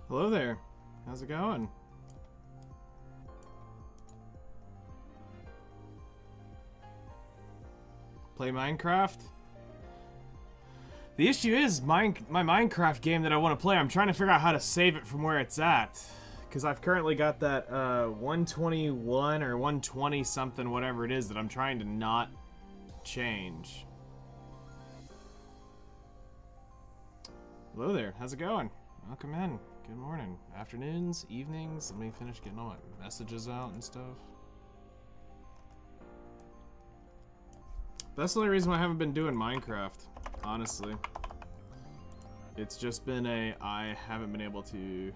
Hello there. How's it going? Play Minecraft? The issue is, my Minecraft game that I want to play, I'm trying to figure out how to save it from where it's at. Because I've currently got that 121 or 120 something, whatever it is, that I'm trying to not change. Hello there. How's it going? Welcome in. Good morning. Afternoons, evenings. Let me finish getting all my messages out and stuff. That's the only reason why I haven't been doing Minecraft, honestly. It's just been I haven't been able to...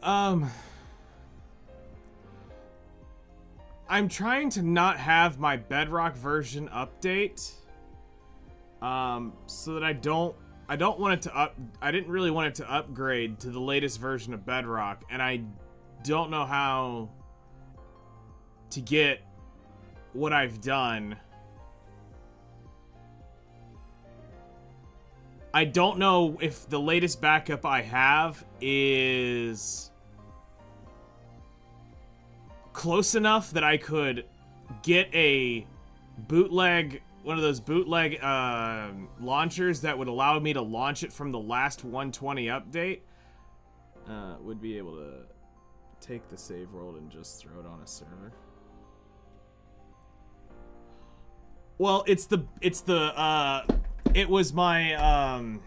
I'm trying to not have my Bedrock version update. So that I don't want it to I didn't really want it to upgrade to the latest version of Bedrock, and I don't know how to get what I've done. I don't know if the latest backup I have is close enough that I could get a bootleg, one of those bootleg launchers that would allow me to launch it from the last 120 update. Would be able to take the save world and just throw it on a server. Well, it was my,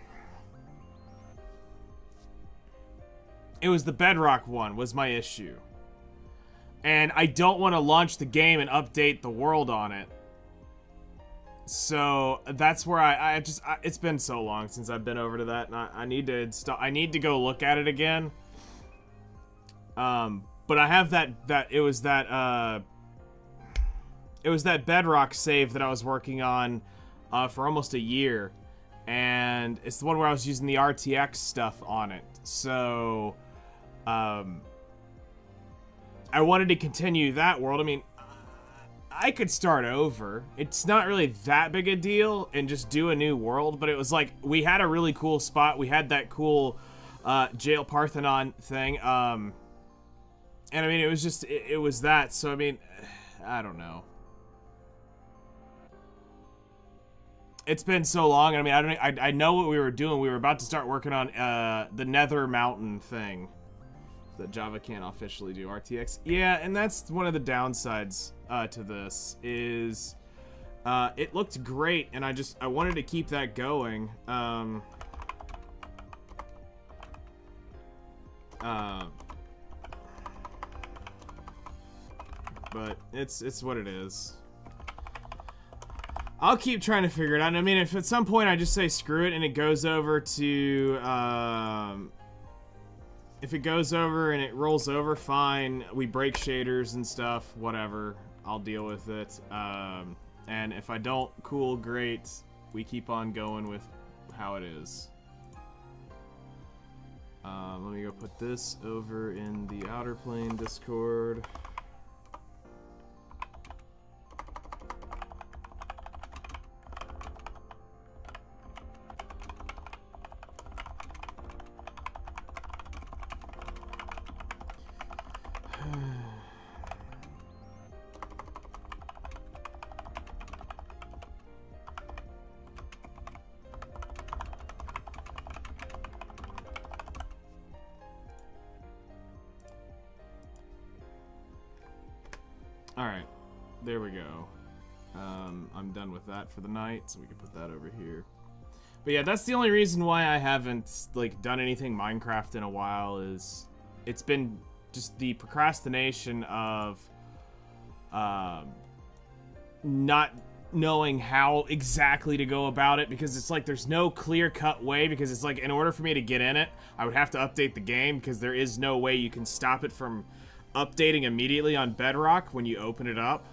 it was the Bedrock one was my issue. And I don't want to launch the game and update the world on it. So that's where I it's been so long since I've been over to that, and I need to install, I need to go look at it again. But I have it was that Bedrock save that I was working on for almost a year, and it's the one where I was using the RTX stuff on it. So I wanted to continue that world. I mean, I could start over. It's not really that big a deal and just do a new world, but it was like, we had a really cool spot. We had that cool jail Parthenon thing. And I mean, it was just, it was that. So, I mean, I don't know. It's been so long. I mean, I know what we were doing. We were about to start working on the Nether Mountain thing that Java can't officially do. RTX. Yeah, and that's one of the downsides to this is it looked great, and I wanted to keep that going. But it's what it is. I'll keep trying to figure it out. I mean, if at some point I just say screw it and it goes over to, if it goes over and it rolls over, fine. We break shaders and stuff, whatever. I'll deal with it. And if I don't, cool, great. We keep on going with how it is. Let me go put this over in the Outerplane Discord. Alright, there we go. I'm done with that for the night, so we can put that over here. But yeah, that's the only reason why I haven't, like, done anything Minecraft in a while, is it's been just the procrastination of not knowing how exactly to go about it, because it's like there's no clear-cut way, because it's like, in order for me to get in it, I would have to update the game, because there is no way you can stop it from updating immediately on Bedrock when you open it up.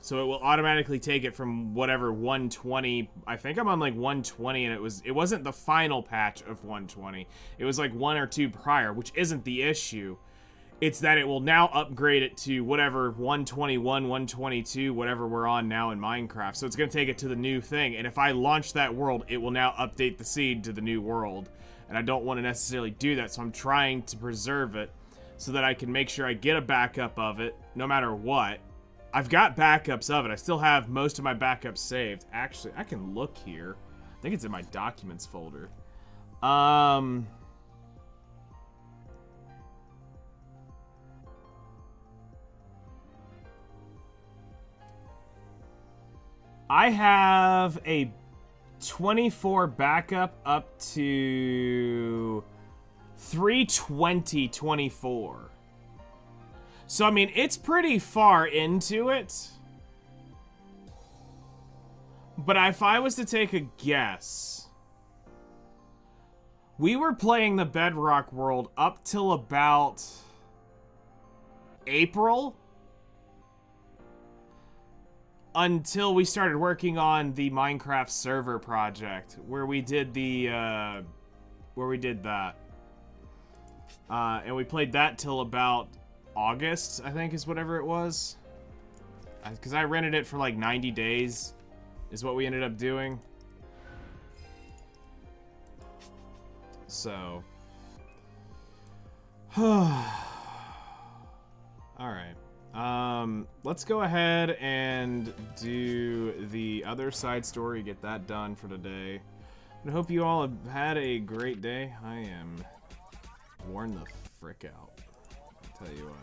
So it will automatically take it from whatever 120. I think I'm on like 120, and it wasn't the final patch of 120. It was like one or two prior, which isn't the issue. It's that it will now upgrade it to whatever 121, 122, whatever we're on now in Minecraft. So it's going to take it to the new thing. And if I launch that world, it will now update the seed to the new world. And I don't want to necessarily do that, so I'm trying to preserve it so that I can make sure I get a backup of it no matter what. I've got backups of it. I still have most of my backups saved. Actually, I can look here. I think it's in my documents folder. I have a 24 backup up to 320/24. So, I mean, it's pretty far into it. But if I was to take a guess, we were playing the Bedrock world up till about April. Until we started working on the Minecraft server project, where we did that. And we played that till about August, I think is whatever it was. Because I rented it for like 90 days, is what we ended up doing. So. Alright. Let's go ahead and do the other side story, get that done for today. I hope you all have had a great day. I am worn the frick out, I'll tell you what.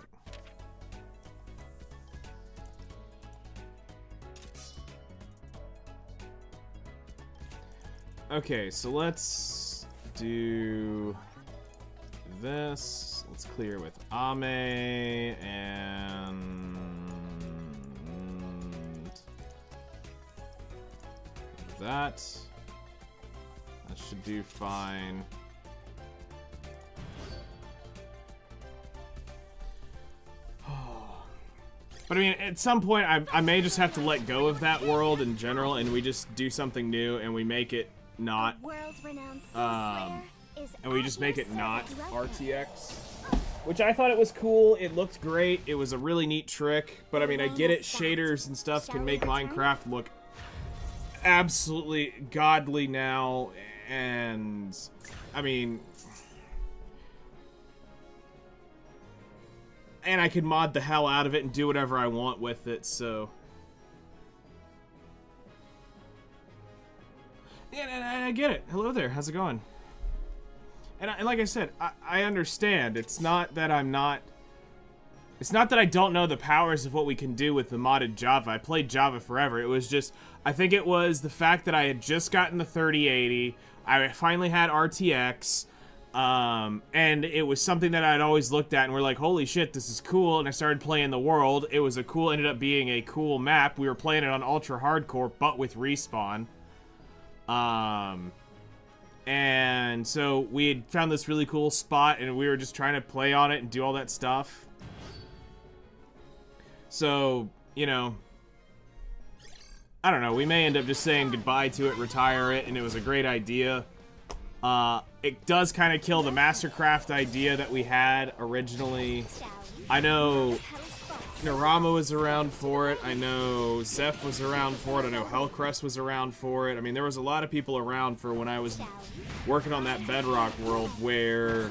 Okay, so let's do this. Let's clear with Ame and that. That should do fine. But I mean, at some point, I may just have to let go of that world in general, and we just do something new, and we make it not, and we just make it not RTX. Which I thought it was cool, it looked great, it was a really neat trick, but I mean, I get it, shaders and stuff can make Minecraft look absolutely godly now, and, I mean, and I can mod the hell out of it and do whatever I want with it, so. Yeah, and I get it. Hello there, how's it going? And like I said, I understand. It's not that I'm not... It's not that I don't know the powers of what we can do with the modded Java. I played Java forever. It was just... I think it was the fact that I had just gotten the 3080. I finally had RTX. And it was something that I'd always looked at and we're like, holy shit, this is cool. And I started playing the world. It was a cool... Ended up being a cool map. We were playing it on Ultra Hardcore, but with Respawn. And so we had found this really cool spot and we were just trying to play on it and do all that stuff. So, you know, I don't know, we may end up just saying goodbye to it, retire it, and it was a great idea. It does kind of kill the Mastercraft idea that we had originally. I know Narama was around for it. I know Zeph was around for it. I know Hellcrest was around for it. I mean, there was a lot of people around for when I was working on that Bedrock world where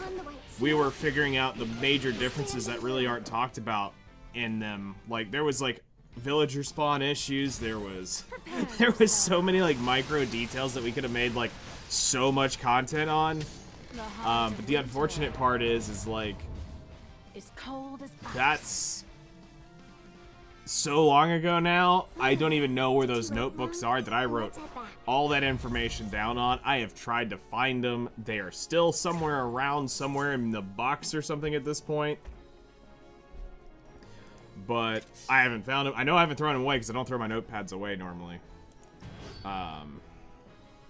we were figuring out the major differences that really aren't talked about in them. Like, there was, like, villager spawn issues. There was so many, like, micro details that we could have made, like, so much content on. But the unfortunate part is like, that's so long ago now, I don't even know where those notebooks are that I wrote all that information down on. I have tried to find them. They are still somewhere around, somewhere in the box or something at this point. But I haven't found them. I know I haven't thrown them away because I don't throw my notepads away normally.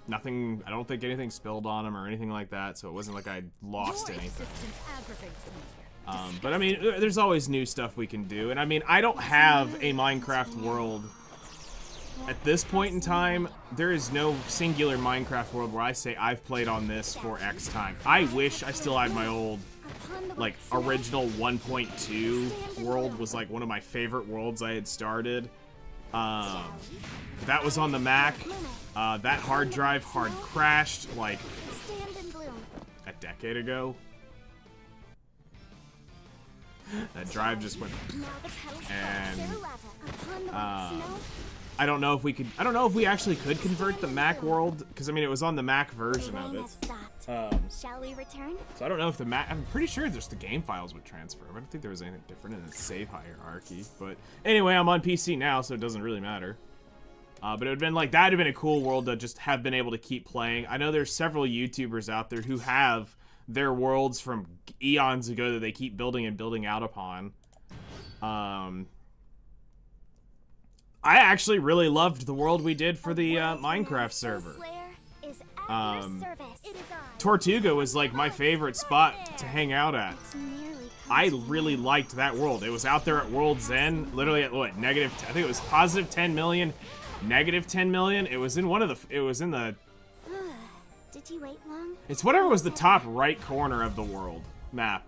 Nothing, I don't think anything spilled on them or anything like that, so it wasn't like I lost anything. But I mean, there's always new stuff we can do, and I mean, I don't have a Minecraft world at this point in time. There is no singular Minecraft world where I say I've played on this for X time. I wish I still had my old like original 1.2 world was like one of my favorite worlds I had started. That was on the Mac. That hard drive hard crashed like a decade ago. That drive just went, and I don't know if we could. I don't know if we actually could convert the Mac world, because I mean it was on the Mac version of it. Shall we return? So I don't know if the Mac. I'm pretty sure just the game files would transfer. I don't think there was anything different in its save hierarchy. But anyway, I'm on PC now, so it doesn't really matter. But it would have been like that'd have been a cool world to just have been able to keep playing. I know there's several YouTubers out there who have their worlds from eons ago that they keep building and building out upon. I actually really loved the world we did for the Minecraft server. Tortuga was like my favorite spot to hang out at. I really liked that world. It was out there at World's End, literally at what, negative, I think it was positive 10 million, negative 10 million. It was in one of the, it was in the, Did you wait long? it's whatever was the top right corner of the world map.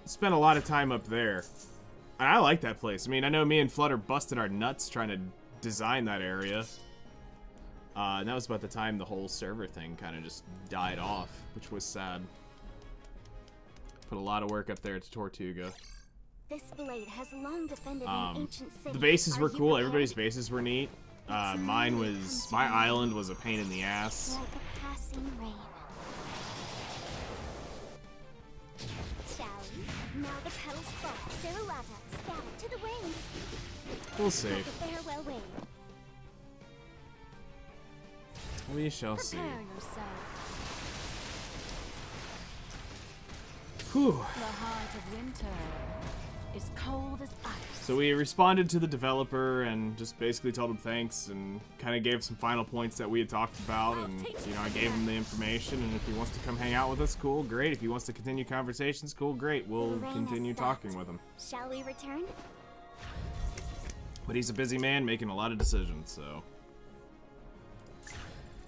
Spent a lot of time up there. And I like that place. I mean, I know me and Flutter busted our nuts trying to design that area. And that was about the time the whole server thing kind of just died off, which was sad. Put a lot of work up there to Tortuga. This blade has long defended an ancient city. The bases were Are you cool. prepared? Everybody's bases were neat. Mine was, my island was a pain in the ass. Like a passing rain. Shall we? Now the petals fall. Sarulata, scatter to the wind. We'll see. Like a farewell wave. We shall see. Prepare yourself. Whew. The heart of winter is cold as ice. So we responded to the developer and just basically told him thanks and kind of gave some final points that we had talked about, and you know, I gave him the information, and if he wants to come hang out with us, cool, great. If he wants to continue conversations, cool, great. We'll continue talking with him. Shall we return? But he's a busy man making a lot of decisions, so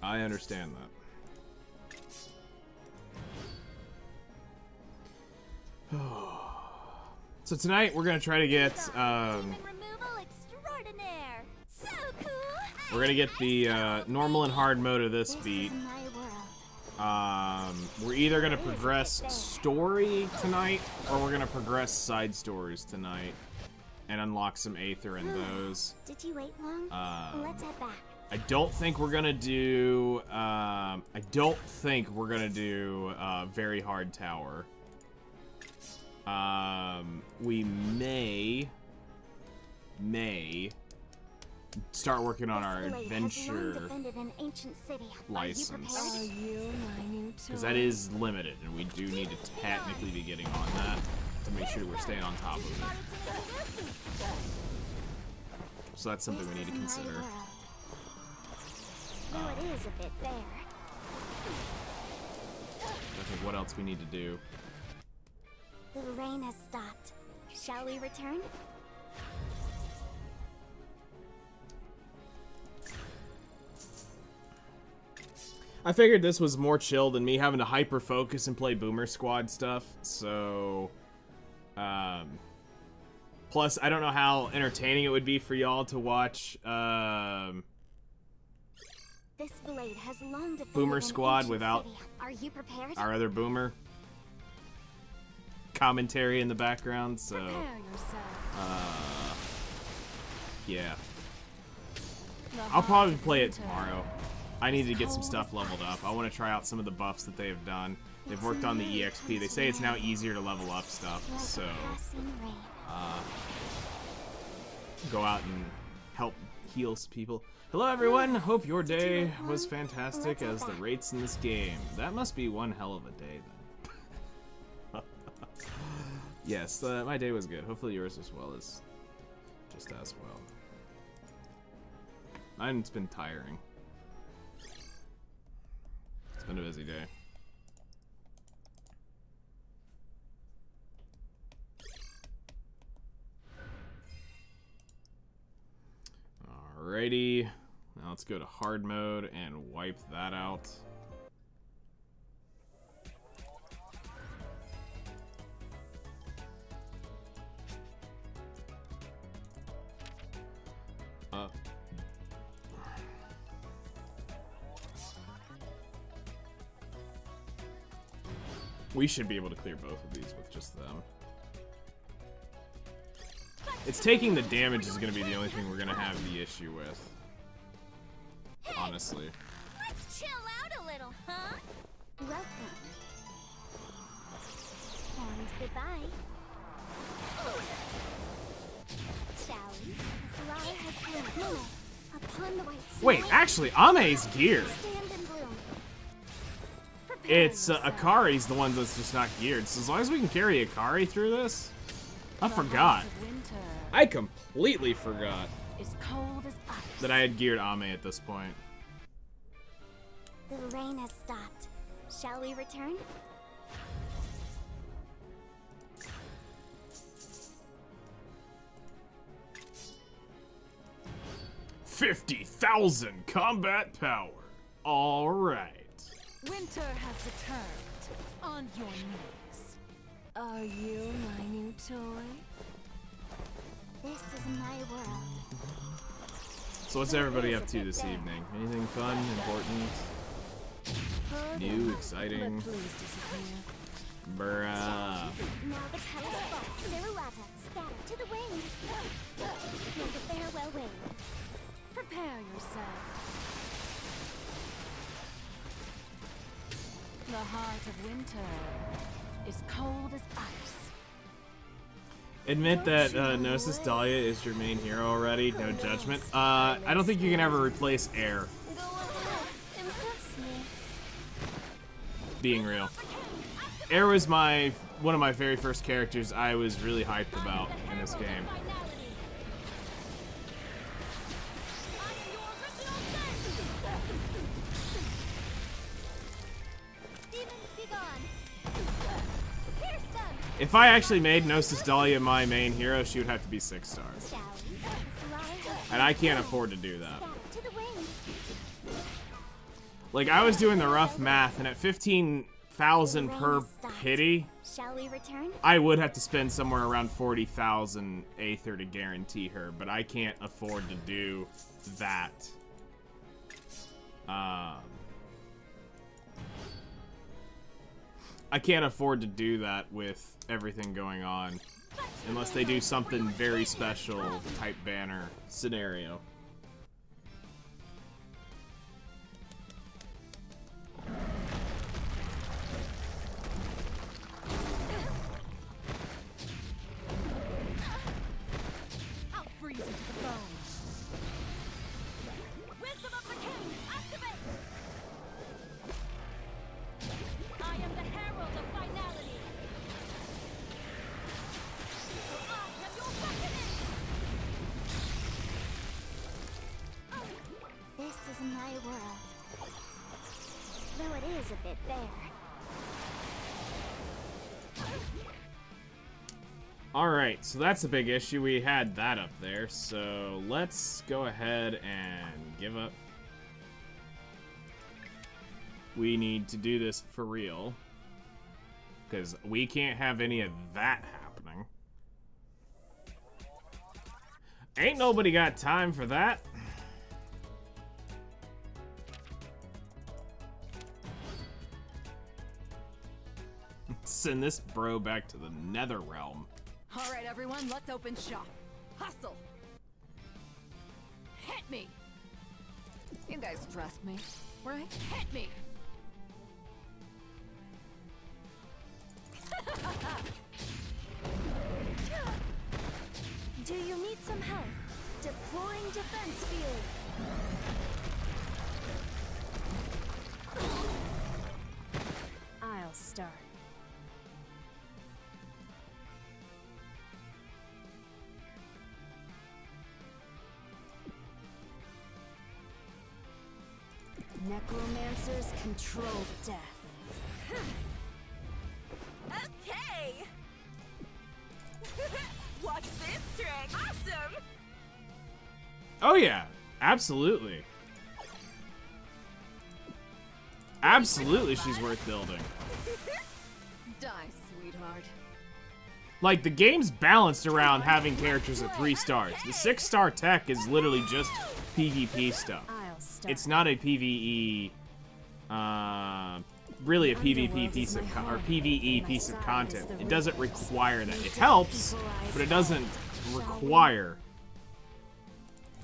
I understand that. So tonight we're gonna try to get Removal extraordinaire. So cool. we're gonna get the normal and hard mode of this beat. This is my world. We're either gonna progress story tonight or we're gonna progress side stories tonight and unlock some Aether in those. Did you wait long? Let's head back. I don't think we're gonna do very hard tower. We may start working on our adventure license, because that is limited, and we do need to technically be getting on that to make sure we're staying on top of it. So that's something we need to consider. Though it is a bit bare. I think what else we need to do. The rain has stopped. Shall we return? I figured this was more chill than me having to hyper focus and play Boomer Squad stuff, so plus I don't know how entertaining it would be for y'all to watch This blade has long defended Boomer an Squad ancient without city. Are you prepared? our other Boomer commentary in the background, so Prepare yourself. yeah. The I'll heart probably of play it winter tomorrow. I need to get some stuff leveled up. I want to try out some of the buffs that they have done. They've worked on the EXP. They say it's now easier to level up stuff, Like a so passing rain. go out and help heal some people. Hello everyone, hope your day was fantastic as the rates in this game. That must be one hell of a day then. Yes, my day was good. Hopefully yours as well as just as well. Mine's been tiring. It's been a busy day. Alrighty, now let's go to hard mode and wipe that out. We should be able to clear both of these with just them. It's taking the damage is going to be the only thing we're going to have the issue with. Honestly. Let's chill out a little, huh? Welcome. And goodbye. Shall we? The flower has bloomed. Upon the white snow, Wait, actually, Ame's geared. stand in bloom. Prepare It's yourself. Akari's the one that's just not geared. So as long as we can carry Akari through this, I The forgot. heart of winter I completely forgot is cold as ice. that I had geared Ame at this point. The rain has stopped. Shall we return? $50,000 combat power. All right. Winter has returned on your knees. Are you my new toy? This is my world. So what's everybody up to this evening? Anything fun, important, new, exciting? Please disappear. Bruh. Now the petals fall. Cerulata, scatter to the wind. Make a farewell wave. Prepare yourself. The heart of winter is cold as ice. Admit that Gnosis Dahlia is your main hero already. No judgment. I don't think you can ever replace Air. Go ahead. Impress me. Being real. Air was one of my very first characters I was really hyped about in this game. Demons be gone. Pierce them. If I actually made Gnosis Dahlia my main hero, she would have to be 6 stars. Shall we? The flower has And I can't afford to do that. scatter to the wind. Like, I was doing the rough math, and at 15,000 per pity, Shall we return? I would have to spend somewhere around 40,000 Aether to guarantee her, but I can't afford to do that. I can't afford to do that with everything going on, unless they do something very special, type banner scenario. I'll freeze you to the bone. Wisdom of the king, activate! I am the herald of finality. I am your reckoning. This is my world. Though it is a bit bare. Alright, so that's a big issue. We had that up there, so let's go ahead and give up. We need to do this for real, because we can't have any of that happening. Ain't nobody got time for that. Send this bro back to the nether realm. All right, everyone, let's open shop. Hustle. Hit me. You guys trust me, right? Hit me. Do you need some help? Deploying defense field. I'll start. Necromancers control death. Okay! Watch this trick! Awesome! Oh yeah, absolutely. Absolutely she's worth building. Die, sweetheart. Like, the game's balanced around having characters at 3 stars. The 6-star tech is literally just PvP stuff. I'll start. It's not a PvE really a PvP piece of or PvE piece of content. It doesn't require that. It helps, but it doesn't require.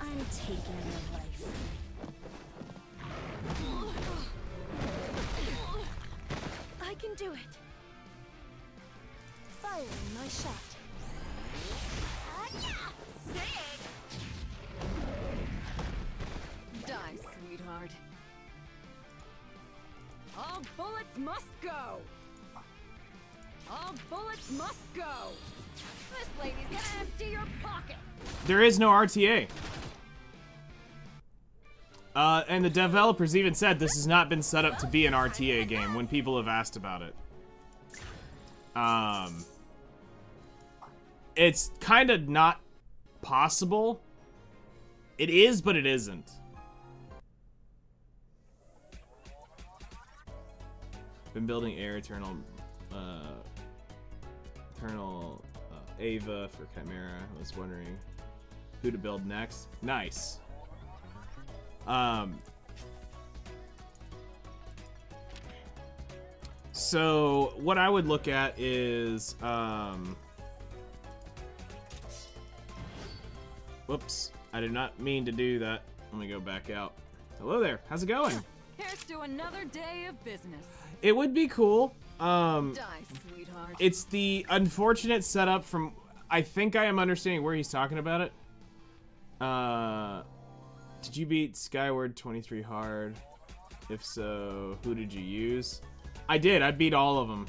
I'm taking your life. I can do it. Firing my shot. Sick. Die, sweetheart. All bullets must go. All bullets must go. This lady's gonna empty your pocket. There is no RTA. And the developers even said this has not been set up to be an RTA game when people have asked about it. It's kind of not possible. It is, but it isn't. Been building Eternal Ava for Chimera. I was wondering who to build next. Nice. So what I would look at is whoops, I did not mean to do that. Let me go back out. Hello there, how's it going? Here's to another day of business. It would be cool. Die, sweetheart. It's the unfortunate setup from, I think I am understanding where he's talking about it. Did you beat Skyward 23 hard? If so, who did you use? I did, I beat all of them.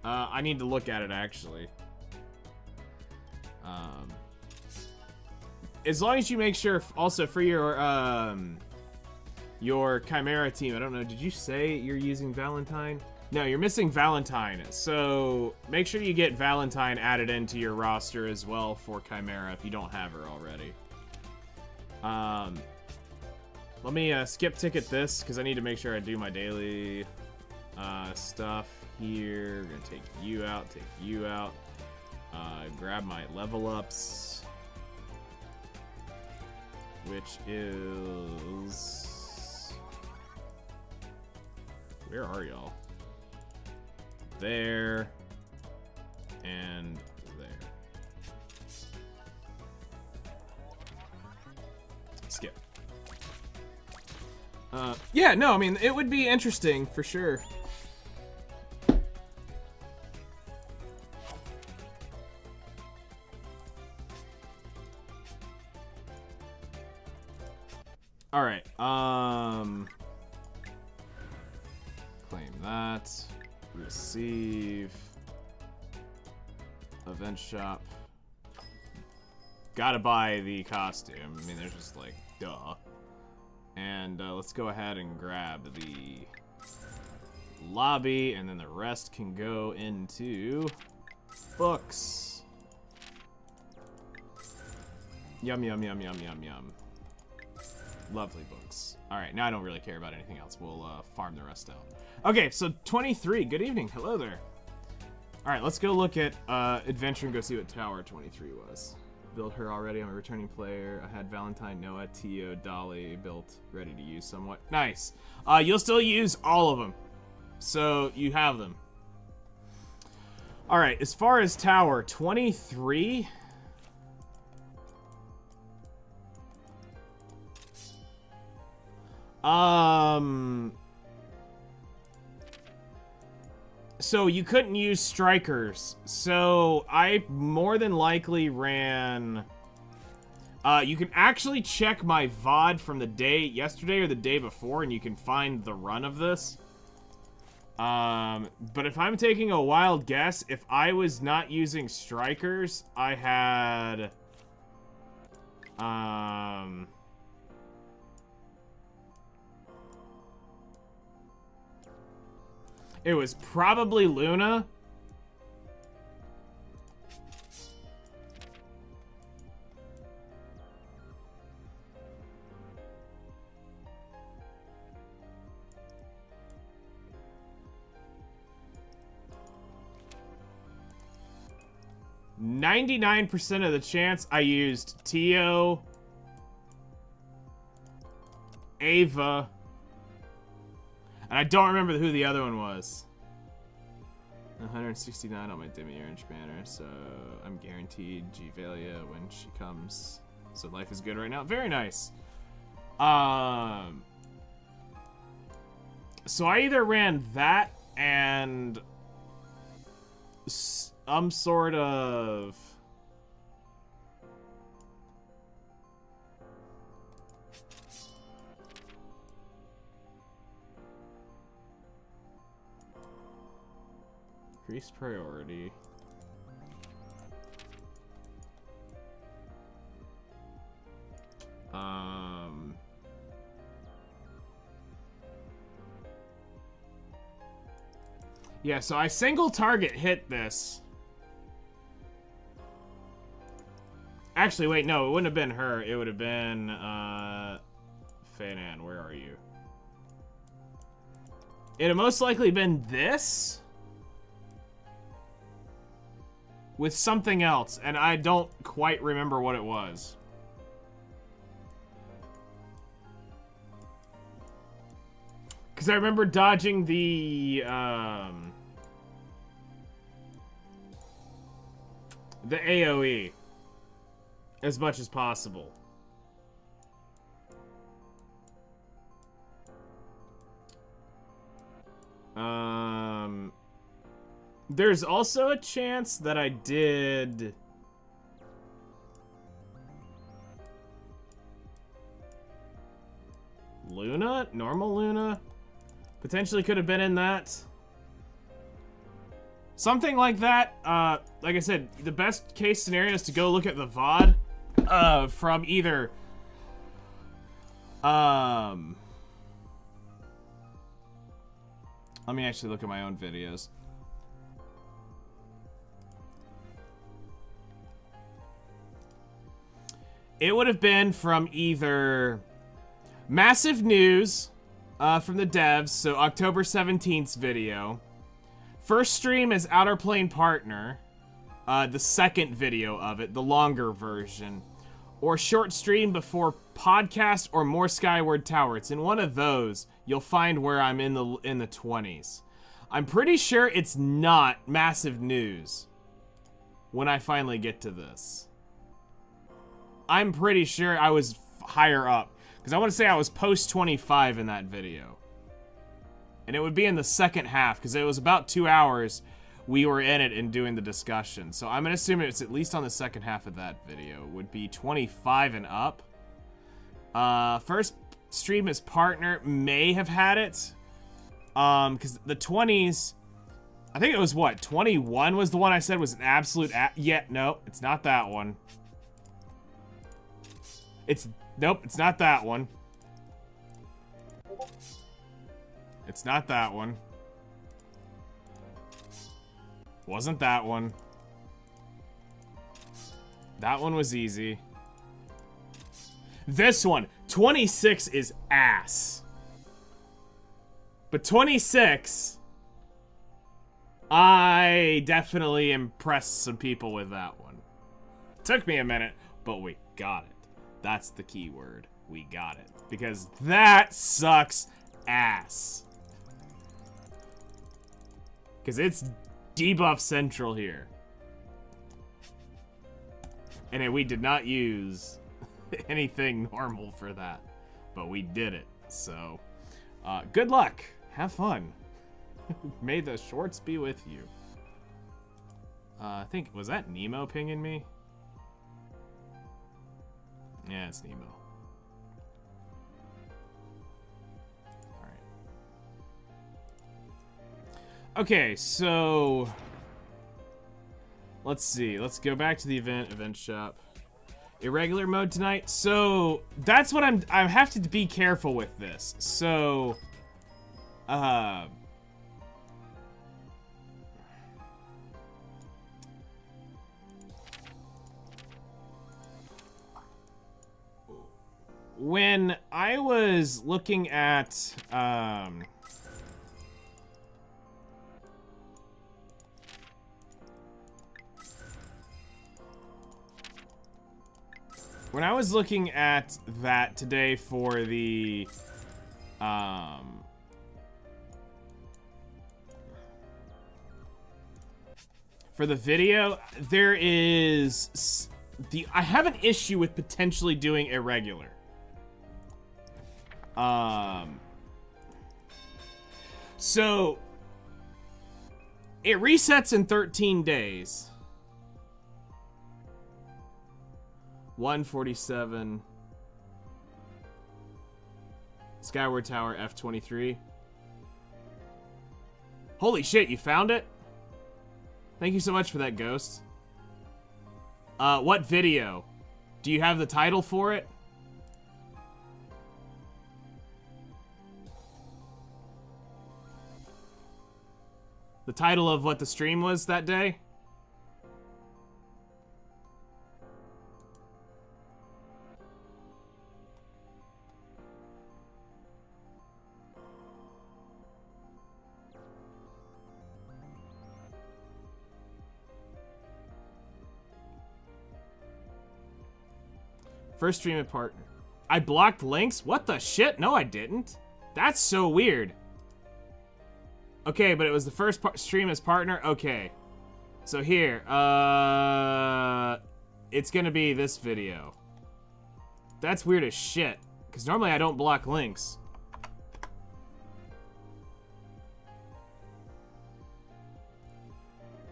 I need to look at it actually. As long as you make sure, also for your Chimera team, I don't know, did you say you're using Valentine? No, you're missing Valentine, so make sure you get Valentine added into your roster as well for Chimera if you don't have her already. Let me skip ticket this, because I need to make sure I do my daily stuff here. We're going to take you out, grab my level ups, which is... Where are y'all? There and there. Skip. Yeah, no, I mean, it would be interesting for sure. All right, claim that. Receive. Event shop. Gotta buy the costume. I mean, there's just like, duh. And let's go ahead and grab the lobby, and then the rest can go into books. Yum, yum, yum, yum, yum, yum. Lovely books. Alright, now I don't really care about anything else. We'll farm the rest out. Okay, so 23. Good evening. Hello there. Alright, let's go look at Adventure and go see what Tower 23 was. Built her already. I'm a returning player. I had Valentine, Noah, Tio, Dolly built, ready to use somewhat. Nice. You'll still use all of them. So, you have them. Alright, as far as Tower 23... So you couldn't use strikers. So I more than likely ran... you can actually check my VOD from the day yesterday or the day before, and you can find the run of this. But if I'm taking a wild guess, if I was not using strikers, I had... It was probably Luna. %99 of the chance I used Tio, Ava. And I don't remember who the other one was. 169 on my Demi Orange banner, so I'm guaranteed G-Valia when she comes. So life is good right now. Very nice. So I either ran that and some sort of increased priority. Yeah, so I single target hit this. Actually, wait, no, it wouldn't have been her. It would have been, Fanan, where are you? It'd have most likely been this? With something else, and I don't quite remember what it was. Because I remember dodging the AoE as much as possible. There's also a chance that I did Luna? Normal Luna? Potentially could have been in that. Something like that. Like I said, the best case scenario is to go look at the VOD from either let me actually look at my own videos. It would have been from either massive news from the devs, so October 17th's video. First stream is Outerplane Partner, the second video of it, the longer version. Or short stream before podcast or more Skyward Tower. It's in one of those. You'll find where I'm in the 20s. I'm pretty sure it's not massive news when I finally get to this. I'm pretty sure I was higher up. Because I want to say I was post 25 in that video. And it would be in the second half, because it was about 2 hours we were in it and doing the discussion. So I'm going to assume it's at least on the second half of that video. Would be 25 and up. First stream as partner may have had it. Because the 20s, I think it was what? 21 was the one I said was an absolute yeah, no, it's not that one. Nope, it's not that one. It's not that one. Wasn't that one. That one was easy. This one, 26 is ass. But 26, I definitely impressed some people with that one. Took me a minute, but we got it. That's the key word. We got it. Because that sucks ass. Because it's debuff central here. And we did not use anything normal for that. But we did it. So, good luck. Have fun. May the shorts be with you. I think, was that Nemo pinging me? Yeah, it's Nemo. Alright. Okay, so let's see. Let's go back to the event shop. Irregular mode tonight. So that's what I have to be careful with this. So when I was looking at, when I was looking at that today for the, For the video, there is I have an issue with potentially doing irregular. So it resets in 13 days. 147. Skyward Tower F23. Holy shit, you found it? Thank you so much for that, Ghost. What video? Do you have the title for it? The title of what the stream was that day? First stream at partner. I blocked links? What the shit? No, I didn't. That's so weird. Okay, but it was the first stream as partner? Okay. So here, it's gonna be this video. That's weird as shit. Because normally I don't block links.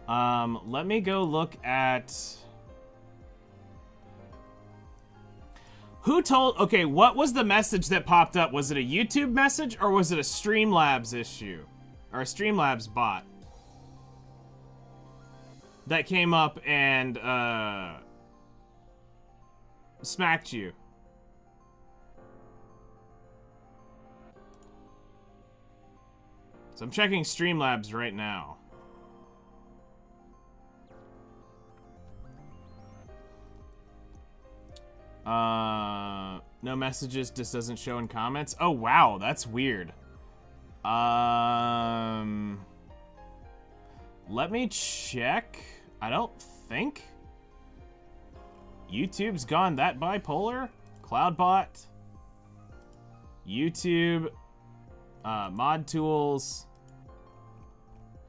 Let me go look at... Who told... Okay, what was the message that popped up? Was it a YouTube message or was it a Streamlabs issue? Or a Streamlabs bot? That came up and, smacked you. So I'm checking Streamlabs right now. No messages, just doesn't show in comments. Oh, wow, that's weird. Let me check. I don't think YouTube's gone that bipolar. Cloudbot, YouTube, mod tools.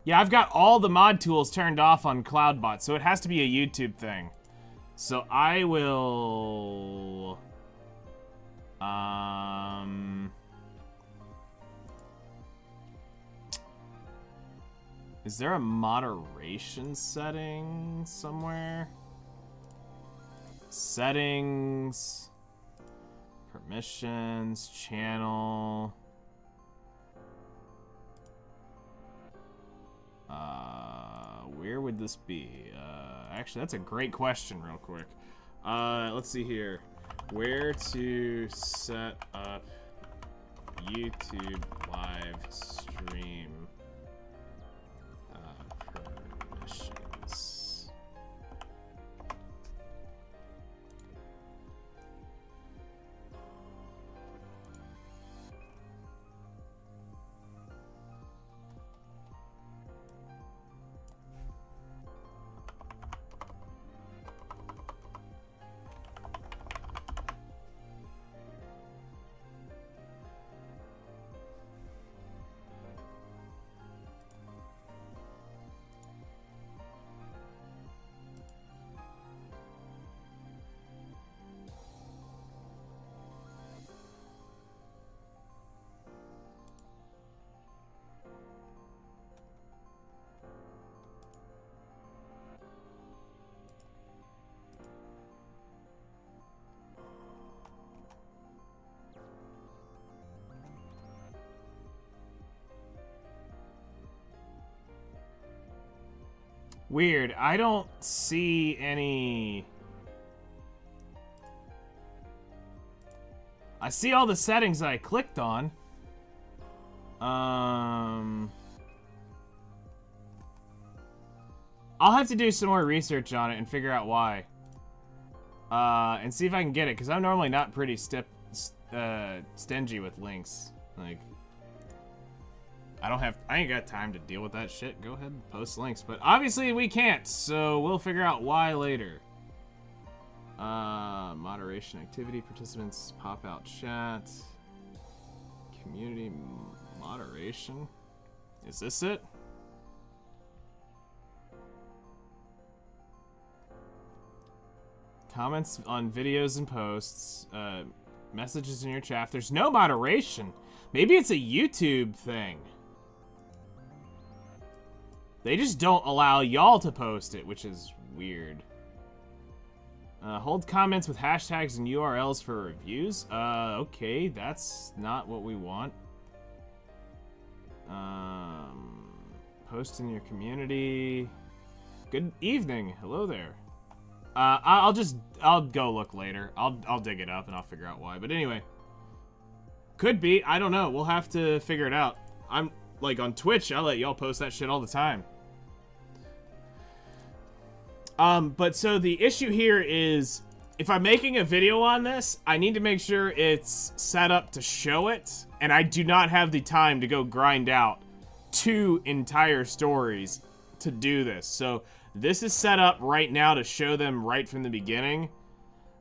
Yeah, I've got all the mod tools turned off on Cloudbot, so it has to be a YouTube thing. So I will, is there a moderation setting somewhere? Settings, permissions, channel. Where would this be? Actually, that's a great question real quick. Let's see here. Where to set up YouTube live stream permissions. Weird. I don't see any... I see all the settings that I clicked on. I'll have to do some more research on it and figure out why. And see if I can get it, because I'm normally not pretty stingy with links. Like... I ain't got time to deal with that shit. Go ahead and post links. But obviously we can't, so we'll figure out why later. Moderation activity, participants, pop out chat. Community moderation. Is this it? Comments on videos and posts. Messages in your chat. There's no moderation. Maybe it's a YouTube thing. They just don't allow y'all to post it, which is weird. Hold comments with hashtags and URLs for reviews. Okay, that's not what we want. Post in your community. Good evening. Hello there. I'll go look later. I'll dig it up and I'll figure out why. But anyway, could be. I don't know. We'll have to figure it out. I'm like on Twitch. I'll let y'all post that shit all the time. But so the issue here is, if I'm making a video on this, I need to make sure it's set up to show it, and I do not have the time to go grind out 2 entire stories to do this. So this is set up right now to show them right from the beginning.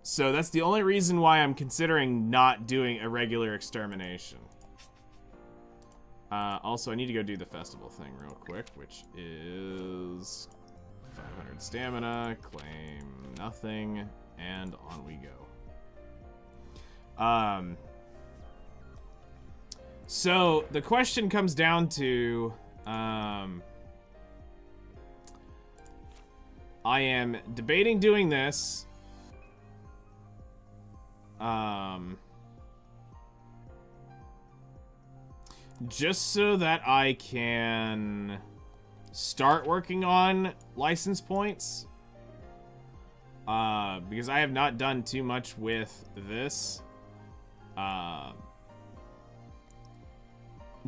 So that's the only reason why I'm considering not doing a regular extermination. Also, I need to go do the festival thing real quick, which is 500 stamina, claim nothing, and on we go. So the question comes down to, I am debating doing this. Just so that I can start working on license points. Because I have not done too much with this. But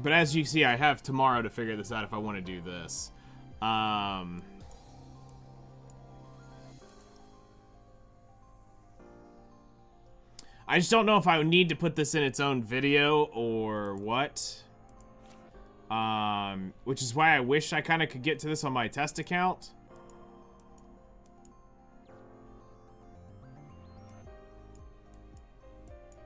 as you see, I have tomorrow to figure this out if I want to do this. I just don't know if I would need to put this in its own video or what. Which is why I wish I kind of could get to this on my test account.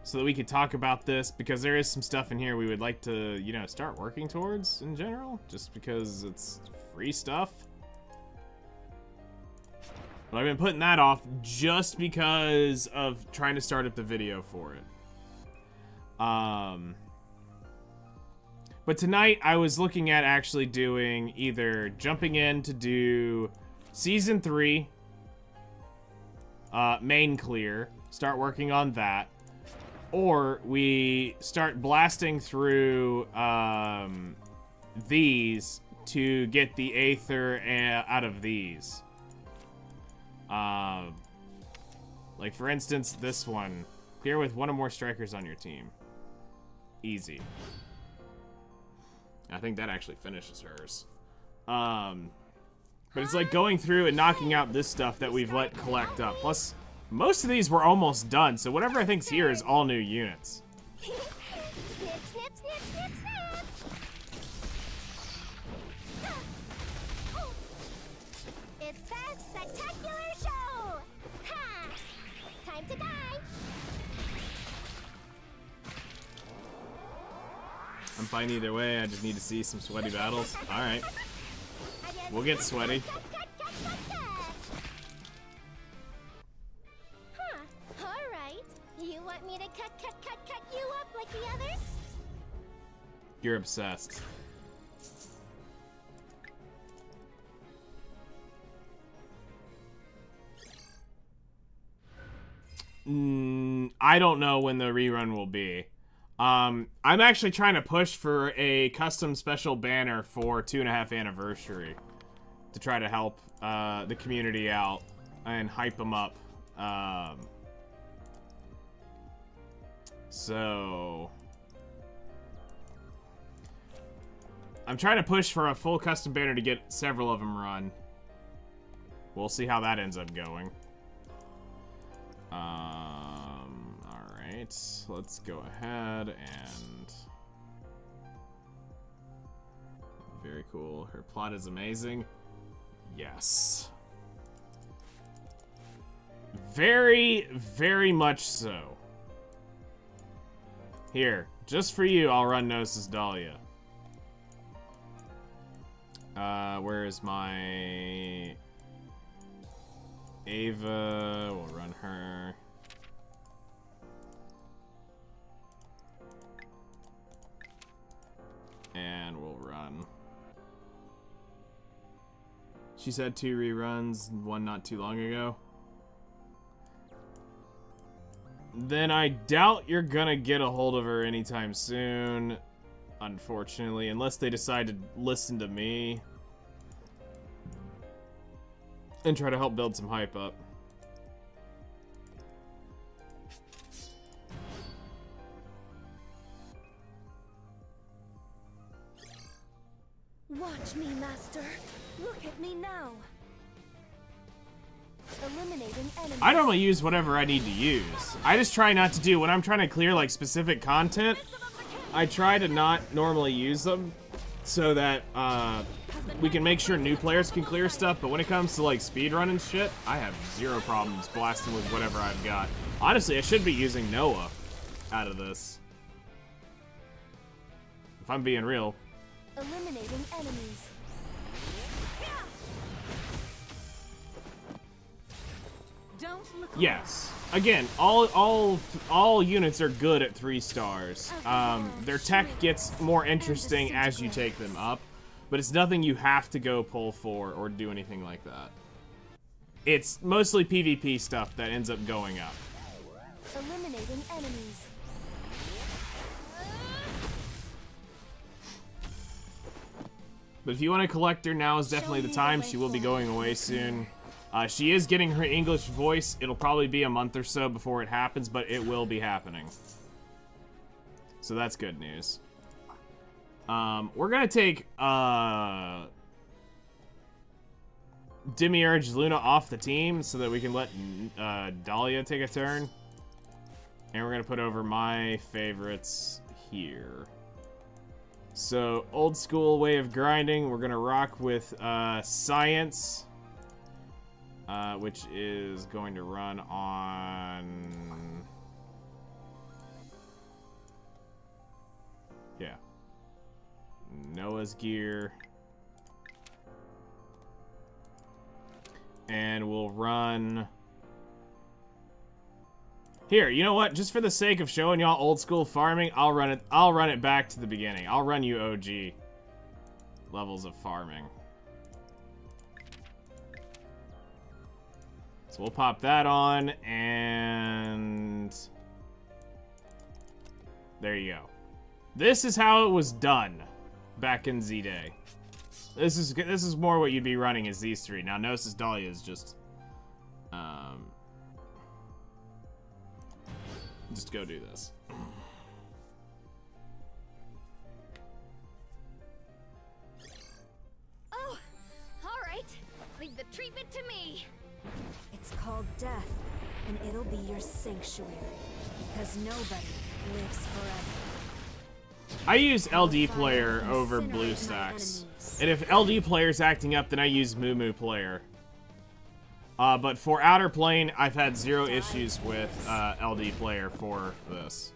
So that we could talk about this, because there is some stuff in here we would like to, you know, start working towards in general, just because it's free stuff. But I've been putting that off just because of trying to start up the video for it. But tonight I was looking at actually doing either jumping in to do Season 3, main clear, start working on that, or we start blasting through these to get the Aether out of these. Like for instance, this one, clear with 1 or more strikers on your team. Easy. I think that actually finishes hers. But it's like going through and knocking out this stuff that we've let collect up. Plus, most of these were almost done, so whatever I think's here is all new units. Snip, snip, snip, snip, snip. It's that spectacular show! Ha! Time to die! I'm fine either way, I just need to see some sweaty battles. Alright. We'll get sweaty. Huh, alright. You want me to cut you up like the others? You're obsessed. I don't know when the rerun will be. I'm actually trying to push for a custom special banner for 2.5 anniversary to try to help the community out and hype them up. So I'm trying to push for a full custom banner to get several of them run. We'll see how that ends up going. Alright, let's go ahead and... Very cool. Her plot is amazing. Yes. Very, very much so. Here, just for you, I'll run Gnosis Dahlia. Where is my... Ava? We'll run her. And we'll run. She's had 2 reruns, one not too long ago. Then I doubt you're gonna get a hold of her anytime soon, unfortunately, unless they decide to listen to me and try to help build some hype up. Watch me, Master. Look at me now. Eliminating enemies. I normally use whatever I need to use. I just try not to do, when I'm trying to clear like specific content, I try to not normally use them so that we can make sure new players can clear stuff, but when it comes to like speedrun and shit, I have 0 problems blasting with whatever I've got. Honestly, I should be using Noah out of this. If I'm being real. Eliminating enemies. Don't look Yes. Again, all units are good at 3 stars. Their tech gets more interesting as you take them up, but it's nothing you have to go pull for or do anything like that. It's mostly PvP stuff that ends up going up. Eliminating enemies. But if you want to collect her, now is definitely the time. She will be going away soon. She is getting her English voice. It'll probably be a month or so before it happens, but it will be happening. So that's good news. We're gonna take Demiurge Luna off the team so that we can let Dahlia take a turn. And we're gonna put over my favorites here. So, old school way of grinding, we're gonna rock with Science, which is going to run on... Yeah. Noah's gear. And we'll run... Here, you know what? Just for the sake of showing y'all old school farming, I'll run it back to the beginning. I'll run you OG levels of farming. So we'll pop that on, and there you go. This is how it was done back in Z-Day. This is more what you'd be running as these 3. Now Gnosis Dahlia is just go do this. Oh, all right. Leave the treatment to me. It's called death, and it'll be your sanctuary, because nobody lives forever. I use LD player over BlueStacks. And if LD player's acting up, then I use Moo player. But for Outerplane, I've had 0 issues with LD player for this.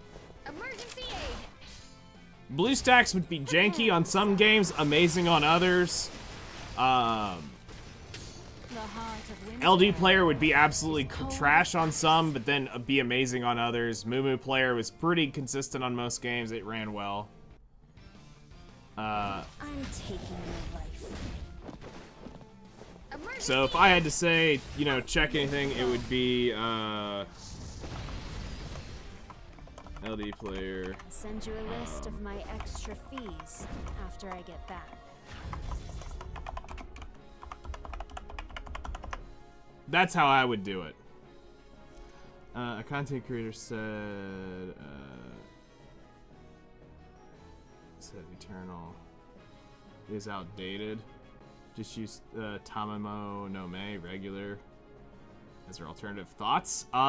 Emergency aid. BlueStacks would be janky on some games, amazing on others. LD player would be absolutely trash on some, but then be amazing on others. Moo player was pretty consistent on most games. It ran well. I'm taking your life. So if I had to say, you know, check anything, it would be LD player. I'll send you a list of my extra fees after I get back. That's how I would do it. A content creator said Eternal is outdated. Just use Tamamo no Me regular as their alternative. Thoughts? Oh,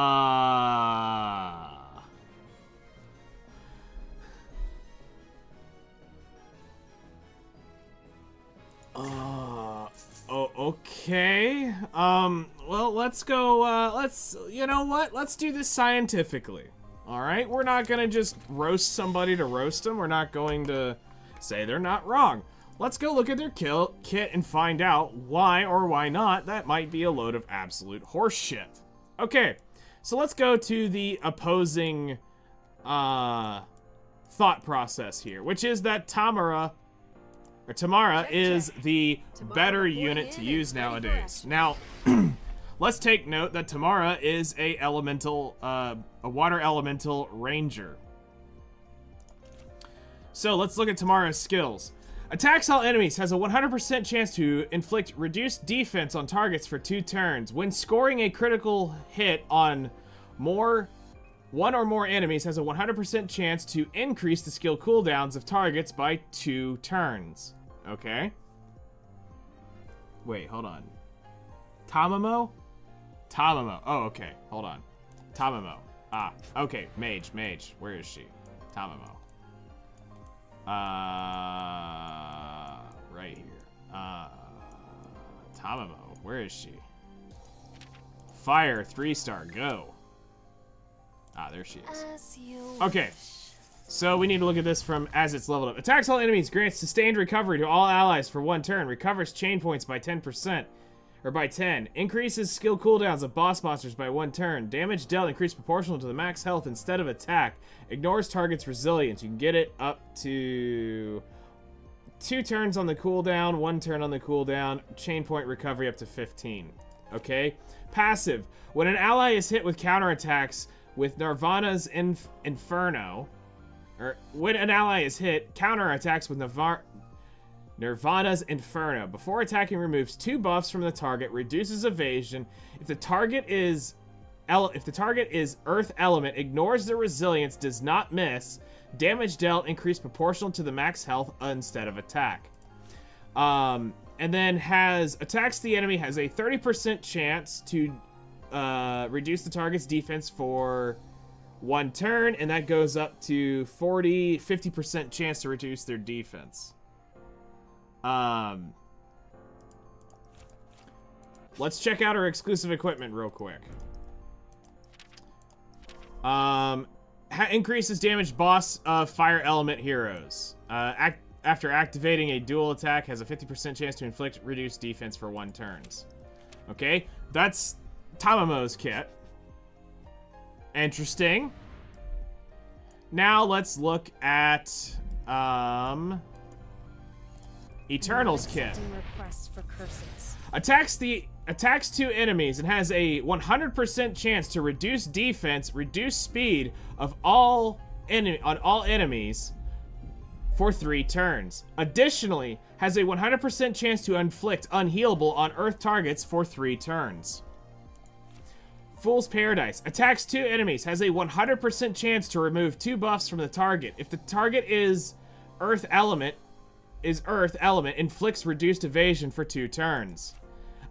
okay. Well, let's go, you know what? Let's do this scientifically. Alright? We're not gonna just roast somebody to roast them. We're not going to say they're not wrong. Let's go look at their kit and find out why or why not that might be a load of absolute horse shit. Okay, So let's go to the opposing thought process here, which is that Tamara is the better unit to use nowadays. Now, let's take note that Tamara is a water elemental ranger. So let's look at Tamara's skills. Attacks all enemies, has a 100% chance to inflict reduced defense on targets for 2 turns. When scoring a critical hit on one or more enemies, has a 100% chance to increase the skill cooldowns of targets by 2 turns. Okay. Wait, hold on. Tamamo? Tamamo. Oh, okay. Hold on. Tamamo. Ah, okay. Mage. Where is she? Tamamo. Right here. Tamamo. Where is she? Fire, 3-star, go. Ah, there she is. Okay. So we need to look at this from as it's leveled up. Attacks all enemies, grants sustained recovery to all allies for 1 turn. Recovers chain points by 10%. Or by 10. Increases skill cooldowns of boss monsters by 1 turn. Damage dealt increased proportional to the max health instead of attack. Ignores target's resilience. You can get it up to 2 turns on the cooldown, 1 turn on the cooldown. Chain point recovery up to 15. Okay? Passive. When an ally is hit with counterattacks with Nirvana's Inferno, or when an ally is hit, counterattacks with Nirvana's Inferno. Before attacking, removes 2 buffs from the target, reduces evasion. If the target is Earth Element, ignores the resilience, does not miss. Damage dealt increased proportional to the max health instead of attack. And then attacks the enemy, has a 30% chance to reduce the target's defense for 1 turn, and that goes up to 50% chance to reduce their defense. Let's check out our exclusive equipment real quick. Increases damage boss of fire element heroes. After activating a dual attack, has a 50% chance to inflict reduced defense for 1 turns. Okay, that's Tamamo's kit. Interesting. Now let's look at Eternal's kit. Attacks 2 enemies and has a 100% chance to reduce defense, reduce speed of all enemies for 3 turns. Additionally, has a 100% chance to inflict unhealable on Earth targets for 3 turns. Fool's Paradise. Attacks 2 enemies. Has a 100% chance to remove 2 buffs from the target. If the target is Earth Element, inflicts reduced evasion for 2 turns.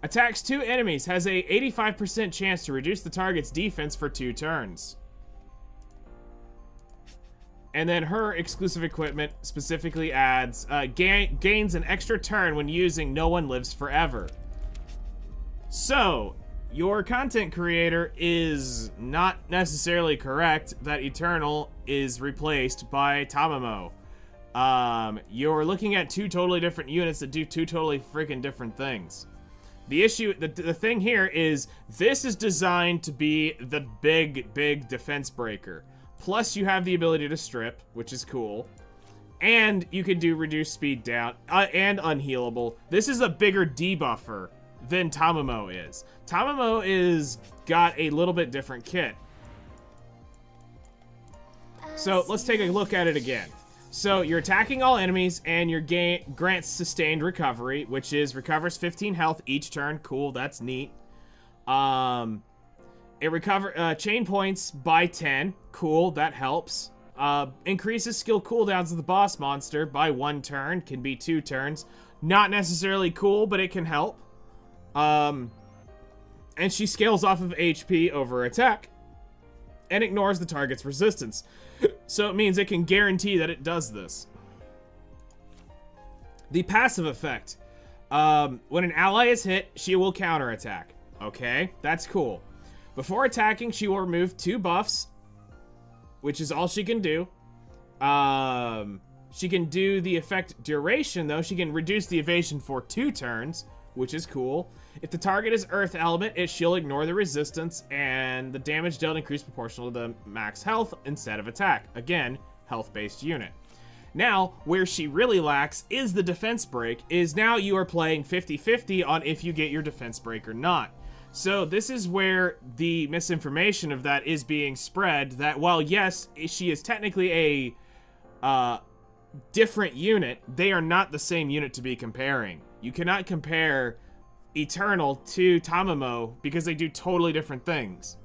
Attacks 2 enemies. Has a 85% chance to reduce the target's defense for 2 turns. And then her exclusive equipment specifically adds, gains an extra turn when using No One Lives Forever. So, your content creator is not necessarily correct that Eternal is replaced by Tamamo. You're looking at 2 totally different units that do 2 totally freaking different things. The issue, the thing here is, this is designed to be the big defense breaker. Plus, you have the ability to strip, which is cool. And you can do reduced speed down, and unhealable. This is a bigger debuffer than Tamamo is. Tamamo is got a little bit different kit. So let's take a look at it again. So you're attacking all enemies, and your grants sustained recovery, which is recovers 15 health each turn. Cool, that's neat. It chain points by 10. Cool, that helps. Increases skill cooldowns of the boss monster by 1 turn. Can be 2 turns. Not necessarily cool, but it can help. And she scales off of HP over attack and ignores the target's resistance. So it means it can guarantee that it does this. The passive effect. When an ally is hit, she will counterattack. Okay, that's cool. Before attacking, she will remove 2 buffs, which is all she can do. She can do the effect duration, though. She can reduce the evasion for 2 turns, which is cool. If the target is Earth element, she'll ignore the resistance, and the damage dealt increased proportional to the max health instead of attack. Again, health-based unit. Now, where she really lacks is the defense break, is now you are playing 50-50 on if you get your defense break or not. So this is where the misinformation of that is being spread, that while yes, she is technically a different unit, they are not the same unit to be comparing. You cannot compare Eternal to Tamamo because they do totally different things.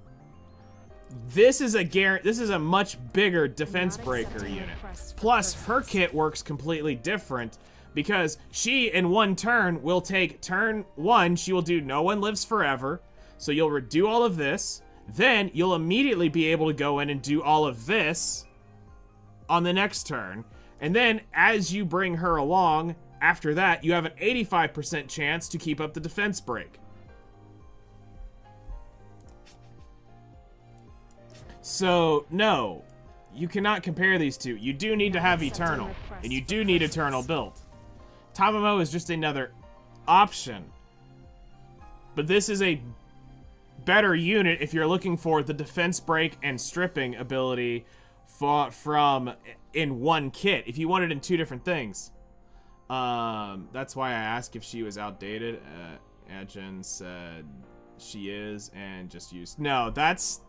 This is a much bigger defense breaker unit. Plus, her kit works completely different because she, in one turn, will take turn 1, she will do No One Lives Forever, so you'll do all of this, then you'll immediately be able to go in and do all of this on the next turn, and then as you bring her along, after that, you have an 85% chance to keep up the defense break. So, no, you cannot compare these two. You do need to have Eternal, and you do need Eternal built. Tamamo is just another option. But this is a better unit if you're looking for the defense break and stripping ability from in one kit. If you want it in two different things. That's why I asked if she was outdated. Ajin said she is and just used... No, that's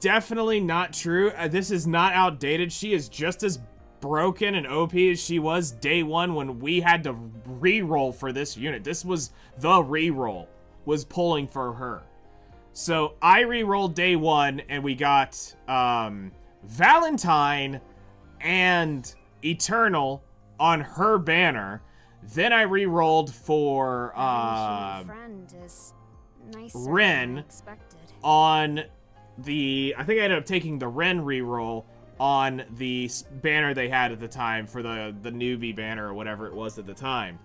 definitely not true. This is not outdated. She is just as broken and OP as she was day one when we had to re-roll for this unit. This was the re-roll, was pulling for her. So I re-rolled day one and we got Valentine and Eternal on her banner. Then I re-rolled for Ren on the... I think I ended up taking the Ren re-roll on the banner they had at the time for the newbie banner or whatever it was at the time.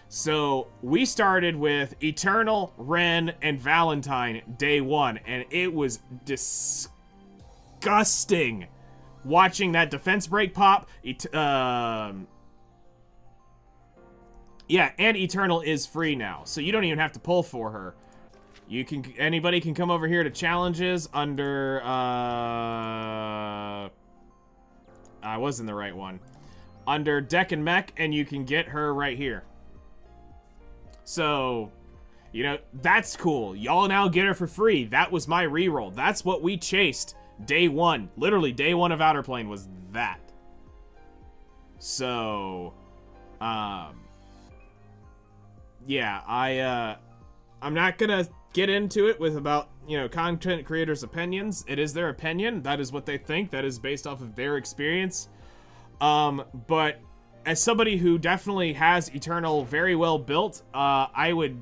So we started with Eternal, Ren, and Valentine day one, and it was disgusting watching that defense break pop. Yeah, and Eternal is free now, so you don't even have to pull for her. You can... Anybody can come over here to challenges under... I was in the right one. Under Deck and Mech, and you can get her right here. So, you know, that's cool. Y'all now get her for free. That was my reroll. That's what we chased day one. Literally, day one of Outerplane was that. So, yeah, I'm not gonna get into it with about, you know, content creators' opinions. It is their opinion. That is what they think. That is based off of their experience. But as somebody who definitely has Eternal very well built, I would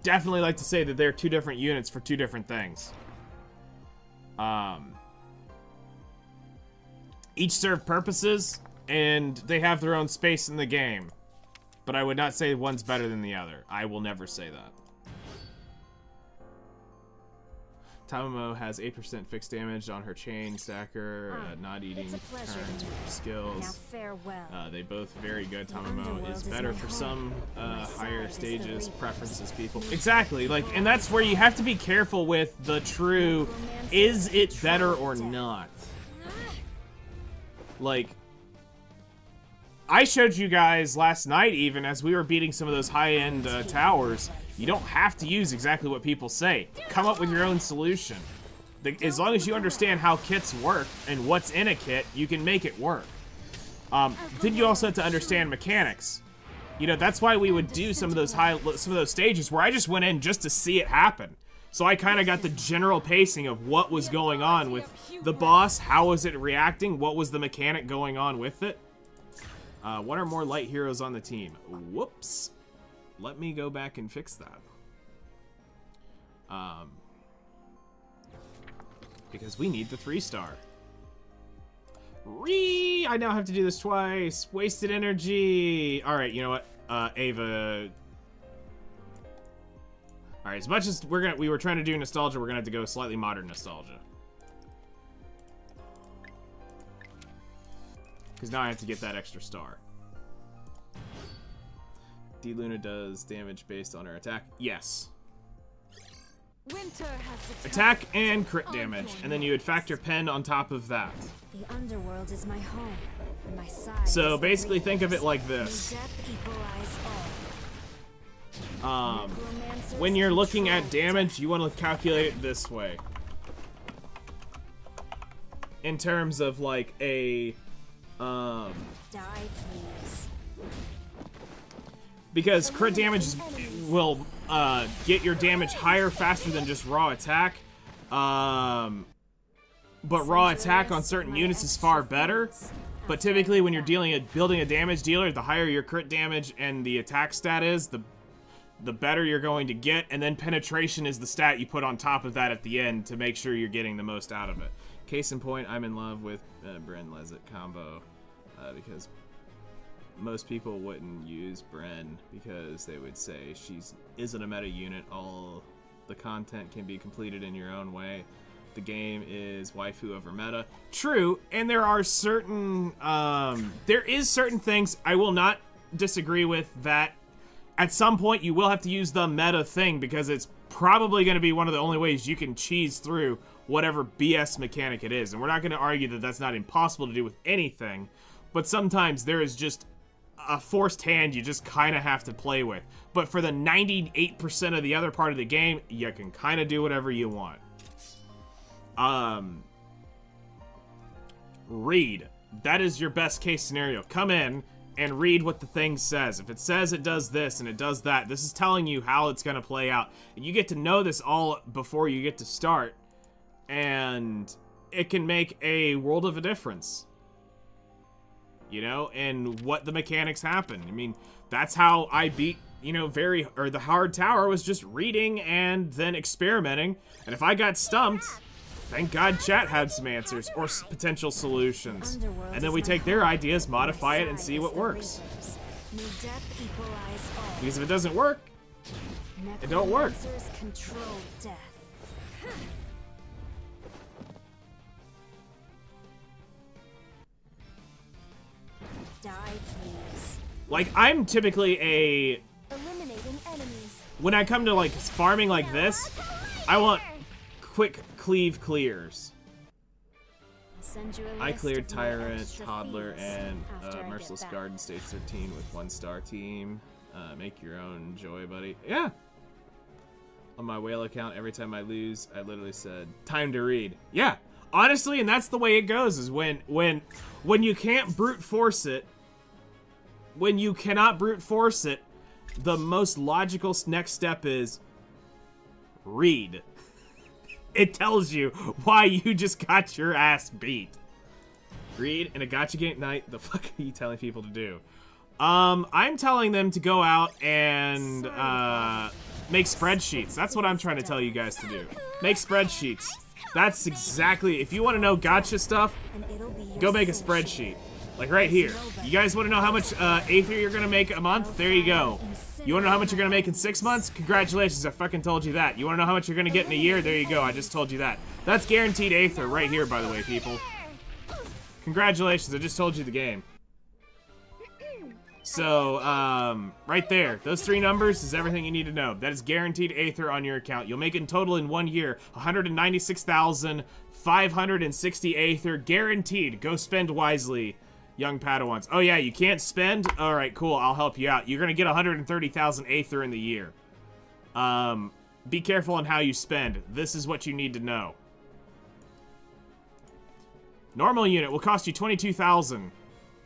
definitely like to say that they're two different units for two different things. Each serve purposes, and they have their own space in the game. But I would not say one's better than the other. I will never say that. Tamamo has 8% fixed damage on her chain stacker, not eating turns with her skills. Now farewell. They both very good. Tamamo is better for some higher stages, preferences people. Exactly, like, and that's where you have to be careful with the true, is it better or not? Like, I showed you guys last night, even as we were beating some of those high-end towers, you don't have to use exactly what people say. Come up with your own solution. As long as you understand how kits work and what's in a kit, you can make it work. Then you also have to understand mechanics. You know, that's why we would do some of those stages where I just went in just to see it happen. So I kind of got the general pacing of what was going on with the boss, how was it reacting, what was the mechanic going on with it. One or more light heroes on the team. Whoops. Let me go back and fix that. Because we need the 3-star. I now have to do this twice. Wasted energy. Alright, you know what? Ava. Alright, as much as we were trying to do nostalgia, we're gonna have to go slightly modern nostalgia. Because now I have to get that extra star. D Luna does damage based on her attack. Yes. Winter has Attack and crit damage, and then you would factor pen on top of that. The underworld is my home, and my side So is basically the think of it like May this. death equalize all. Necromancers When you're looking at control damage, death. you want to calculate it this way. In terms of like a, Die, please. because crit damage will get your damage higher faster than just raw attack. But raw attack on certain units is far better. But typically when you're building a damage dealer, the higher your crit damage and the attack stat is, the better you're going to get. And then penetration is the stat you put on top of that at the end to make sure you're getting the most out of it. Case in point, I'm in love with Bren Lezzet combo because most people wouldn't use Bren because they would say she's isn't a meta unit. All the content can be completed in your own way. The game is waifu over meta. True, and there are certain certain things I will not disagree with that at some point you will have to use the meta thing because it's probably going to be one of the only ways you can cheese through whatever BS mechanic it is. And we're not going to argue that that's not impossible to do with anything, but sometimes there is just a forced hand you just kind of have to play with. But for the 98% of the other part of the game, you can kind of do whatever you want. Read. That is your best case scenario. Come in and read what the thing says. If it says it does this and it does that, this is telling you how it's going to play out. And you get to know this all before you get to start. And it can make a world of a difference. You know, and what the mechanics happen. I mean, that's how I beat, the hard tower was just reading and then experimenting. And if I got stumped, thank God chat had some answers or potential solutions. And then we take their ideas, modify it, and see what works. May death equalize all. Because if it doesn't work, it don't work. Necromancers control death. Die, please. Like, I'm typically eliminating enemies. when I come to, like, farming like this, I want quick cleave clears. I'll send you a I list cleared of my Tyrant, extra Toddler, fees and after I get Merciless back. Garden Stage 13 with 1-star team. Make your own joy, buddy. Yeah. On my whale account, every time I lose, I literally said, time to read. Yeah. Honestly, and that's the way it goes, is when you can't brute force it, when you cannot brute force it, the most logical next step is read. It tells you why you just got your ass beat. Read in a gacha game night. The fuck are you telling people to do? I'm telling them to go out and make spreadsheets. That's what I'm trying to tell you guys to do. Make spreadsheets. That's exactly, if you want to know gacha stuff, And it'll be your go make a sanctuary. spreadsheet. Like right here. You guys want to know how much Aether you're going to make a month? There you go. You want to know how much you're going to make in 6 months? Congratulations, I fucking told you that. You want to know how much you're going to get in a year? There you go, I just told you that. That's guaranteed Aether right here, by the way, people. Congratulations, I just told you the game. So, right there. Those 3 numbers is everything you need to know. That is guaranteed Aether on your account. You'll make in total in 1 year 196,560 Aether, guaranteed. Go spend wisely, young Padawans. Oh yeah, you can't spend? Alright, cool, I'll help you out. You're gonna get 130,000 Aether in the year. Be careful on how you spend. This is what you need to know. Normal unit will cost you 22,000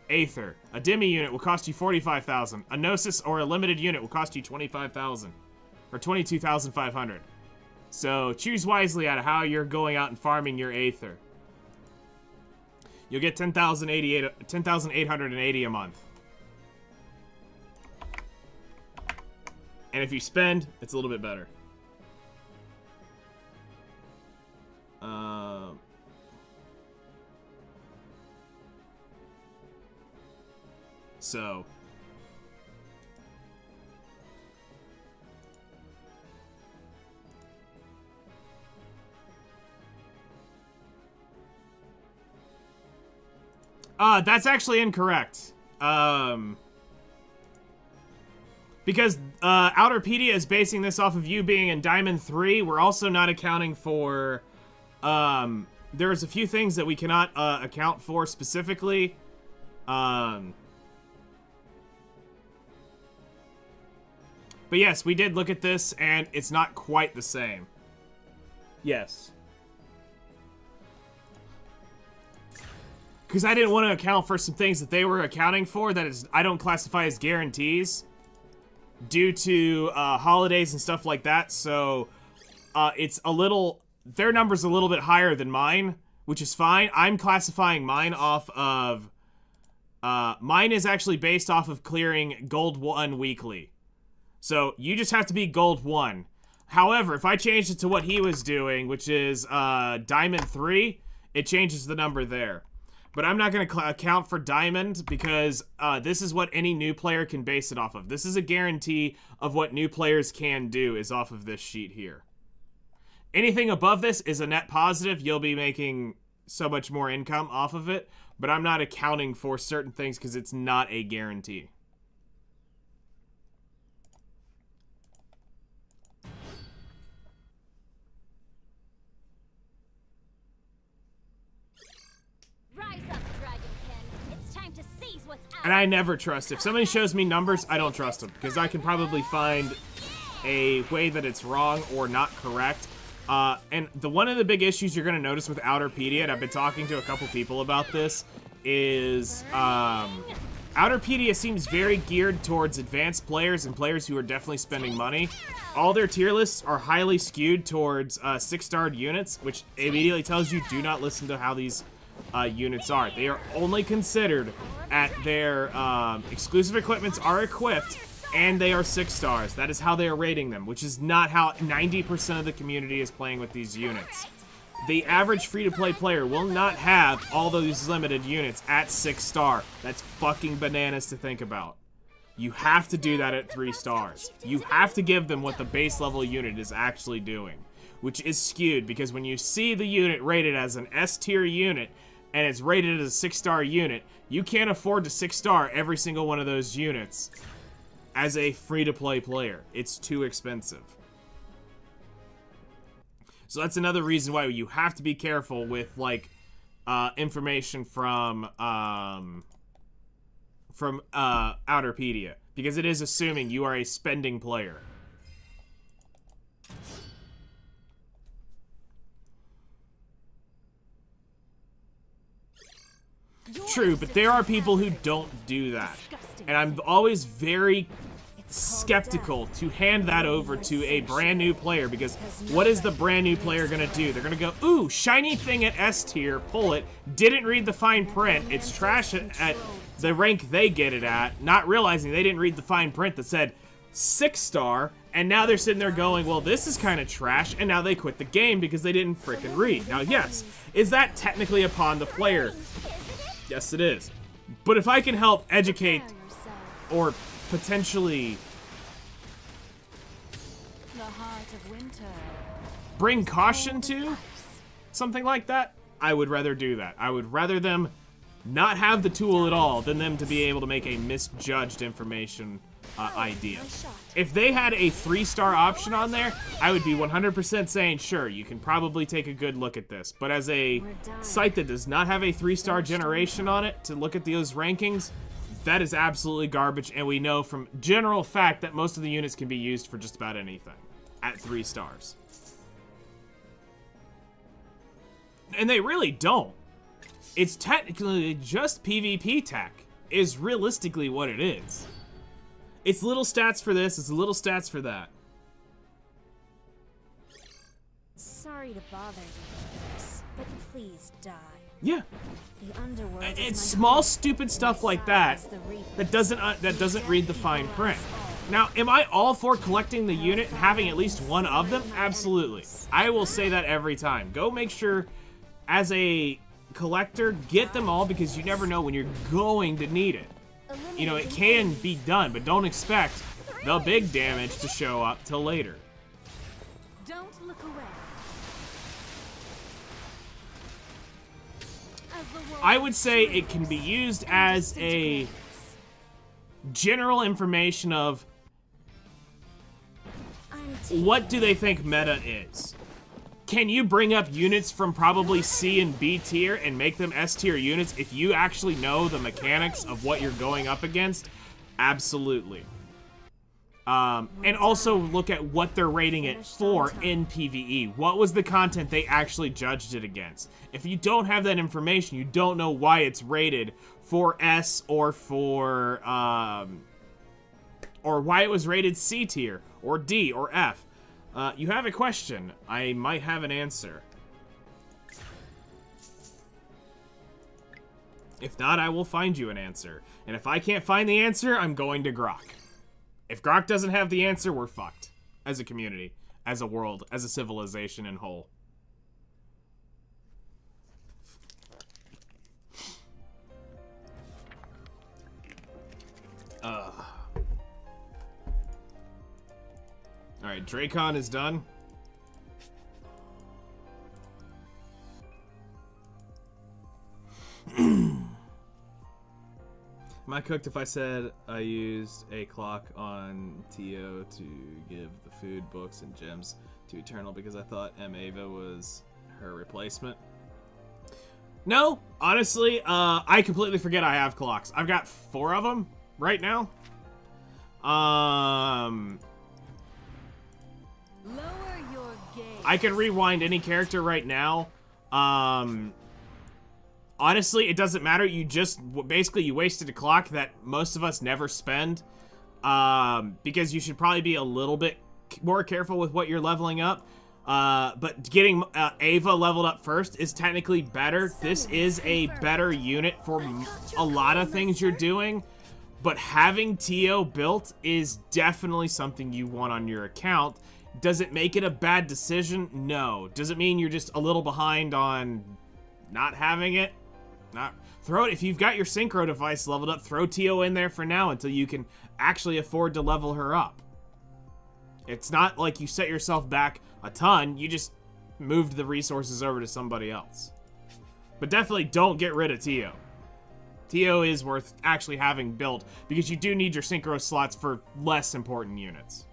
Aether. A Demi unit will cost you 45,000. A Gnosis or a limited unit will cost you 25,000. Or 22,500. So choose wisely out of how you're going out and farming your Aether. You'll get 10,880 a month. And if you spend, it's a little bit better. So that's actually incorrect. Because Outerpedia is basing this off of you being in Diamond 3, we're also not accounting for... there's a few things that we cannot account for specifically. But yes, we did look at this, and it's not quite the same. Yes. Because I didn't want to account for some things that they were accounting for that is I don't classify as guarantees due to holidays and stuff like that. So it's a little, their number's a little bit higher than mine, which is fine. I'm classifying mine off of, mine is actually based off of clearing Gold 1 weekly. So you just have to be Gold 1. However, if I changed it to what he was doing, which is Diamond 3, it changes the number there. But I'm not going to account for Diamond because this is what any new player can base it off of. This is a guarantee of what new players can do is off of this sheet here. Anything above this is a net positive. You'll be making so much more income off of it. But I'm not accounting for certain things because it's not a guarantee. And I never trust. If somebody shows me numbers, I don't trust them. Because I can probably find a way that it's wrong or not correct. And one of the big issues you're going to notice with Outerpedia, and I've been talking to a couple people about this, is Outerpedia seems very geared towards advanced players and players who are definitely spending money. All their tier lists are highly skewed towards 6-starred units, which immediately tells you do not listen to how these units are. They are only considered at their exclusive equipments are equipped and they are 6 stars. That is how they are rating them, which is not how 90% of the community is playing with these units. The average free-to-play player will not have all those limited units at 6 star. That's fucking bananas to think about. You have to do that at 3 stars. You have to give them what the base level unit is actually doing, which is skewed because when you see the unit rated as an S tier unit and it's rated as a 6-star unit, you can't afford to 6-star every single one of those units as a free-to-play player. It's too expensive. So that's another reason why you have to be careful with, like, information from Outerpedia, because it is assuming you are a spending player. True, but there are people who don't do that. And I'm always very skeptical to hand that over to a brand new player, because what is the brand new player gonna do? They're gonna go, ooh, shiny thing at S tier, pull it, didn't read the fine print, it's trash at the rank they get it at, not realizing they didn't read the fine print that said 6-star, and now they're sitting there going, well, this is kind of trash, and now they quit the game because they didn't frickin' read. Now, yes, is that technically upon the player? Yes, it is. But if I can help educate or potentially bring caution to something like that, I would rather do that. I would rather them not have the tool at all than them to be able to make a misjudged information idea. If they had a 3-star option on there, I would be 100% saying, sure, you can probably take a good look at this. But as a site that does not have a 3-star generation on it to look at those rankings, that is absolutely garbage, and we know from general fact that most of the units can be used for just about anything at 3 stars. And they really don't. It's technically just PvP tech, is realistically what it is. It's little stats for this, it's little stats for that. Sorry to bother you, but please die. Yeah. The underworld it's small, stupid stuff like that that doesn't read the fine print. Now, am I all for collecting the unit and having at least one of them? Absolutely. I will say that every time. Go make sure, as a collector, get them all, because you never know when you're going to need it. You know, it can be done, but don't expect the big damage to show up till later. Don't look away. I would say it can be used as a general information of, what do they think meta is? Can you bring up units from probably C and B tier and make them S tier units if you actually know the mechanics of what you're going up against? Absolutely. And also look at what they're rating it for in PvE. What was the content they actually judged it against? If you don't have that information, you don't know why it's rated for S or for, or why it was rated C tier or D or F. You have a question. I might have an answer. If not, I will find you an answer. And if I can't find the answer, I'm going to Grok. If Grok doesn't have the answer, we're fucked. As a community, as a world, as a civilization in whole. Alright, Dracon is done. Am I cooked if I said I used a clock on TO to give the food, books, and gems to Eternal because I thought Ava was her replacement? No, honestly, I completely forget I have clocks. I've got 4 of them right now. Lower your gaze. I could rewind any character right now. Honestly, it doesn't matter. You just basically you wasted a clock that most of us never spend, because you should probably be a little bit more careful with what you're leveling up. But getting Ava leveled up first is technically better. This is a better unit for a lot of things you're doing. But having TO built is definitely something you want on your account. Does it make it a bad decision? No. Does it mean you're just a little behind on not having it? Throw it. If you've got your synchro device leveled up, throw TO in there for now until you can actually afford to level her up. It's not like you set yourself back a ton. You just moved the resources over to somebody else. But definitely don't get rid of TO. TO is worth actually having built because you do need your synchro slots for less important units.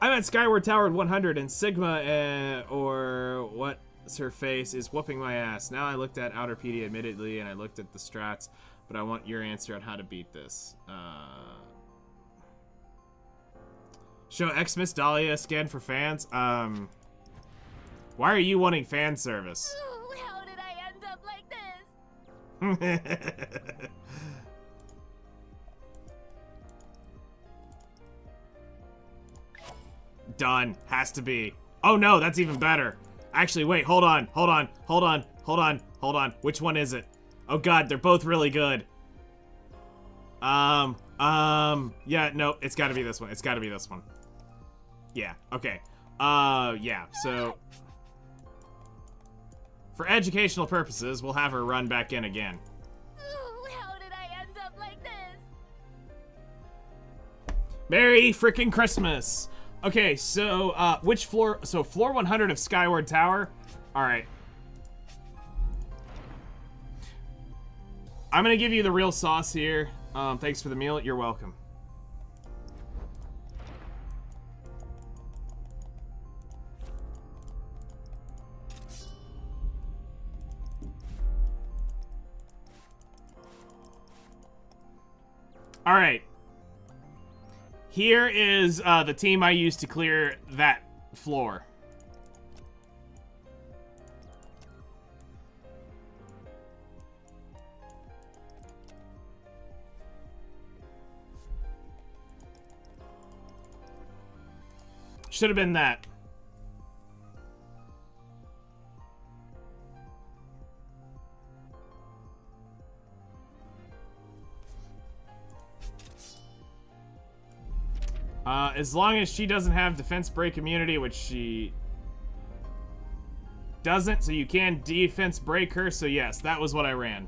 I'm at Skyward Tower 100 and Sigma, or what's her face, is whooping my ass. Now I looked at Outerpedia admittedly and I looked at the strats, but I want your answer on how to beat this. Show Xmas Dahlia scan for fans. Why are you wanting fan service? Ooh, how did I end up like this? Done. Has to be. Oh no, that's even better. Actually, wait, hold on. Which one is it? Oh god, they're both really good. Yeah, no, it's gotta be this one. It's gotta be this one. Yeah, okay. Yeah, so for educational purposes, we'll have her run back in again. Ooh, how did I end up like this? Merry freaking Christmas! Okay, so, which floor? So, floor 100 of Skyward Tower. Alright. I'm gonna give you the real sauce here. Thanks for the meal. You're welcome. Alright. Here is the team I used to clear that floor. Should have been that. As long as she doesn't have defense break immunity, which she doesn't, so you can defense break her, so yes, that was what I ran.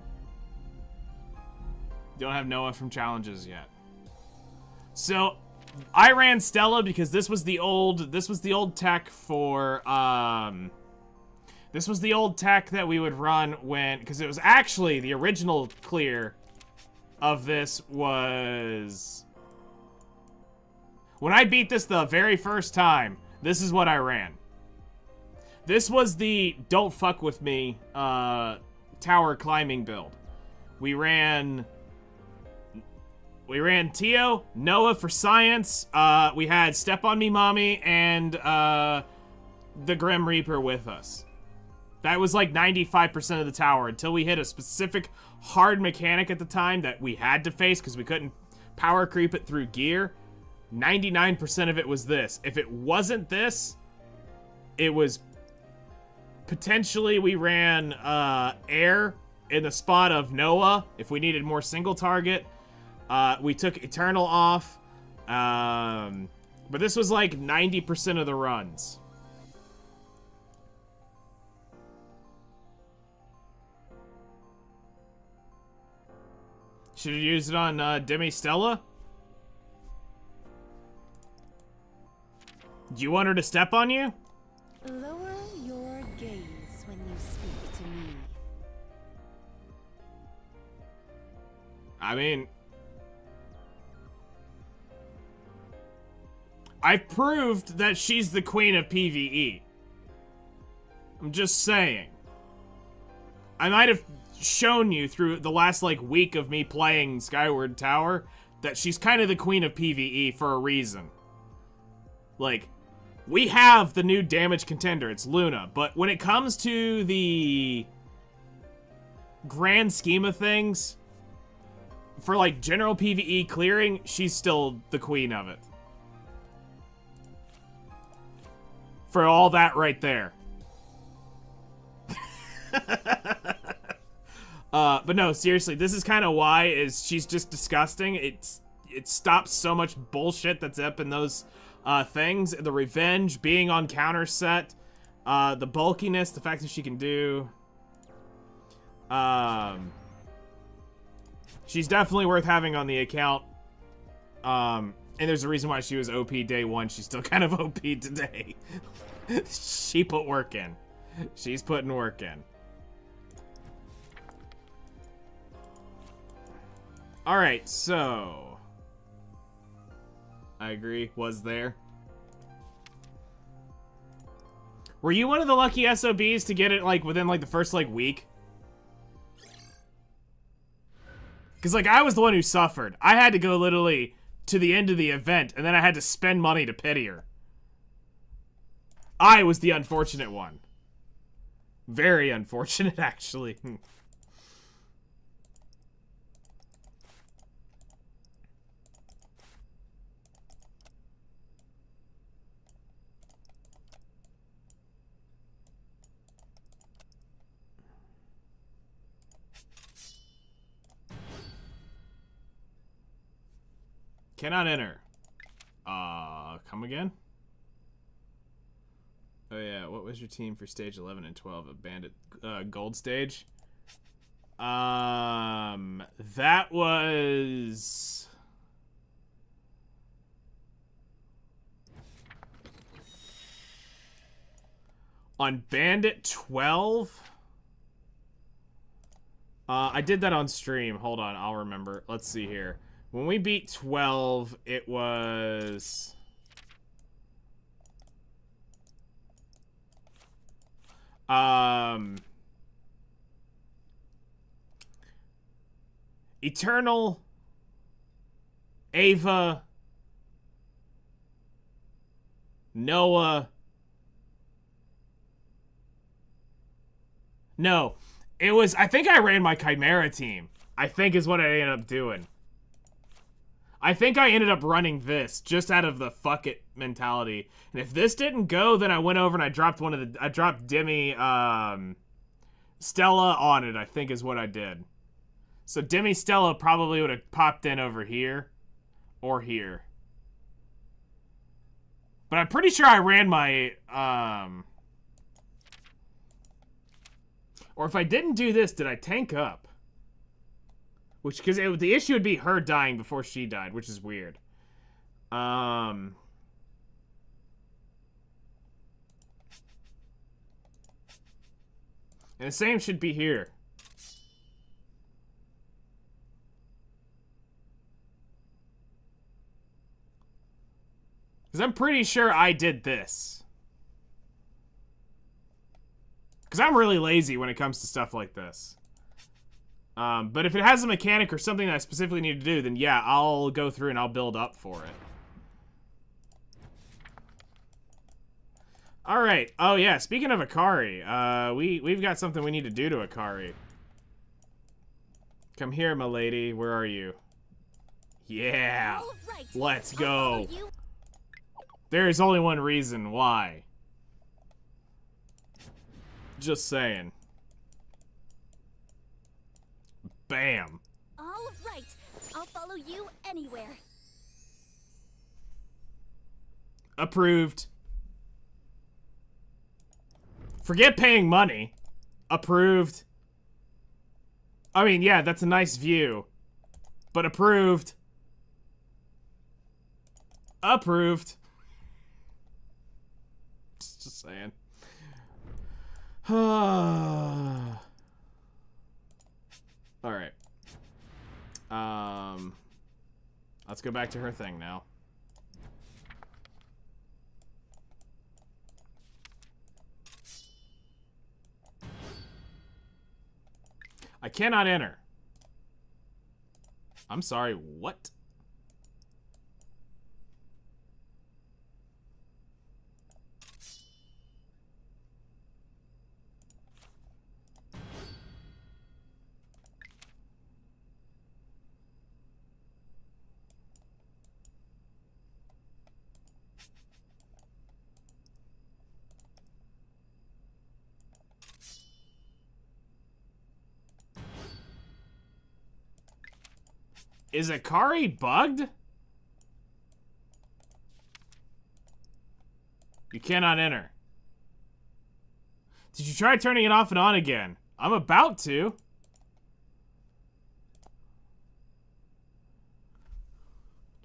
Don't have Noah from challenges yet. So, I ran Stella because this was the old tech for, this was the old tech that we would run when, because it was actually the original clear of this was... When I beat this the very first time, This is what I ran. This was the don't fuck with me tower climbing build. We ran Tio, Noah for science. We had Step on Me Mommy and the Grim Reaper with us. That was like 95% of the tower until we hit a specific hard mechanic at the time that we had to face because we couldn't power creep it through gear. 99% of it was this. If it wasn't this, it was potentially we ran air in the spot of Noah if we needed more single target. We took Eternal off. But this was like 90% of the runs. Should have used it on Demi Stella? Do you want her to step on you? Lower your gaze when you speak to me. I mean, I've proved that she's the queen of PvE. I'm just saying. I might have shown you through the last like week of me playing Skyward Tower that she's kind of the queen of PvE for a reason. Like, we have the new damage contender, it's Luna, but when it comes to the grand scheme of things, for like general PvE clearing, she's still the queen of it. For all that right there. But no, seriously, this is kind of why is she's just disgusting. It stops so much bullshit that's up in those things. The revenge, being on counter set, the bulkiness, the fact that she can do. She's definitely worth having on the account. And there's a reason why she was OP day one. She's still kind of OP today. She put work in. She's putting work in. Alright, so... I agree. Was there. Were you one of the lucky SOBs to get it, like, within, like, the first, like, week? Because, like, I was the one who suffered. I had to go literally to the end of the event, and then I had to spend money to pity her. I was the unfortunate one. Very unfortunate, actually. Cannot enter. Come again? Oh yeah, what was your team for stage 11 and 12 of Bandit Gold stage? That was... On Bandit 12? I did that on stream. Hold on, I'll remember. Let's see here. When we beat 12, it was... Eternal, Ava, Noah. No, it was, I think I ran my Chimera team. I think is what I ended up doing. I think I ended up running this just out of the fuck it mentality. And if this didn't go, then I went over and I dropped one of the, I dropped Demi, Stella on it, I think is what I did. So Demi Stella probably would have popped in over here or here. But I'm pretty sure I ran my, or if I didn't do this, did I tank up? Which, because the issue would be her dying before she died, which is weird. And the same should be here. Because I'm pretty sure I did this. Because I'm really lazy when it comes to stuff like this. But if it has a mechanic or something that I specifically need to do, then yeah, I'll go through and I'll build up for it. Alright. Oh yeah, speaking of Akari, we've got something we need to do to Akari. Come here, my lady. Where are you? Yeah. Right. Let's go. There is only one reason why. Just saying. Bam. All right. I'll follow you anywhere. Approved. Forget paying money. Approved. I mean, yeah, that's a nice view. But approved. Approved. Just saying. Alright. Let's go back to her thing now. I cannot enter. I'm sorry, what? Is Akari bugged? You cannot enter. Did you try turning it off and on again? I'm about to.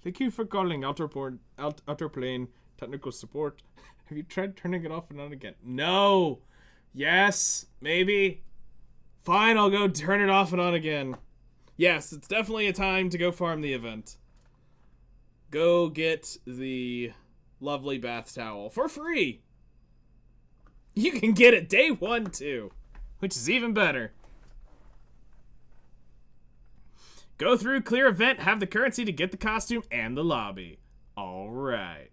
Thank you for calling Outerplane technical support. Have you tried turning it off and on again? No. Yes. Maybe. Fine, I'll go turn it off and on again. Yes, it's definitely a time to go farm the event. Go get the lovely bath towel for free. You can get it day 1 too, which is even better. Go through, clear event, have the currency to get the costume and the lobby. All right.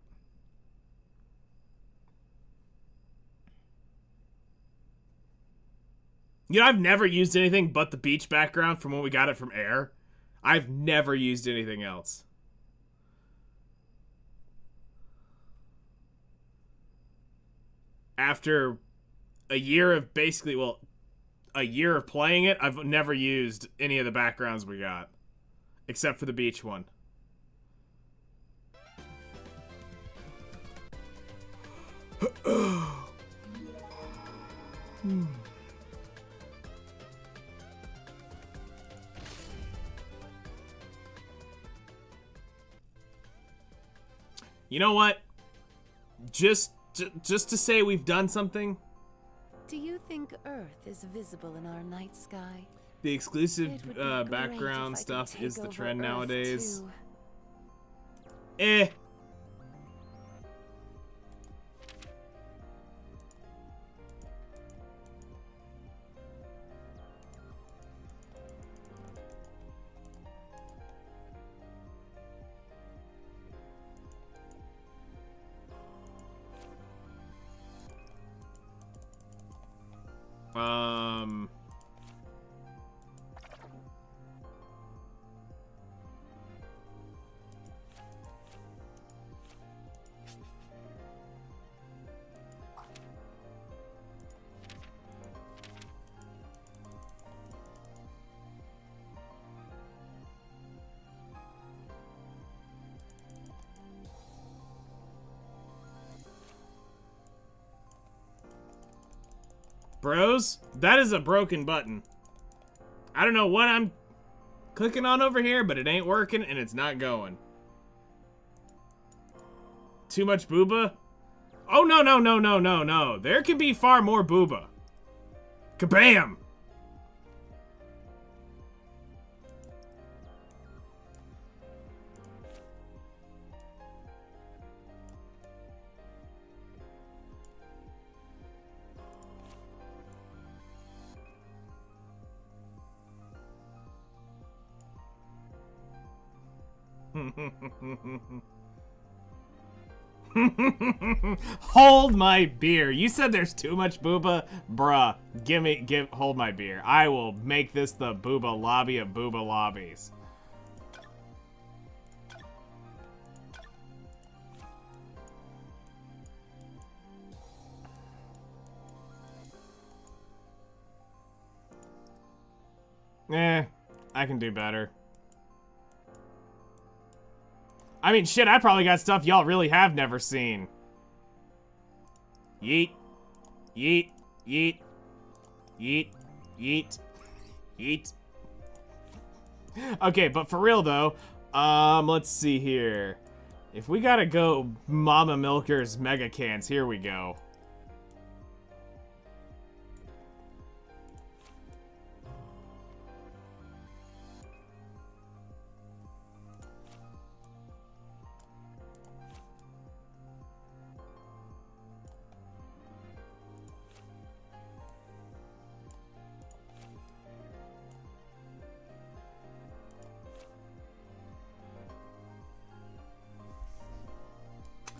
You know, I've never used anything but the beach background from when we got it from Air. I've never used anything else. After a year of basically, well, a year of playing it, I've never used any of the backgrounds we got. Except for the beach one. You know what? Just to say we've done something. Do you think Earth is visible in our night sky? The exclusive It would be great background if I could stuff take is the over trend Earth, nowadays. too. Eh. Bros, that is a broken button. I don't know what I'm clicking on over here, but it ain't working and it's not going. Too much booba? Oh, no, no, no, no, no, no. There can be far more booba. Kabam! Hold my beer. You said there's too much booba? Bruh, hold my beer. I will make this the booba lobby of booba lobbies. I can do better. I mean, shit, I probably got stuff y'all really have never seen. Yeet. Yeet. Yeet. Yeet. Yeet. Yeet. Okay, but for real, though, let's see here. If we gotta go Mama Milker's Mega Cans, here we go.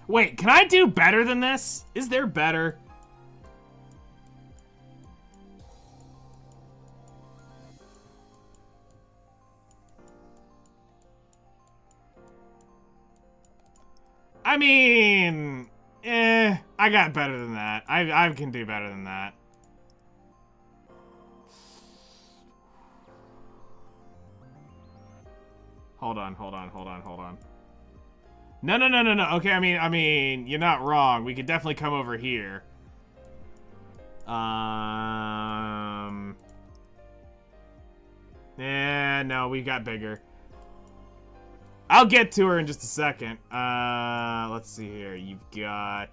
Wait, can I do better than this? Is there better? I mean, I got better than that. I can do better than that. Hold on. No. Okay, I mean, you're not wrong. We could definitely come over here. No, we got bigger. I'll get to her in just a second. Let's see here. You've got,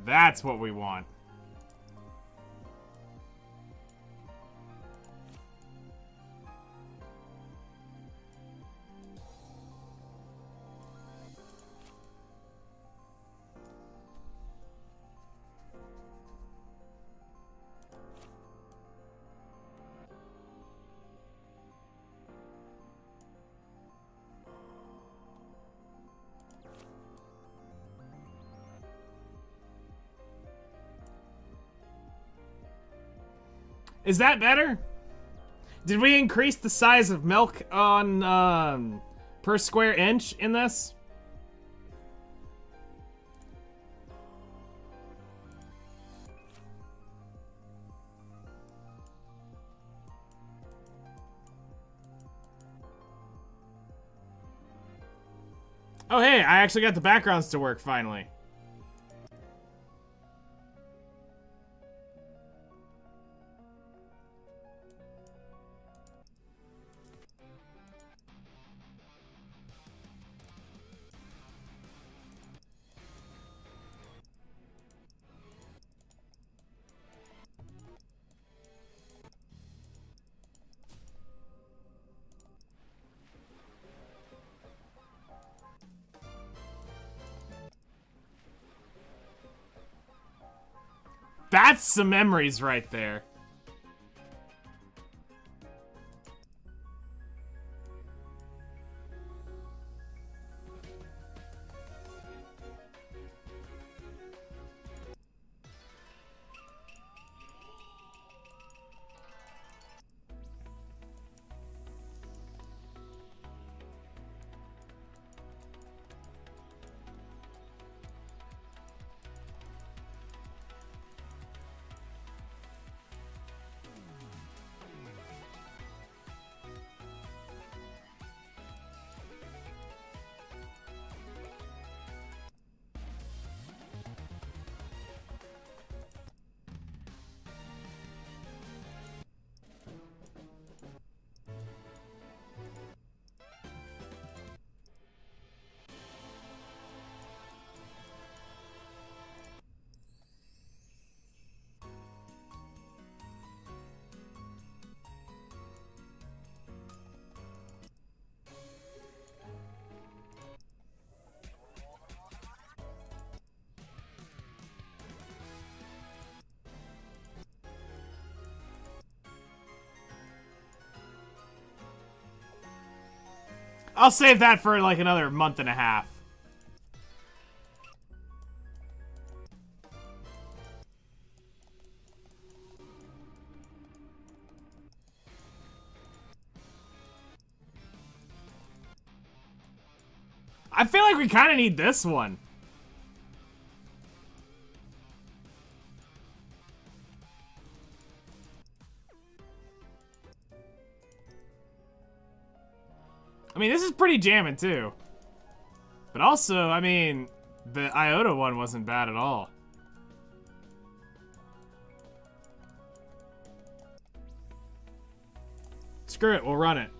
that's what we want. Is that better? Did we increase the size of milk on, per square inch in this? Oh, hey, I actually got the backgrounds to work finally. That's some memories right there. I'll save that for like another month and a half. I feel like we kind of need this one. I mean, this is pretty jamming too. But also, I mean, the Iota one wasn't bad at all. Screw it, we'll run it.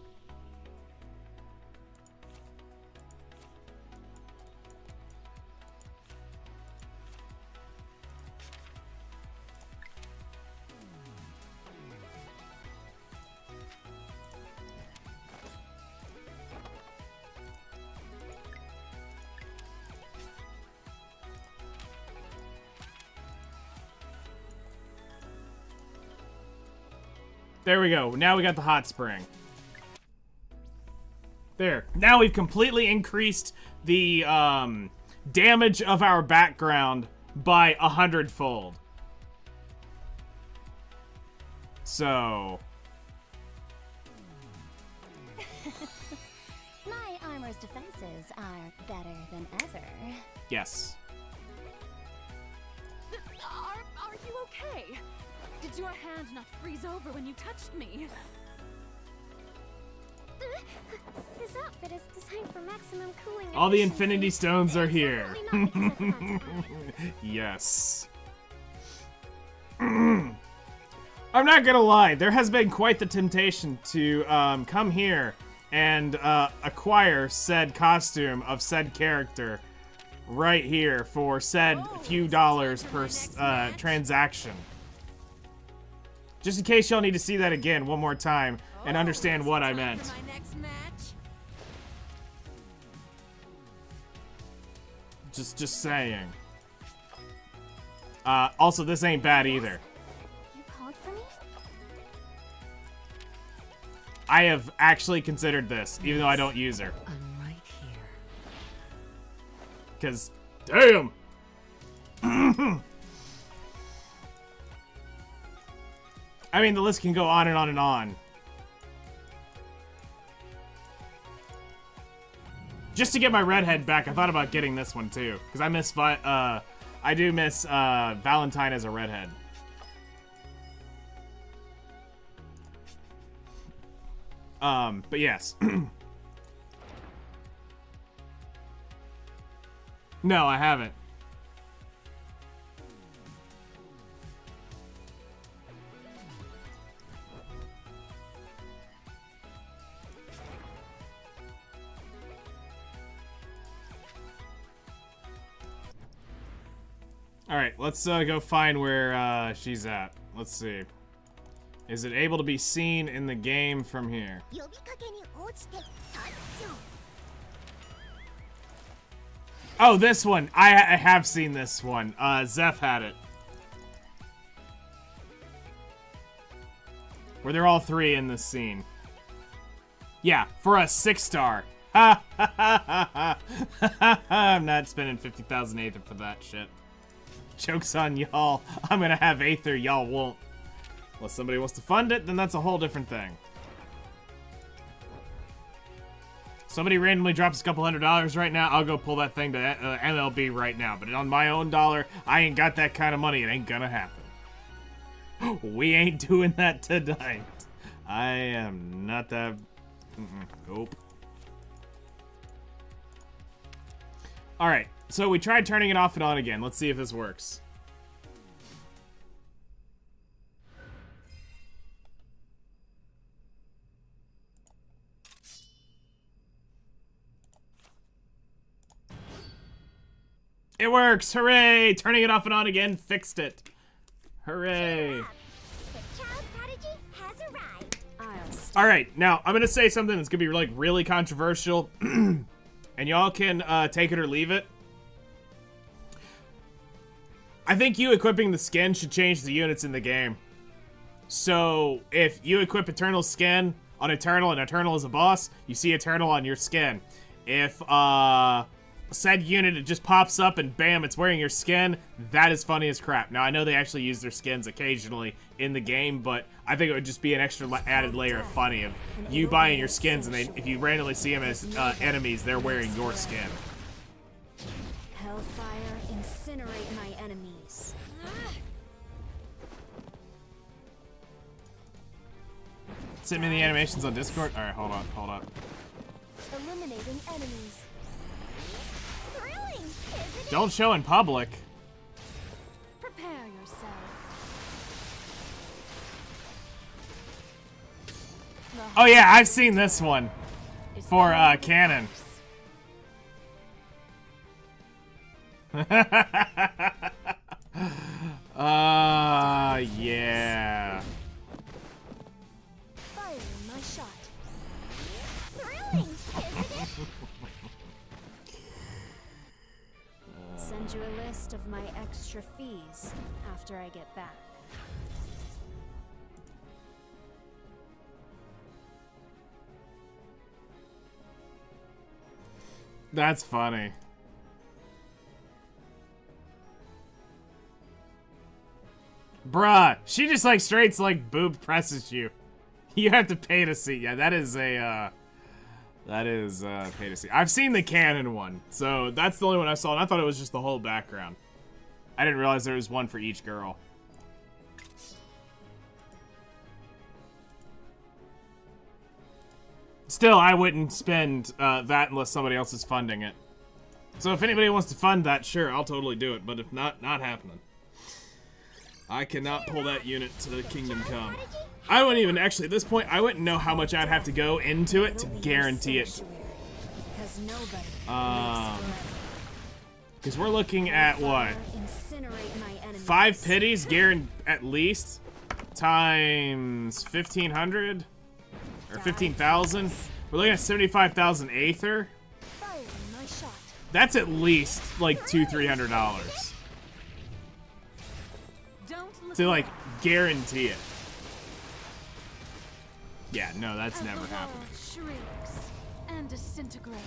There we go. Now we got the hot spring. There. Now we've completely increased the damage of our background by 100-fold. So... My armor's defenses are better than ever. Yes. Are you okay? Did your hand not freeze over when you touched me? This outfit is designed for maximum cooling. All the efficiency. Infinity Stones are here. Absolutely not because of hot time. Yes. I'm not gonna lie, there has been quite the temptation to come here and acquire said costume of said character right here for said few dollars per transaction. Just in case y'all need to see that again one more time and understand what I meant. For my next match? Just saying. Also, this ain't bad either. You called for me? I have actually considered this, even though I don't use her. I'm right here. Because, damn! I mean, the list can go on and on and on. Just to get my redhead back, I thought about getting this one too, because I miss I do miss Valentine as a redhead. But yes. No, I haven't. Alright, let's go find where she's at. Let's see. Is it able to be seen in the game from here? Oh, this one. I have seen this one. Zeph had it. Where they're all three in this scene. Yeah, for a 6-star. Ha ha ha ha ha. I'm not spending 50,000 Aether for that shit. Joke's on y'all. I'm gonna have Aether, y'all won't. Unless somebody wants to fund it, then that's a whole different thing. Somebody randomly drops a couple $100 right now, I'll go pull that thing to MLB right now. But on my own dollar, I ain't got that kind of money. It ain't gonna happen. We ain't doing that tonight. I am not that... Nope. Alright, so we tried turning it off and on again. Let's see if this works. It works! Hooray! Turning it off and on again fixed it. Hooray! The child prodigy has arrived. All right, now I'm gonna say something that's gonna be like really controversial, and y'all can take it or leave it. I think you equipping the skin should change the units in the game. So if you equip Eternal Skin, on Eternal and Eternal is a boss, you see Eternal on your skin. If said unit, it just pops up and bam, it's wearing your skin, that is funny as crap. Now, I know they actually use their skins occasionally in the game, but I think it would just be an extra added layer of funny of you buying your skins, and if you randomly see them as enemies, they're wearing your skin. Hellfire, incinerate my enemies. Send me the animations on Discord. All right, hold up. Eliminating enemies. Thrilling, isn't it? Don't show in public. Prepare yourself. Oh yeah, I've seen this one for canon. Yeah. Firing my shot. Thrilling, isn't it? Send you a list of my extra fees after I get back. That's funny. Bruh, she just like straight like boob presses you. You have to pay to see. Yeah, that is a pay to see. I've seen the canon one, so that's the only one I saw, and I thought it was just the whole background. I didn't realize there was one for each girl. Still, I wouldn't spend that unless somebody else is funding it. So if anybody wants to fund that, sure, I'll totally do it. But if not, not happening. I cannot pull that unit to the Kingdom Come. I wouldn't even, actually, at this point, I wouldn't know how much I'd have to go into it to guarantee it. Because we're looking at, what? 5 pities, at least, times 1,500? Or 15,000? We're looking at 75,000 Aether. That's at least, like, $200-300. To, like, guarantee it. Yeah, no, that's never happening. Shrinks and disintegrates.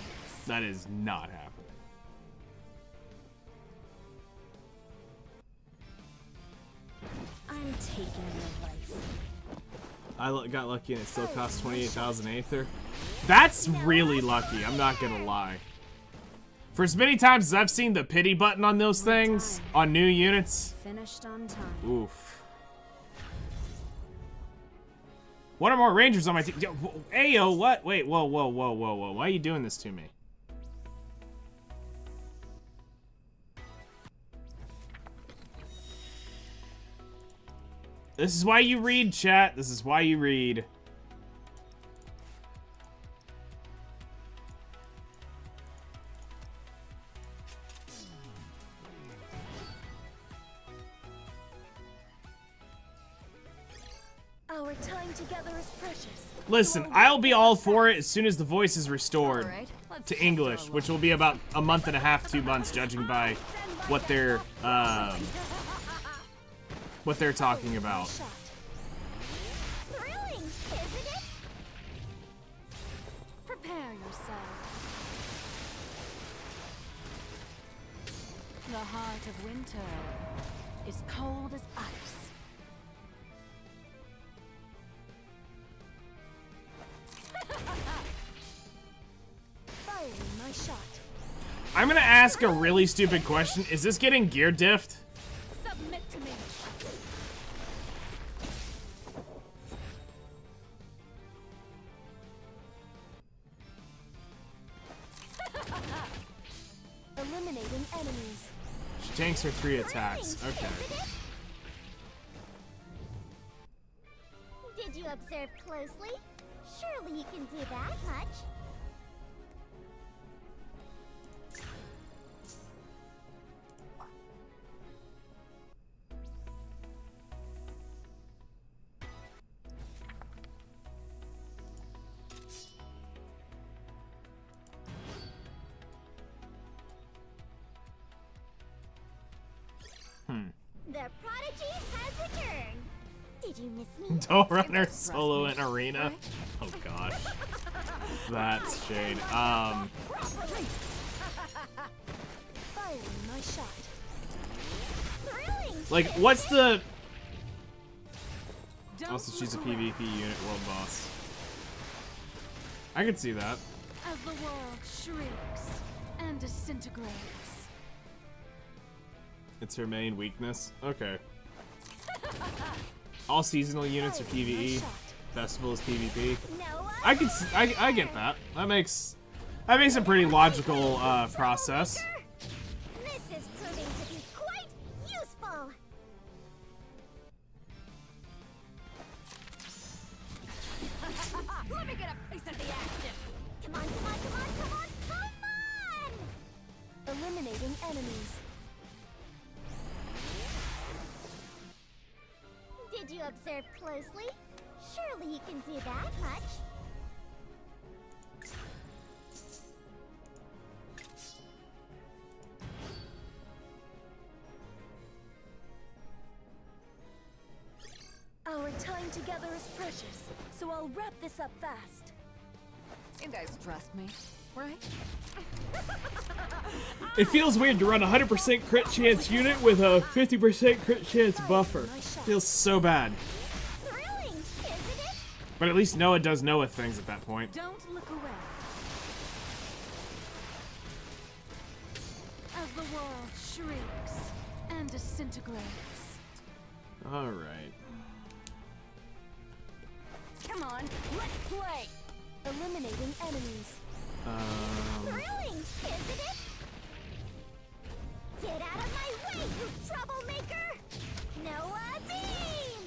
That is not happening. I'm taking your life. I got lucky and it still costs 28,000 Aether. That's really lucky, I'm not gonna lie. For as many times as I've seen the pity button on those things, on new units, Finished on time. oof. One or more Rangers on my team. Ayo, what? Wait, whoa. Why are you doing this to me? This is why you read, chat. This is why you read. Our time together is precious. Listen, I'll be all for it as soon as the voice is restored to English, which will be about a month and a half, 2 months, judging by what they're talking about. Thrilling, isn't it? Prepare yourself. The heart of winter is cold as ice. Firing my shot. I'm gonna ask a really stupid question. Is this getting gear diffed? Submit to me. Eliminating enemies. She tanks her 3 attacks. Okay. Did you observe closely? Surely you can do that much. The prodigy has returned. Did you miss me? Don't run her solo in arena. Oh god. That's shade. Firing my shot. Thrilling. Like, what's the... Don't Also, she's a look away. PvP unit world boss. I could see that. As the world shrinks and disintegrates. It's her main weakness. Okay. All seasonal units are PvE. Festival is PvP. No, I could. I get that. That makes a pretty logical process. This is proving to be quite useful. Let me get a piece of the action. Come on, come on, come on, come on, come on! Eliminating enemies. Did you observe closely? Surely you can do that much. Our time together is precious, so I'll wrap this up fast. You guys trust me, right? It feels weird to run a 100% crit chance unit with a 50% crit chance buffer. Feels so bad. Thrilling, isn't it? But at least Noah does Noah things at that point. Don't look away. As the world shrinks and disintegrates. All right. Come on, let's play. Eliminating enemies. Thrilling, isn't it? Get out of my way, you troublemaker! Noah Beam!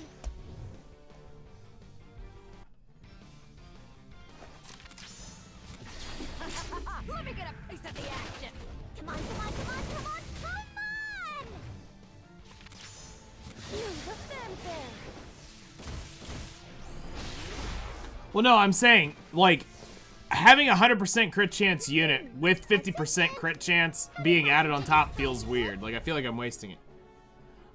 Let me get a piece of the action. Come on, come on, come on, come on, come on! Cue the fanfare. Well, no, I'm saying like having a 100% crit chance unit with 50% crit chance being added on top feels weird. Like I feel like I'm wasting it.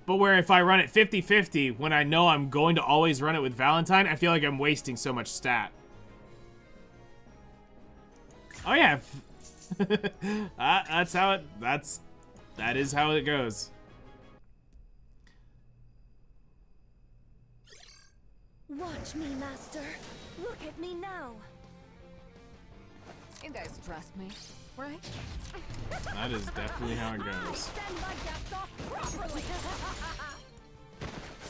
But where if I run it 50-50 when I know I'm going to always run it with Valentine, I feel like I'm wasting so much stat. Oh yeah, that is how it goes. Watch me, master. Look at me now. You guys trust me, right? That is definitely how it goes. Send my guests off properly.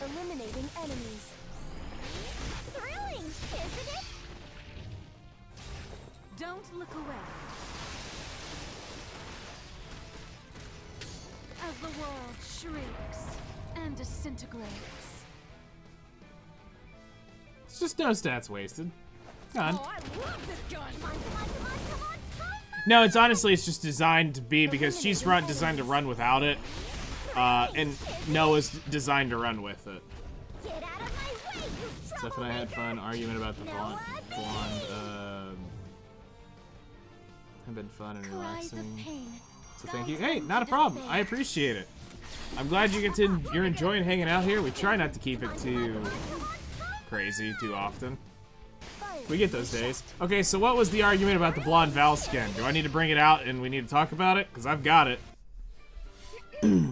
Eliminating enemies. Thrilling, isn't it? Don't look away. As the world shrinks and disintegrates. It's just no stats wasted. Come on. Oh, I love this gun. Come on, come on, come on, come on, come on! No, it's honestly it's just designed to be because she's designed to run without it, and Noah's designed to run with it. Get out of my way, you Steph and I had fun arguing about the blonde. Have been fun and Cries of relaxing. pain. So thank you. Hey, not a problem. I appreciate it. I'm glad you're enjoying hanging out here. We try not to keep it too crazy too often. We get those days. Okay, so what was the argument about the blonde Val skin? Do I need to bring it out and we need to talk about it? Because I've got it. Assistant!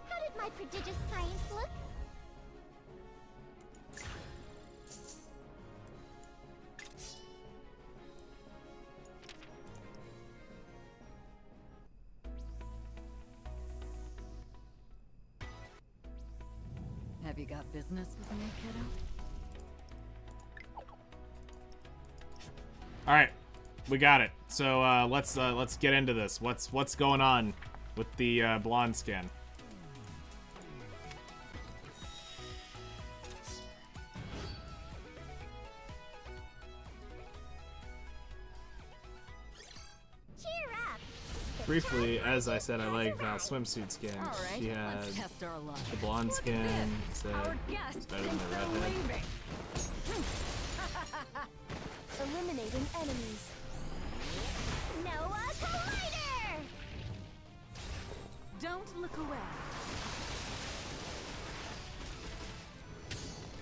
How did my prodigious science look? Have you got business with me, kiddo? All right, we got it. So let's get into this. What's going on with the blonde skin? Cheer up! Briefly, as I said, I like Val's swimsuit skin. All right, She had let's test our luck. the blonde skin. Said Our it's guest better than the thinks they're redhead. leaving. Eliminating enemies. Noah Collider! Don't look away.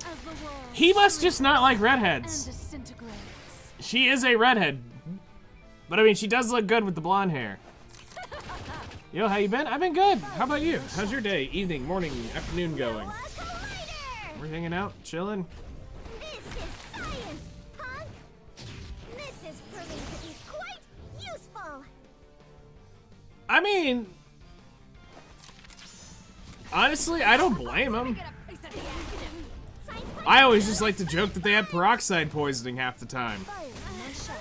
As the world He must just not like and redheads. disintegrates. She is a redhead. But I mean, she does look good with the blonde hair. Yo, how you been? I've been good. How about you? How's your day, evening, morning, afternoon going? We're hanging out, chilling. This is science, punk! This is proving to be quite useful! I mean, honestly, I don't blame him. Get a piece of the action. I always just like to joke that they had peroxide poisoning half the time. Fire in my shot.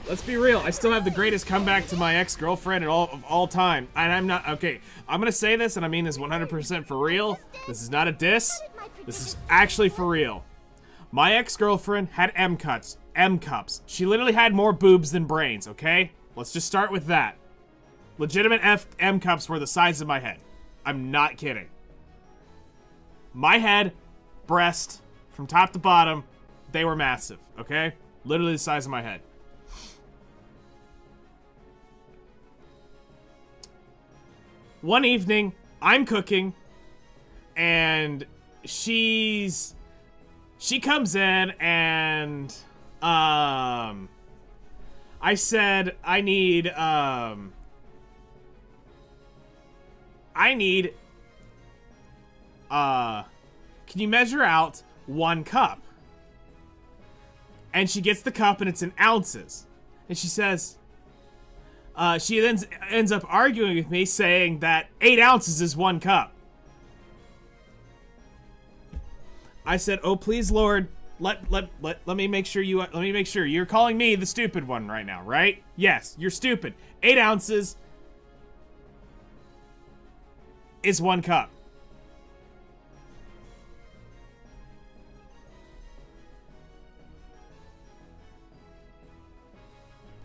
Let's be real, I still have the greatest comeback to my ex-girlfriend of all time. And I'm not, okay, I'm gonna say this and I mean this 100% for real. This is not a diss. This is actually for real. My ex-girlfriend had M cups. She literally had more boobs than brains, okay? Let's just start with that. Legitimate M cups were the size of my head. I'm not kidding. My head, breast, from top to bottom, they were massive, okay? Literally the size of my head. One evening, I'm cooking, and she comes in, and, I said, can you measure out 1 cup? And she gets the cup, and it's in ounces. And she says, she then ends up arguing with me, saying that 8 ounces is 1 cup. I said, "Oh, please, Lord, let me make sure you're calling me the stupid one right now, right? Yes, you're stupid. 8 ounces is 1 cup."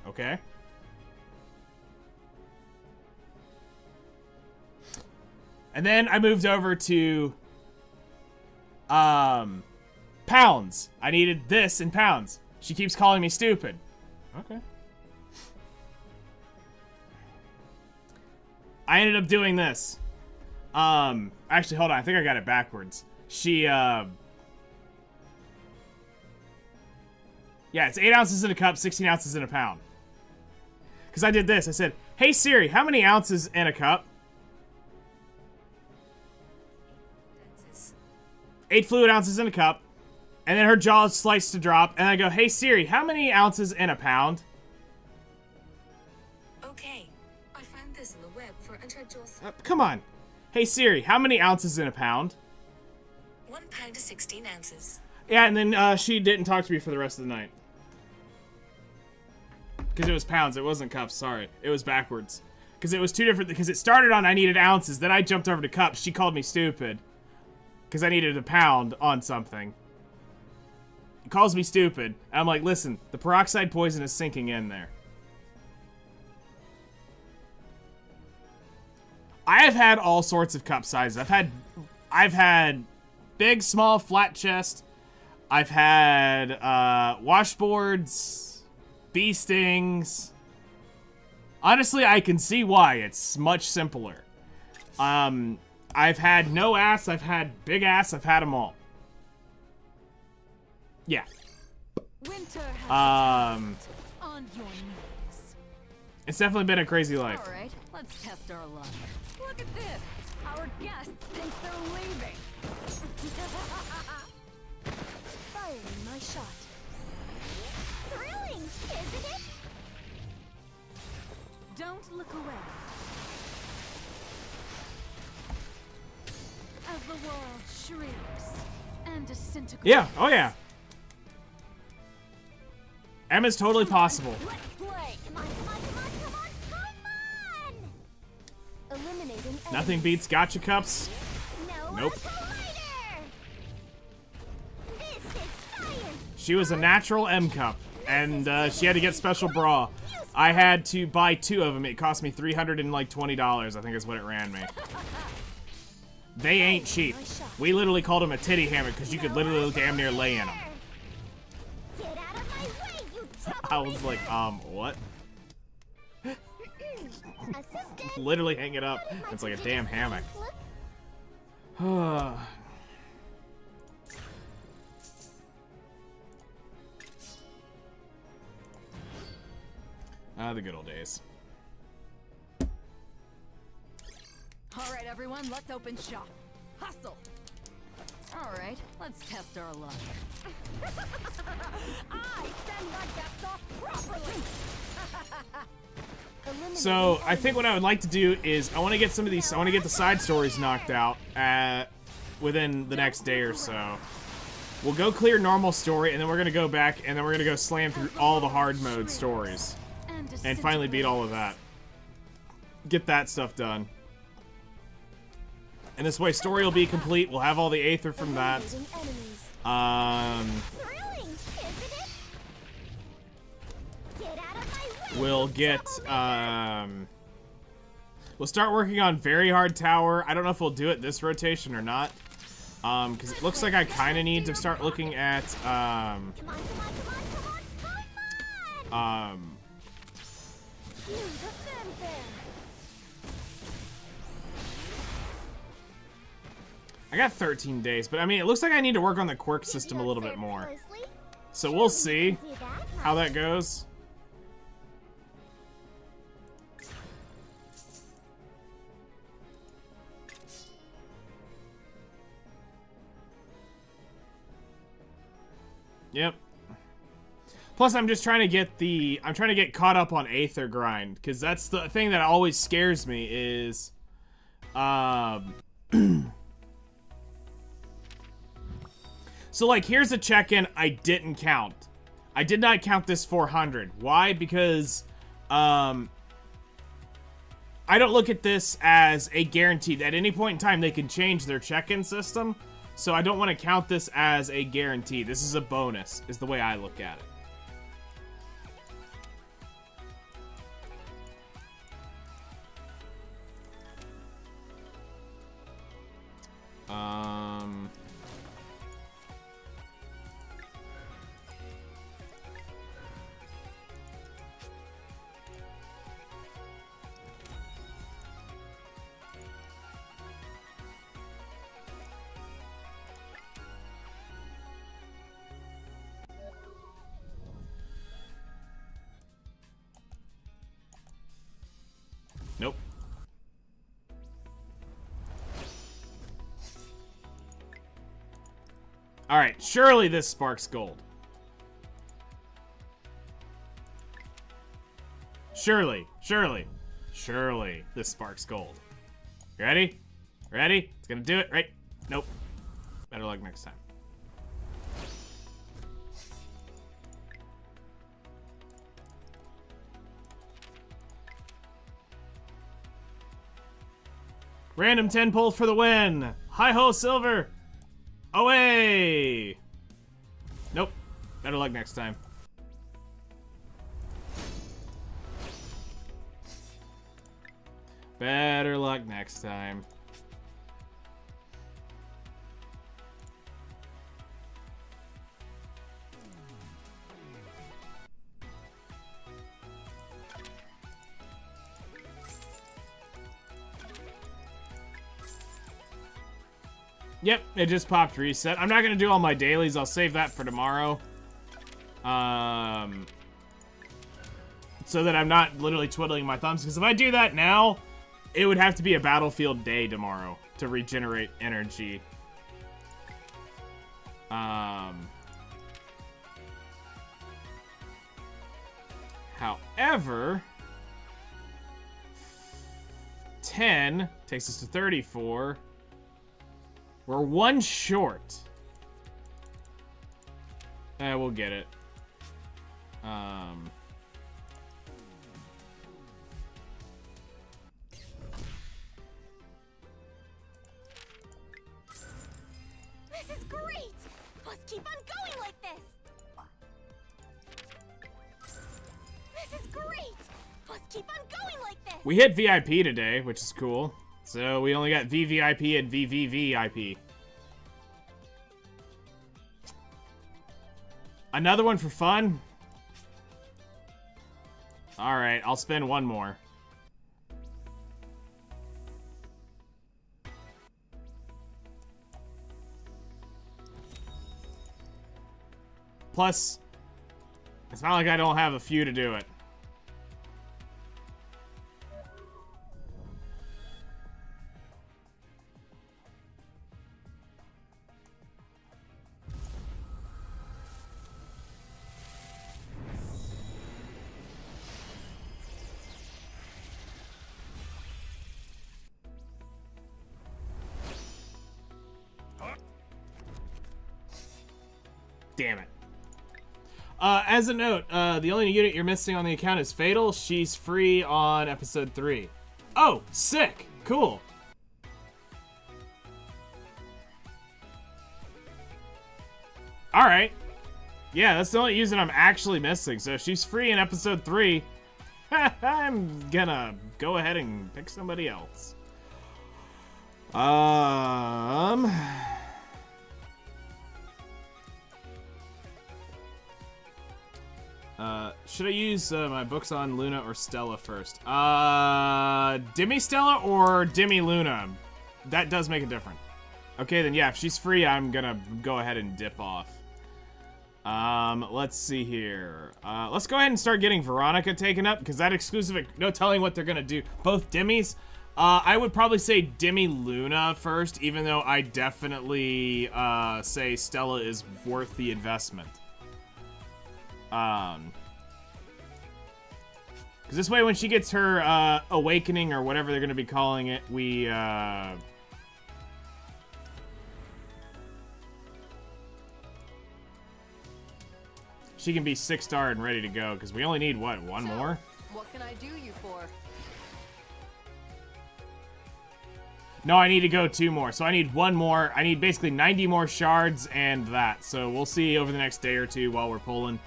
Okay. And then I moved over to pounds. I needed this in pounds. She keeps calling me stupid. Okay. I ended up doing this. Actually, hold on. I think I got it backwards. Yeah, it's 8 ounces in a cup, 16 ounces in a pound. Because I did this. I said, "Hey Siri, how many ounces in a cup?" 8 fluid ounces in a cup. And then her jaw sliced to drop. And I go, "Hey Siri, how many ounces in a pound?" Okay, I found this on the web for introduce. Come on. "Hey Siri, how many ounces in a pound?" 1 pound is 16 ounces. Yeah, and then she didn't talk to me for the rest of the night. Because it was pounds, it wasn't cups, sorry. It was backwards. Because it was 2 different, because it started on I needed ounces, then I jumped over to cups, she called me stupid. Because I needed a pound on something. He calls me stupid, and I'm like, listen, the peroxide poison is sinking in there. I have had all sorts of cup sizes. I've had big, small, flat chest. I've had washboards, bee stings. Honestly, I can see why. It's much simpler. I've had no ass, I've had big ass, I've had them all. Yeah. Winter has on your knees. It's definitely been a crazy life. All right, let's test our luck. Look at this. Our guest thinks they're leaving. Fire in my shot. Thrilling, isn't it? Don't look away. As the world shrinks and disintegrates. Yeah, oh yeah. Emma's totally possible. Let's play! Come on, come on, come on, come on, come on! Eliminating Nothing enemies. beats gotcha cups. No, Nope. collider! This is science! She was a natural M cup, and she had to get special bra. I had to buy 2 of them. It cost me $320, I think is what it ran me. They ain't cheap. We literally called them a titty hammock because you could literally damn near lay in them. Get out of my way, you I was like, what? assistant! Literally hang it up. It's like a damn hammock. The good old days. All right, everyone, let's open shop. Hustle. All right, let's test our luck. I send my best off properly. So I think what I would like to do is I want to get some of these. I want to get the side stories knocked out within the next day or so. We'll go clear normal story, and then we're gonna go back, and then we're gonna go slam through all the hard mode stories, and finally beat all of that. Get that stuff done. And this way, story will be complete. We'll have all the Aether from that. Thrilling, isn't it? Get out of my way. We'll get, we'll start working on Very Hard Tower. I don't know if we'll do it this rotation or not. Because it looks like I kind of need to start looking at, Come on, come on, come on. Cue the fanfare. I got 13 days, but I mean, it looks like I need to work on the quirk system a little bit more. So we'll see how that goes. Yep. Plus, I'm just trying to get I'm trying to get caught up on Aether grind, because that's the thing that always scares me is, so, like, here's a check-in I didn't count. I did not count this 400. Why? Because, I don't look at this as a guarantee. At any point in time, they can change their check-in system. So I don't want to count this as a guarantee. This is a bonus, is the way I look at it. Nope. Alright, surely this sparks gold. Surely this sparks gold. You ready? Ready? It's gonna do it, right? Nope. Better luck next time. Random 10 pull for the win. Hi-ho, silver. Away. Nope. Better luck next time. Better luck next time. Yep, it just popped reset. I'm not gonna do all my dailies. I'll save that for tomorrow. So that I'm not literally twiddling my thumbs. Because if I do that now, it would have to be a battlefield day tomorrow to regenerate energy. However, 10 takes us to 34. We're one short. We'll get it. This is great! Let's keep on going like this! This is great! Let's keep on going like this! We hit VIP today, which is cool. So we only got VVIP and VVVIP. Another one for fun? Alright, I'll spend one more. Plus, it's not like I don't have a few to do it. Damn it. As a note, the only unit you're missing on the account is Fatal. She's free on episode 3. Oh, sick. Cool. Alright. Yeah, that's the only unit I'm actually missing. So she's free in episode 3. I'm gonna go ahead and pick somebody else. Should I use my books on Luna or Stella first? Demi Stella or Demi Luna? That does make a difference. Okay, then yeah, if she's free, I'm gonna go ahead and dip off. Let's see here. Let's go ahead and start getting Veronica taken up, because that exclusive, no telling what they're gonna do. Both Demis. I would probably say Demi Luna first, even though I definitely, say Stella is worth the investment. Because this way, when she gets her, awakening, or whatever they're gonna be calling it, we, she can be 6-star and ready to go, because we only need, what, one more? What can I do you for? No, I need to go 2 more, so I need 1 more. I need basically 90 more shards and that, so we'll see over the next day or 2 while we're pulling.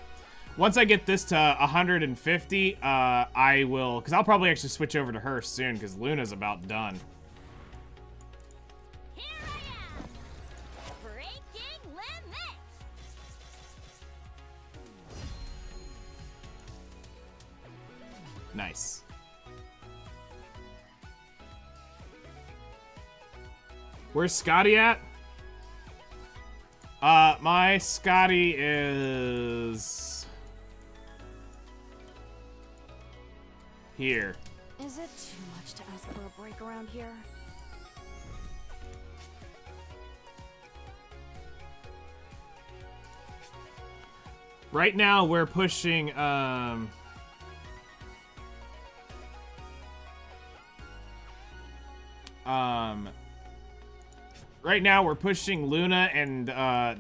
Once I get this to 150, I will, because I'll probably actually switch over to her soon, because Luna's about done. Here I am! Breaking limits! Nice. Where's Scotty at? My Scotty is here. Is it too much to ask for a break around here? Right now we're pushing right now we're pushing Luna and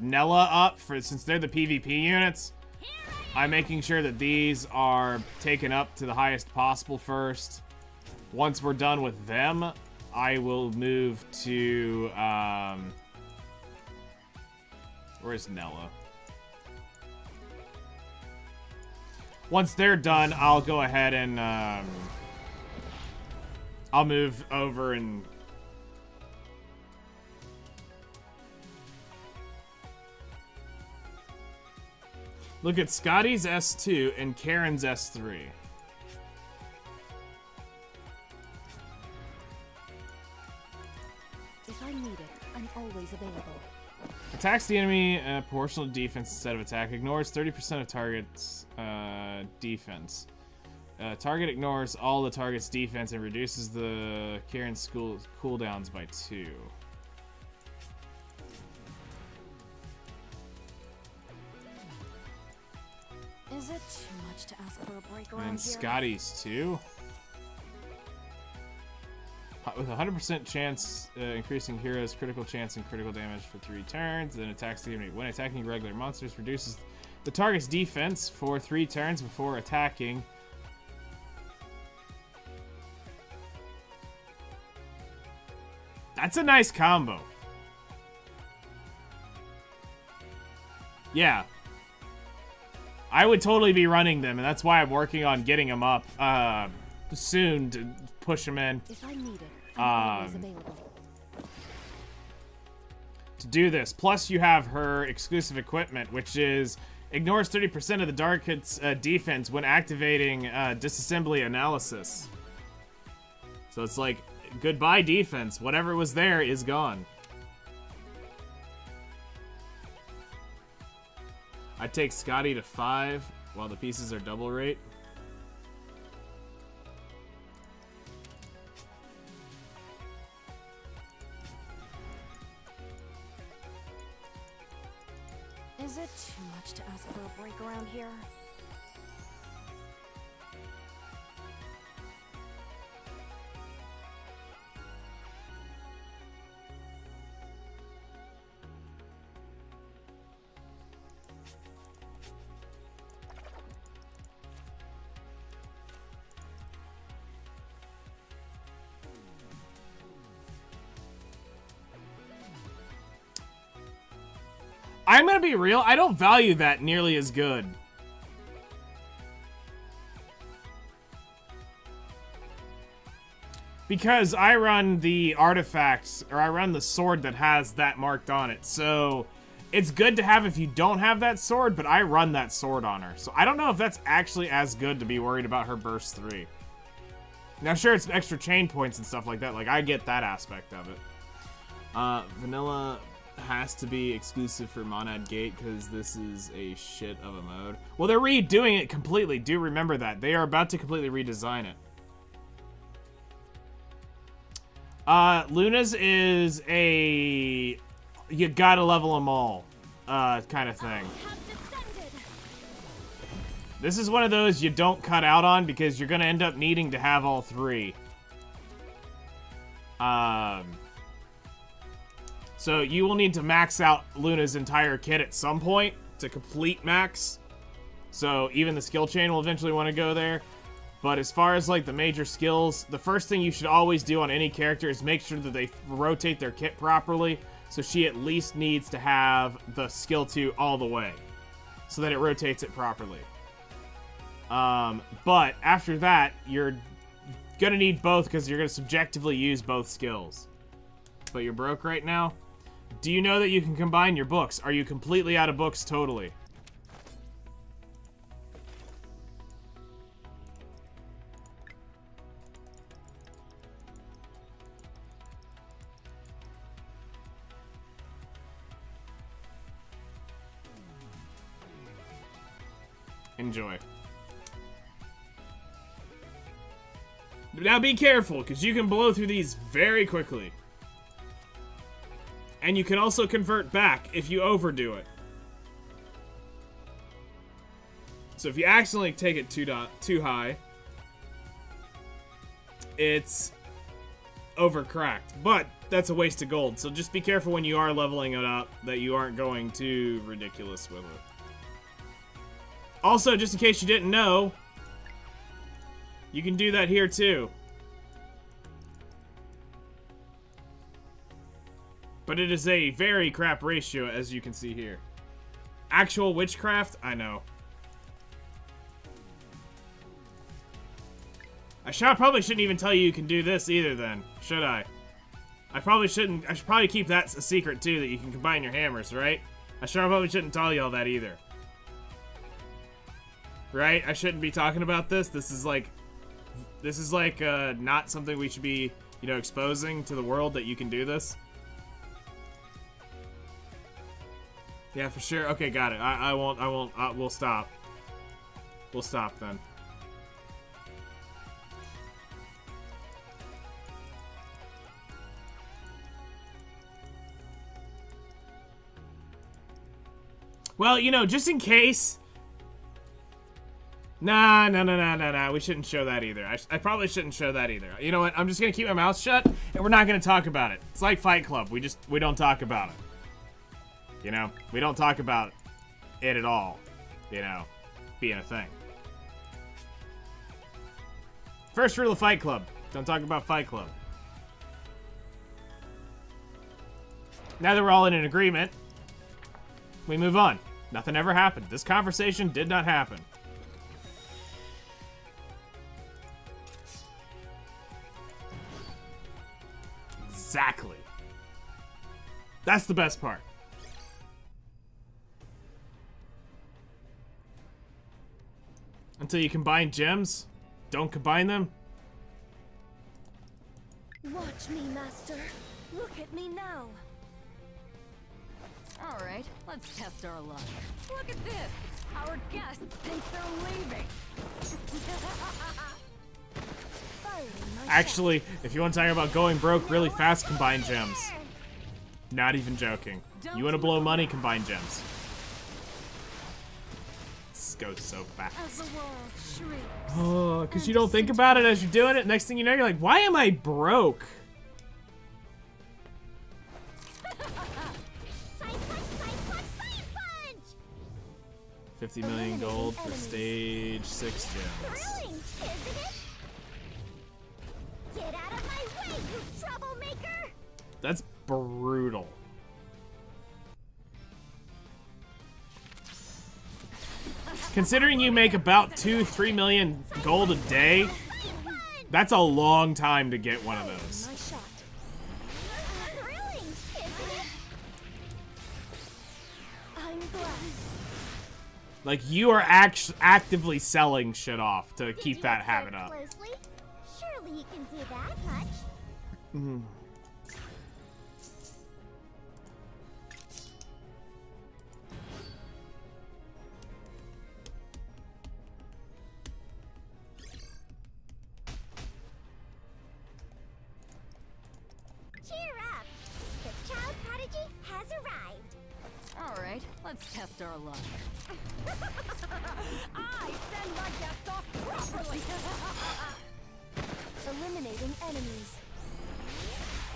Nella up since they're the PvP units. I'm making sure that these are taken up to the highest possible first. Once we're done with them, I will move to where's Nella? Once they're done, I'll go ahead and I'll move over and look at Scotty's S2 and Karen's S3. If I need it, I'm always available. Attacks the enemy proportional to defense instead of attack. Ignores 30% of target's defense. Target ignores all the target's defense and reduces the Karen's cooldowns by 2. Is it too much to ask for a break around And here? Scotty's too. With a 100% chance, increasing hero's critical chance and critical damage for 3 turns, then attacks the enemy. When attacking regular monsters, reduces the target's defense for 3 turns before attacking. That's a nice combo. Yeah. I would totally be running them, and that's why I'm working on getting them up soon to push them in. If I need it, I'm always available. To do this. Plus, you have her exclusive equipment, which is ignores 30% of the Darkit's defense when activating disassembly analysis. So it's like, goodbye defense. Whatever was there is gone. I'd take Scotty to 5 while the pieces are double rate. Is it too much to ask for a break around here? I'm gonna be real, I don't value that nearly as good. Because I run the artifacts, or I run the sword that has that marked on it, so it's good to have if you don't have that sword, but I run that sword on her. So I don't know if that's actually as good to be worried about her burst 3. Now sure, it's extra chain points and stuff like that, like I get that aspect of it. Vanilla has to be exclusive for Monad Gate because this is a shit of a mode. Well, they're redoing it completely, do remember that. They are about to completely redesign it. Luna's is a you gotta level them all kind of thing. This is one of those you don't cut out on because you're gonna end up needing to have all 3. So you will need to max out Luna's entire kit at some point to complete max. So even the skill chain will eventually want to go there. But as far as like the major skills, the first thing you should always do on any character is make sure that they rotate their kit properly. So she at least needs to have the skill 2 all the way so that it rotates it properly. But after that, you're gonna need both because you're gonna subjectively use both skills. But you're broke right now? Do you know that you can combine your books? Are you completely out of books totally? Enjoy. Now be careful, because you can blow through these very quickly. And you can also convert back if you overdo it. So if you accidentally take it too high, it's overcracked. But that's a waste of gold, so just be careful when you are leveling it up that you aren't going too ridiculous with it. Also, just in case you didn't know, you can do that here too. But it is a very crap ratio, as you can see here. Actual witchcraft? I know. Probably shouldn't even tell you can do this either then, should I? I should probably keep that a secret too, that you can combine your hammers, right? I probably shouldn't tell y'all that either. Right? I shouldn't be talking about this. This is like not something we should be, you know, exposing to the world that you can do this. Yeah, for sure. Okay, got it. I won't, we'll stop. We'll stop then. Well, you know, just in case. Nah, we shouldn't show that either. I probably shouldn't show that either. You know what? I'm just gonna keep my mouth shut, and we're not gonna talk about it. It's like Fight Club. We don't talk about it. You know? We don't talk about it at all. You know? Being a thing. First rule of Fight Club. Don't talk about Fight Club. Now that we're all in an agreement, we move on. Nothing ever happened. This conversation did not happen. Exactly. That's the best part. Until you combine gems, don't combine them. Watch me, Master. Look at me now. All right, let's test our luck. Look at this. Our guests think they're leaving. Actually, if you want to talk about going broke really fast, combine gems. Not even joking. You want to blow money, combine gems. This goes so fast. Oh, because you don't think about it as you're doing it. Next thing you know, you're like, why am I broke? Science punch! 50 million gold for stage 6 gems. Thrilling, isn't it? Get out of my way, you troublemaker! That's brutal. Considering you make about 2-3 million gold a day, that's a long time to get one of those. Nice shot. Thrilling, isn't it? I'm glad. Like, you are actively selling shit off to keep that habit up. Closely? Surely you can do that much. Cheer up! The child prodigy has arrived. All right, let's test our luck. I send my guests off properly. Eliminating enemies.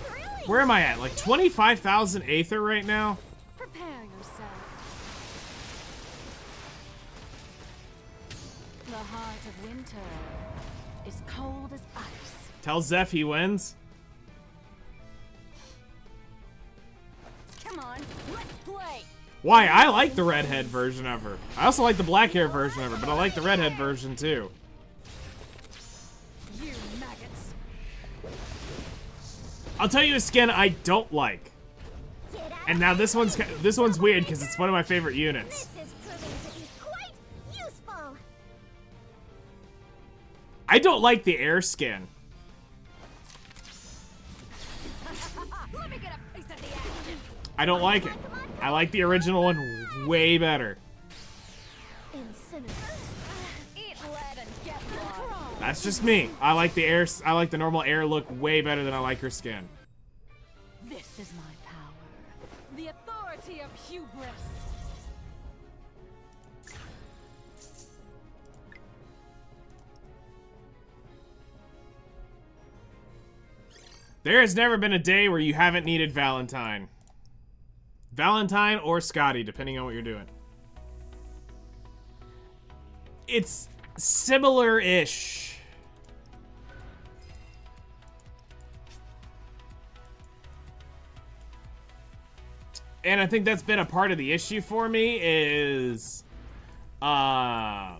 Thrilling! Where am I at? Like 25,000 Aether right now? Prepare yourself. The heart of winter is cold as ice. Tell Zeph he wins. Come on, let's play. Why? I like the redhead version of her. I also like the black hair version of her, but I like the redhead version too. You maggots. I'll tell you a skin I don't like. Get out And now this one's weird because it's one of my favorite units. This is proving to be quite useful. I don't like the air skin. Let me get a piece of the action. I don't like it. I like the original one way better. Incinerate. Eat lead and get lost. That's just me. I like the air. I like the normal air look way better than I like her skin. This is my power. The authority of hubris. There has never been a day where you haven't needed Valentine. Valentine or Scotty, depending on what you're doing. It's similar-ish. And I think that's been a part of the issue for me is... Go!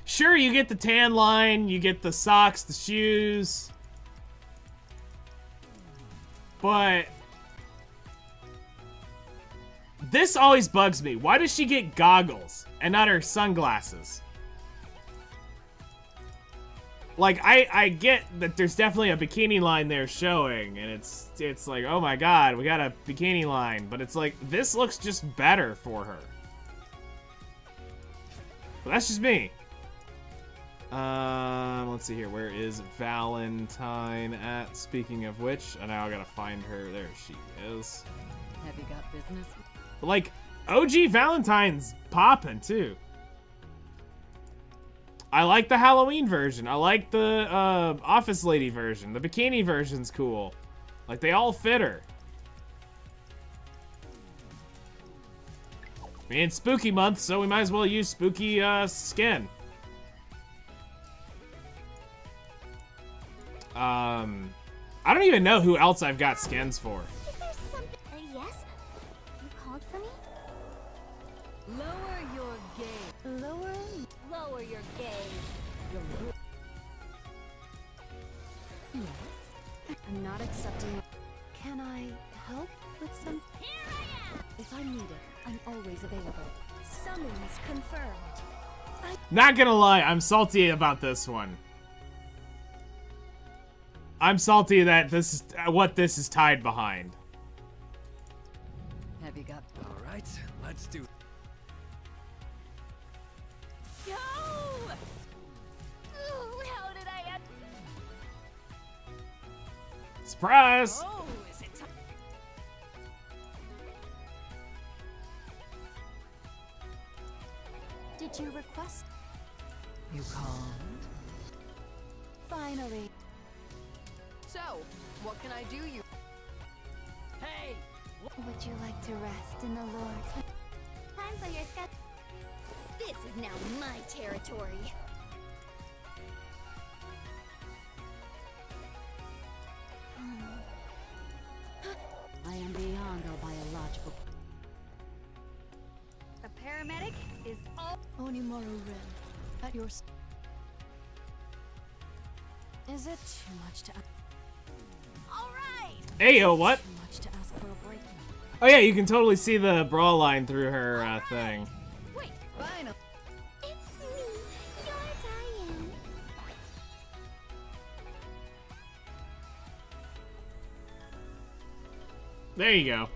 Sure, you get the tan line, you get the socks, the shoes. But... this always bugs me. Why does she get goggles and not her sunglasses? Like, I get that there's definitely a bikini line there showing, and it's like, oh my god, we got a bikini line. But it's like, this looks just better for her. But that's just me. Let's see here. Where is Valentine at? Speaking of which, and now I gotta find her. There she is. Have you got business? Like, OG Valentine's popping too. I like the Halloween version. I like the office lady version. The bikini version's cool. Like, they all fit her. I mean, it's spooky month, so we might as well use spooky skin. I don't even know who else I've got skins for. Is there something? Yes? You called for me? Lower your gaze. Lower your gaze. Yes. I'm not accepting. Can I help with some? Here I am! If I'm needed, I'm always available. Summons confirmed. Not gonna lie, I'm salty about this one. I'm salty that this is what this is tied behind. Have you got? All right, let's do. Go! Ooh, how did I end? Surprise! Oh, is it time? Did you request? You called? Finally. So, what can I do you? Hey! Would you like to rest in the Lord's? Time for your step. This is now my territory. I am beyond logical. A paramedic is all. Onimaru Ren, at your. Is it too much to? All right. Hey, yo, what? Too much to ask for a break? Oh yeah, you can totally see the bra line through her thing. Wait. Final. It's me, your Diane. There you go.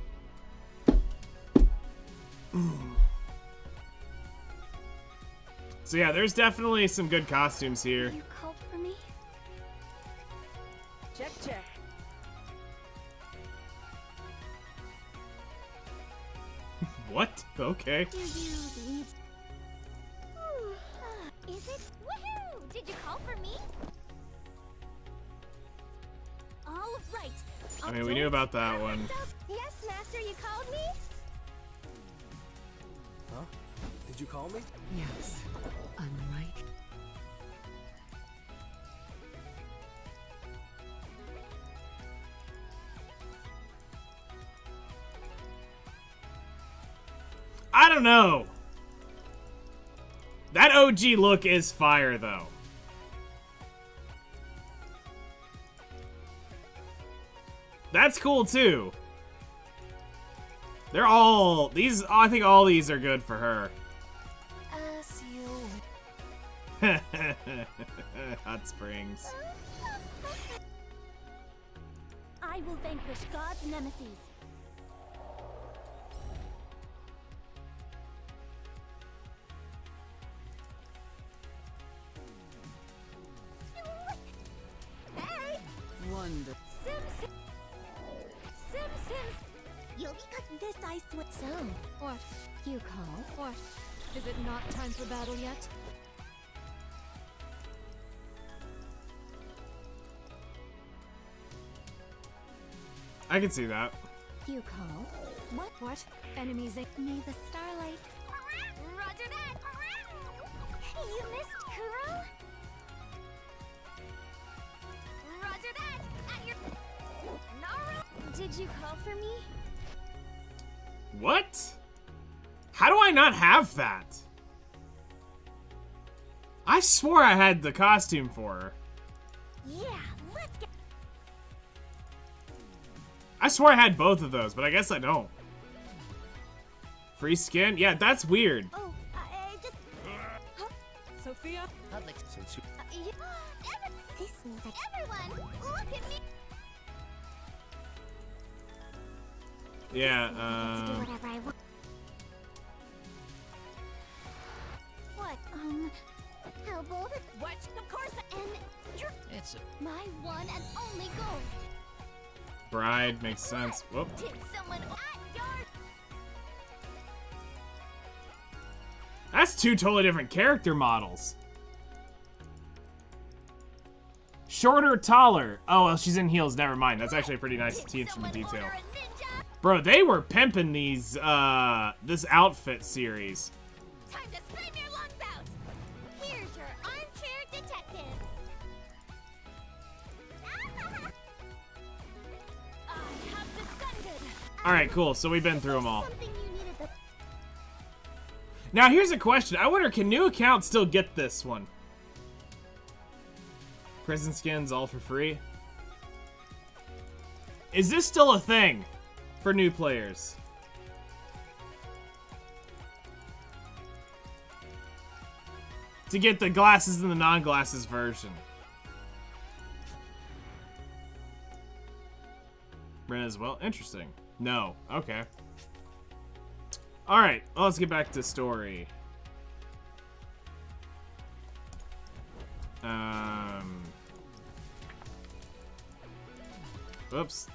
So yeah, there's definitely some good costumes here. You called for me? Check, check. What? Okay. Do you need... Is it? Woohoo! Did you call for me? All right. I mean, we knew about that one. Yes, Master, you called me? Huh? Did you call me? Yes, I'm right. I don't know. That OG look is fire, though. That's cool, too. They're all... These... I think all these are good for her. As you. Hot Springs. I will vanquish God's nemesis. Hey! Wonder. Sims! Sims! You'll be cutting this, I swear. So, What? you call? What? Is it not time for battle yet? I can see that. You call? What? What? Enemies ain't. May the starlight. Roger that! You missed Kuro? Roger that! At your... Naru? Did you call for me? What? How do I not have that? I swore I had the costume for her. Yeah, let's get... I swore I had both of those, but I guess I don't. Free skin? Yeah, that's weird. Oh, I just... Sophia? Since you Yeah. This means that everyone, look at me! Yeah, I get to do whatever I want. What? How bold it... What? Of course. And you're it's my one and only goal. Bride makes sense. Whoop. Did someone at your... That's two totally different character models. Shorter, taller. Oh, well, she's in heels. Never mind. That's actually pretty nice attention to detail. Order a ninja? Bro, they were pimping these, this outfit series. Time to scream your lungs out! Here's your armchair detective. I have descended. Alright, cool. So we've been through them all. Something you needed the... Now, here's a question. I wonder, can new accounts still get this one? Prison skins all for free? Is this still a thing for new players? To get the glasses and the non-glasses version. Ren as well? Interesting. No. Okay. Alright, well, let's get back to story. Oops.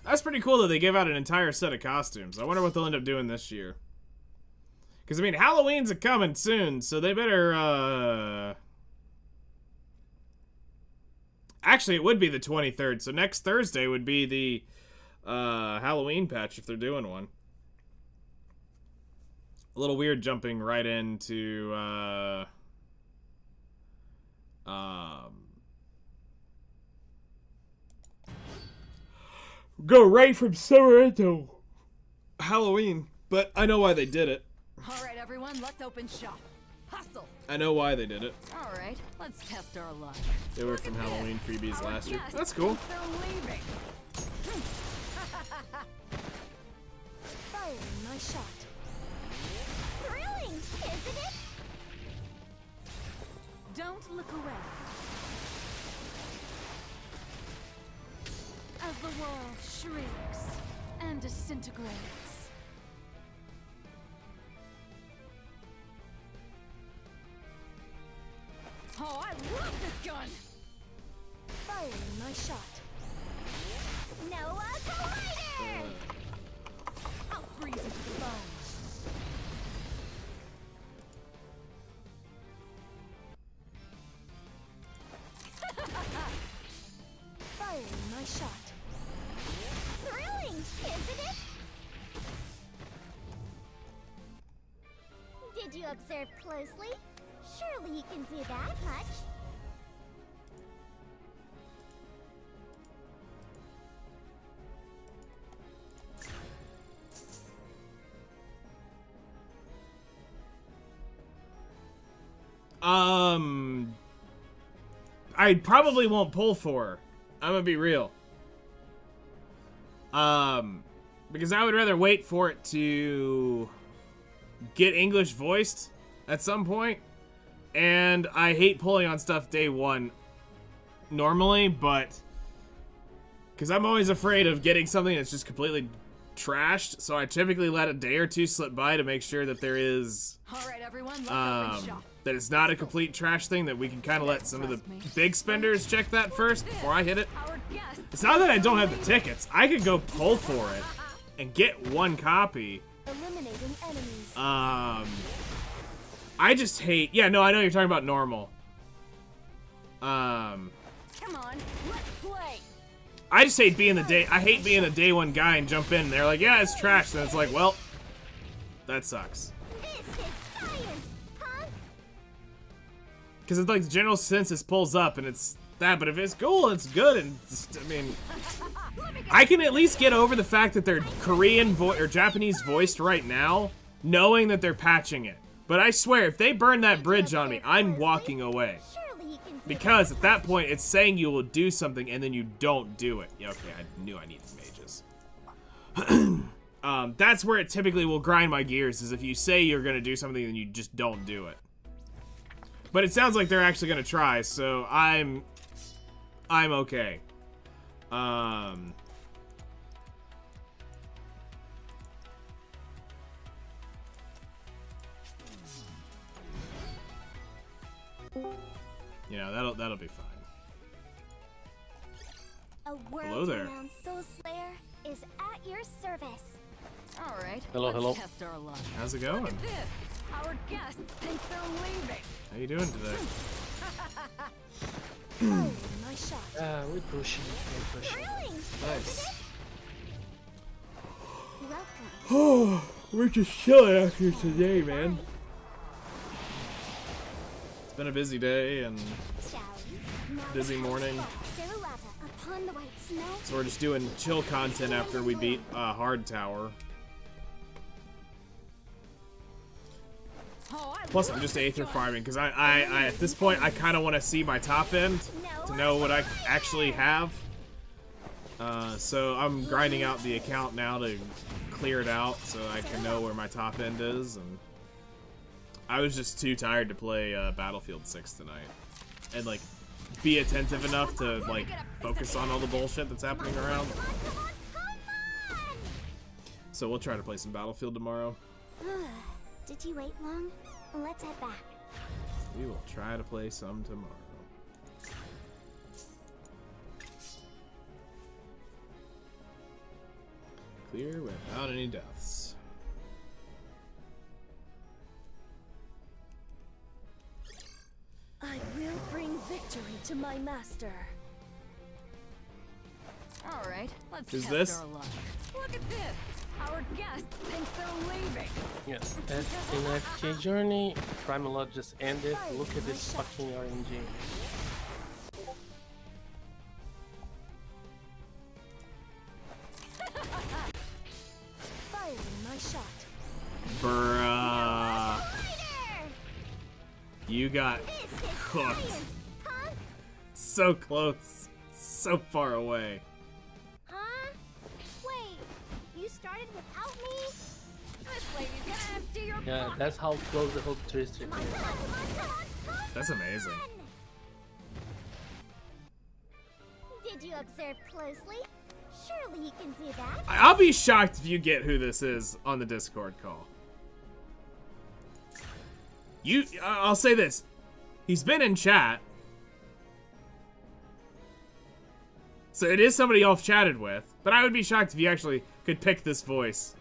That's pretty cool that they gave out an entire set of costumes. I wonder what they'll end up doing this year. Because, I mean, Halloween's coming soon, so they better, Actually, it would be the 23rd, so next Thursday would be the Halloween patch if they're doing one. A little weird jumping right into go right from summer into Halloween, but I know why they did it. All right, everyone, let's open shop. Hustle. I know why they did it. All right, let's test our luck. They were from Halloween freebies last year. That's cool. They're leaving. Firing my shot. Thrilling, isn't it? Don't look away. As the world shrinks and disintegrates. Oh, I love this gun. Firing my shot. Noah Collider! I'll freeze into the bone. Firing my shot. Thrilling, isn't it? Did you observe closely? Surely you can do that much. I probably won't pull for her. I'm gonna be real. Because I would rather wait for it to get English voiced at some point. And I hate pulling on stuff day one normally, but because I'm always afraid of getting something that's just completely trashed, so I typically let a day or two slip by to make sure that there is All right, everyone, let's open shop. that it's not a complete trash thing, that we can kind of let some of the big spenders check that first before I hit it. Our guest. It's not that I don't have the tickets. I could go pull for it and get one copy. Eliminating enemies. I just hate... Yeah, no, I know you're talking about normal. Come on, let's play. I just hate being the day... I hate being the day one guy and jump in and they're like, yeah, it's trash. And it's like, well, that sucks. This is science, punk! Because it's like the general consensus pulls up and it's that, but if it's cool, it's good. And it's, I mean, I can at least get over the fact that they're Korean or Japanese voiced right now, knowing that they're patching it. But I swear, if they burn that bridge on me, I'm walking away. Surely you can do Because at that point, it's saying you will do something and then you don't do it. Yeah, okay, I knew I needed mages. That's where it typically will grind my gears, is if you say you're going to do something and you just don't do it. But it sounds like they're actually going to try, so I'm okay. You know, that'll be fine. A Hello there. world-renowned soul slayer is at your service. All right, Hello, let's hello. test our luck. How's it going? Look at this. Our guest thinks they're leaving. How you doing today? Firing my shot. We're pushing. We're pushing. Thrilling, Nice. welcome. Oh, we're just chilling after today, man. It's been a busy day and Shall we? Now busy the morning. silhouette upon the white snow. So we're just doing chill content after we beat Hard Tower. Oh, I Plus, I'm love just this Aether gun. farming because I at this point I kind of want to see my top end to know what I actually have. So I'm grinding out the account now to clear it out so I can know where my top end is. And I was just too tired to play Battlefield 6 tonight and like be attentive enough to like focus on all the bullshit that's happening around. So we'll try to play some Battlefield tomorrow. Did you wait long? Let's head back. We will try to play some tomorrow. Clear without any deaths. I will bring victory to my master. All right, let's Who's test this? our luck. Look at this. Our guest thinks they're leaving. Yes. As in FK Journey, Primalot just ended. Look at this fucking RNG. Firing my shot. Bruh. You got cooked. So close. So far away. Huh? Wait, you started without me? This lady's gonna empty your Yeah, pocket. that's how close the whole district Come on, is. come on, come on, come on, come That's amazing. on! Did you observe closely? Surely you can do that. I'll be shocked if you get who this is on the Discord call. I'll say this. He's been in chat. So it is somebody y'all have chatted with. But I would be shocked if you actually could pick this voice.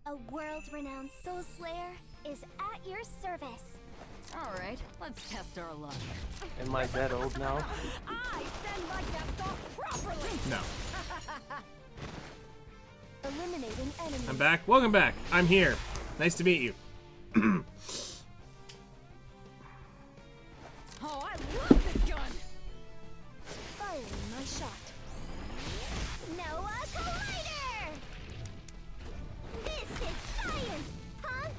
A world-renowned soul slayer is at your service. All right, let's test our luck. Am I that old now? I send my guest off properly. No. Eliminating enemies. I'm back. Welcome back. I'm here. Nice to meet you. Oh, I love this gun. Firing my shot. Noah Collider! This is science, punk!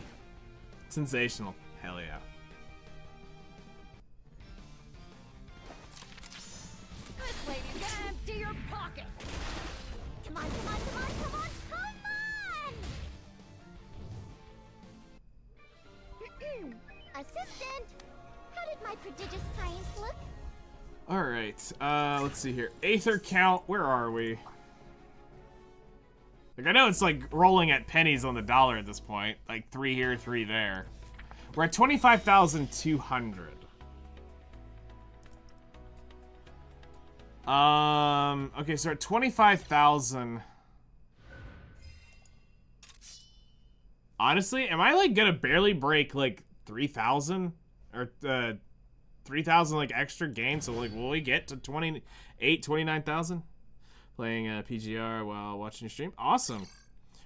Sensational. Hell yeah. This lady's gonna empty your pocket. Come on, come on, come on, come on, come on! Assistant! How did my prodigious science look? Alright. Let's see here. Aether count. Where are we? Like, I know it's like rolling at pennies on the dollar at this point. Like 3 here, 3 there. We're at 25,200. Okay, so at 25,000. Honestly, am I like gonna barely break like 3,000 or 3,000 like extra games? So like, will we get to 29,000? Playing PGR while watching your stream. Awesome.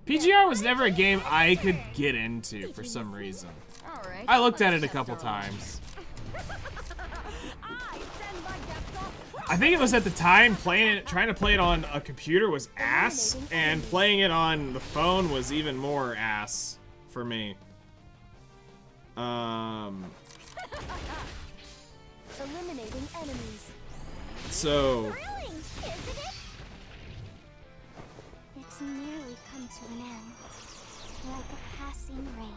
PGR was never a game I could get into for some reason. All right. I looked at it a let's couple test our luck. times. I send my guest off I think it was at the time trying to play it on a computer was ass, and playing it on the phone was even more ass for me. Eliminating enemies. So Thrilling, isn't it? It's nearly come to an end. Like a passing rain.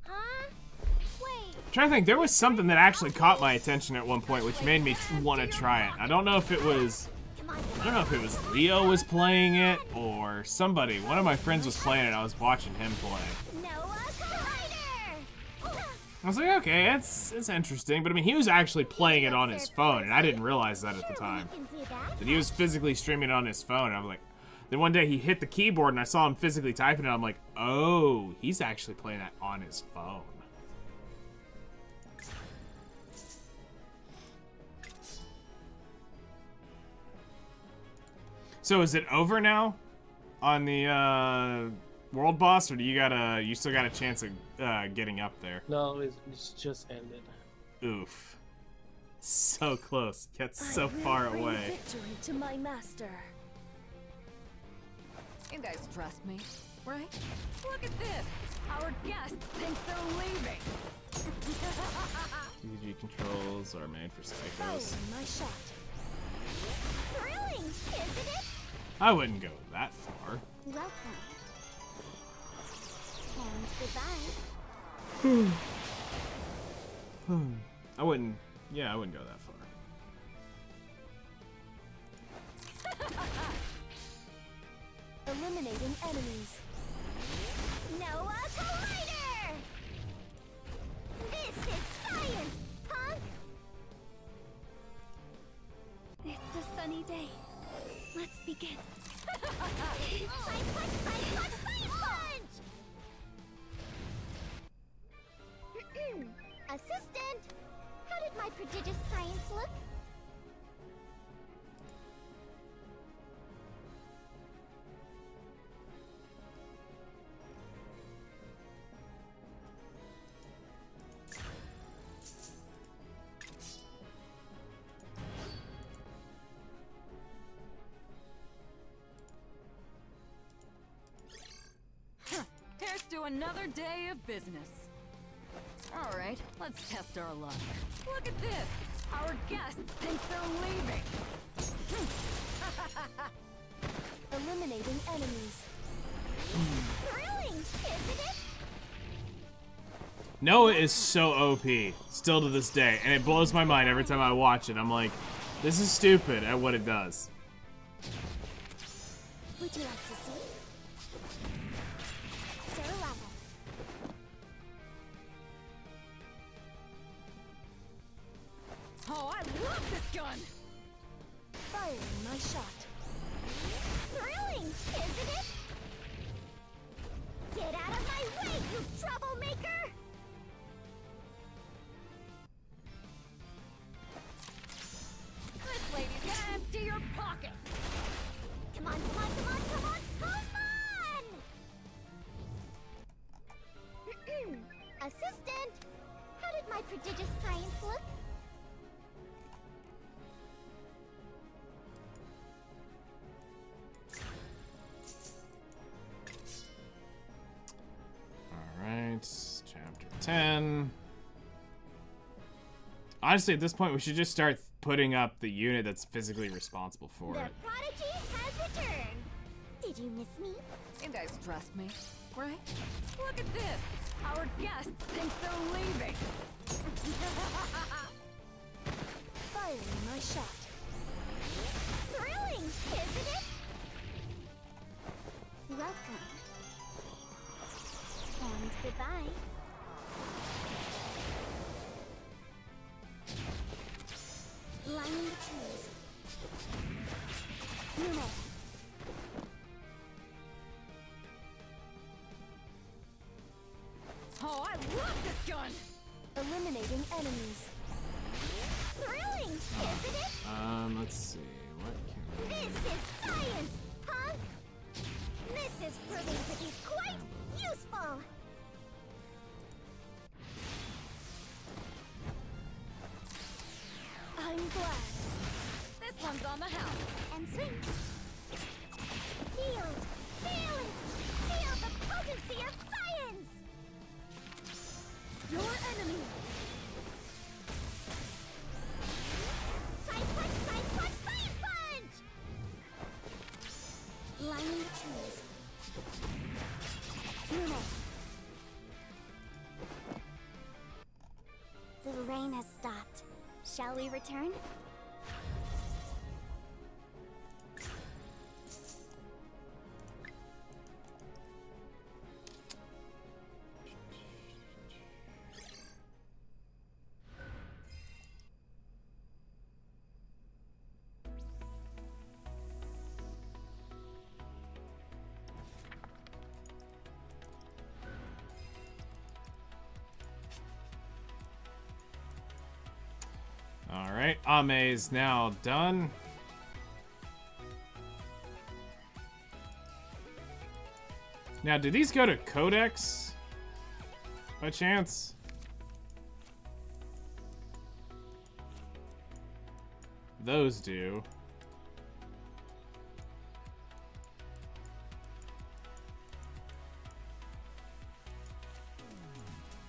Huh? Wait. I'm trying to think, there was something that actually caught my attention at one point, which made me want to try it. I don't know if it was, Come on, I don't know if it was Leo was playing it or somebody. One of my friends was playing it. I was watching him play. Noah Collider! I was like, okay, it's interesting, but I mean, he was actually playing it on his phone, and I didn't realize that at the time. You can do that. That he was physically streaming it on his phone, and I was like, then one day he hit the keyboard, and I saw him physically typing it, I'm like, oh, he's actually playing that on his phone. So is it over now on the world boss, or do you still got a chance of getting up there? No, it's just ended. Oof. So close, yet so I will far bring away. Victory to my master. You guys trust me, right? Look at this. Our guest thinks they're leaving. PvG controls are made for psychos. Firing my shot. Thrilling, isn't it? I wouldn't go that far. Welcome. And goodbye. I wouldn't go that far. Eliminating enemies. Noah Collider! This is science, punk! It's a sunny day. Let's begin. Science punch, science punch, science punch! Assistant! How did my prodigious science look? Here's to another day of business. All right, let's test our luck. Look at this. Our guest thinks they're leaving. Eliminating enemies. Thrilling, isn't it? Noah is so OP, still to this day, and it blows my mind every time I watch it. I'm like, this is stupid at what it does. Would you like to see? Sir level. Oh, I love this gun. Firing my shot. Thrilling, isn't it? Get out of my way, you troublemaker! This lady's gonna empty your pocket. Come on, come on, come on, come on, come on! Assistant! How did my prodigious science look? Alright, chapter 10. Honestly, at this point, we should just start putting up the unit that's physically responsible for The it. prodigy has returned! Did you miss me? You guys trust me, right? Look at this. Our guest thinks they're leaving. Firing my shot. Thrilling, isn't it? Welcome. And goodbye. Lining the trees. Nuno. Oh, I love this gun. Eliminating enemies. Thrilling, isn't it? Let's see, what can we... This is science, punk! This is proving to be quite useful! I'm glad. This one's on the house. And swing. Feel it! Feel it! Feel the potency of science! Your enemy. Science punch! Science punch! Science punch! Lining the trees. Nuno. The rain has stopped. Shall we return? Alright, Ame's now done. Now, do these go to Codex? By chance? Those do.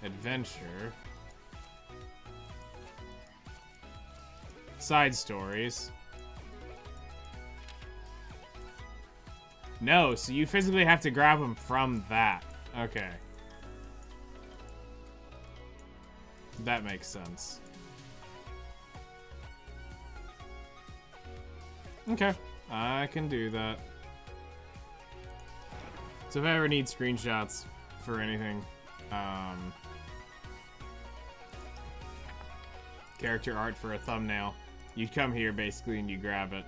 Adventure. Side stories. No, so you physically have to grab them from that. Okay. That makes sense. Okay, I can do that. So if I ever need screenshots for anything, character art for a thumbnail, you come here basically and you grab it.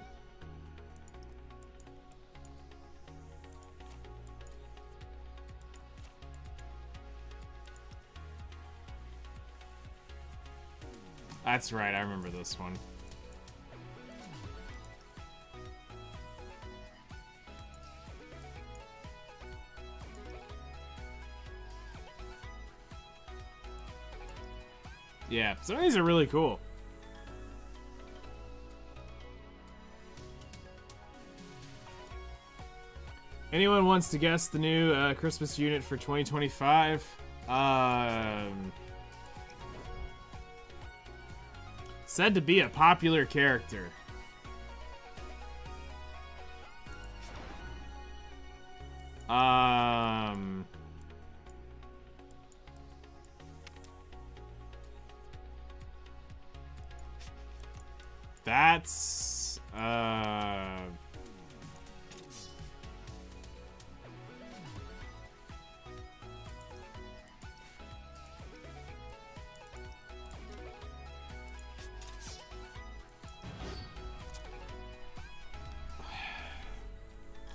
That's right, I remember this one. Yeah, some of these are really cool. Anyone wants to guess the new Christmas unit for 2025? Said to be a popular character. That's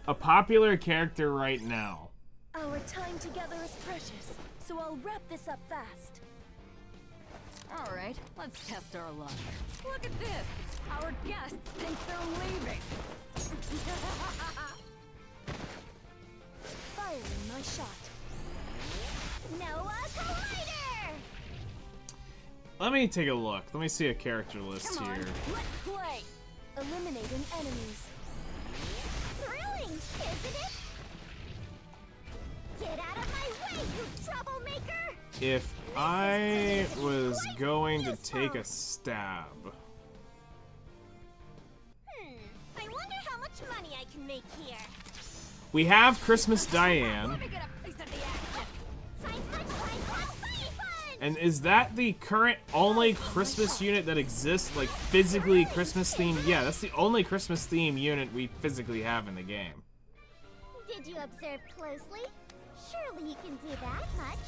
a popular character right now. Our time together is precious, so I'll wrap this up fast. All right, let's test our luck. Look at this. Our guests think they're leaving. Firing my shot. Noah Collider! Let me take a look. Let me see a character list Come on, here. let's play. Eliminating enemies. Thrilling, isn't it? Get out of my way, you troublemaker! If I was going to take a stab, I wonder how much money I can make here. we have Christmas Diane. Let me get a piece of the action. Science fun, science fun, science fun! And is that the current only Christmas unit that exists, like physically Christmas themed? Yeah, that's the only Christmas themed unit we physically have in the game. Did you observe closely? Surely you can do that much.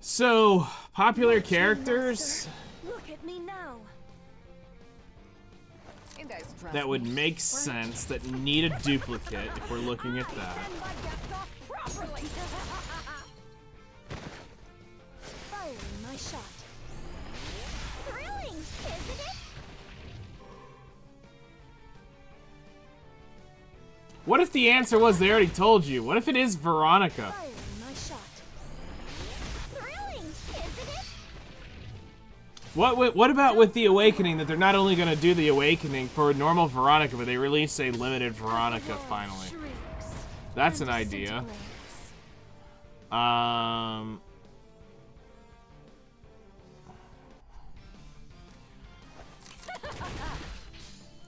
So, popular characters Look at me now. You guys trust that would me? make sense that need a duplicate if we're looking at that. Send my guests off properly. Firing my shot. Thrilling, isn't it? What if the answer was they already told you? What if it is Veronica? Firing my shot. Thrilling, isn't it? What about with the Awakening, that they're not only going to do the Awakening for normal Veronica, but they release a limited Veronica finally? Shrieks That's and an idea. disintegrates.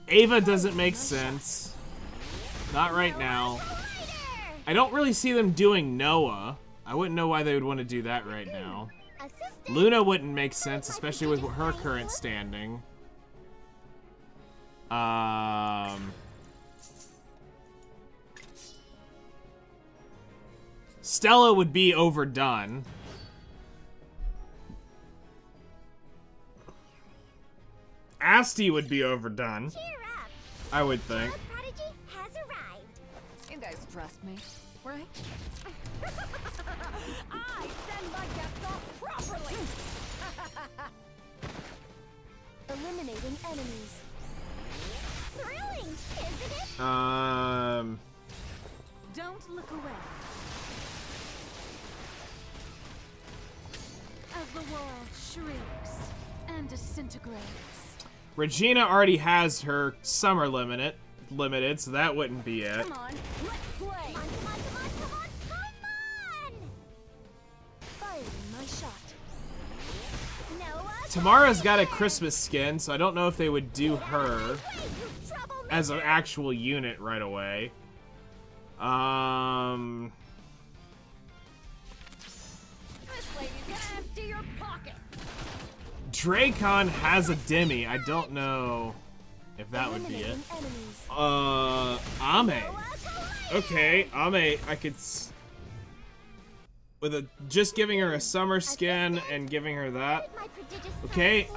Ava doesn't make sense. Not right now. I don't really see them doing Noah. I wouldn't know why they would want to do that right now. Assistant. Luna wouldn't make sense, especially with her current standing. Stella would be overdone. Asti would be overdone, Cheer up. I would think. The prodigy has arrived. You guys trust me, right? I send my guests off properly. Eliminating enemies. Thrilling, isn't it? Don't look away. As the world shrieks and disintegrates. Regina already has her summer limited, so that wouldn't be it. Come on, let's play. Come on, come on, come on, come on, come on! Firing my shot. Noah, Tamara's got a Christmas skin, so I don't know if they would do her you troublemaker! as an actual unit right away. This lady's gonna empty your pocket. Dracon has a Demi. I don't know. if that would be it. Eliminating enemies. Ame. Okay, Ame, with just giving her a summer skin and giving her that. My prodigious Okay,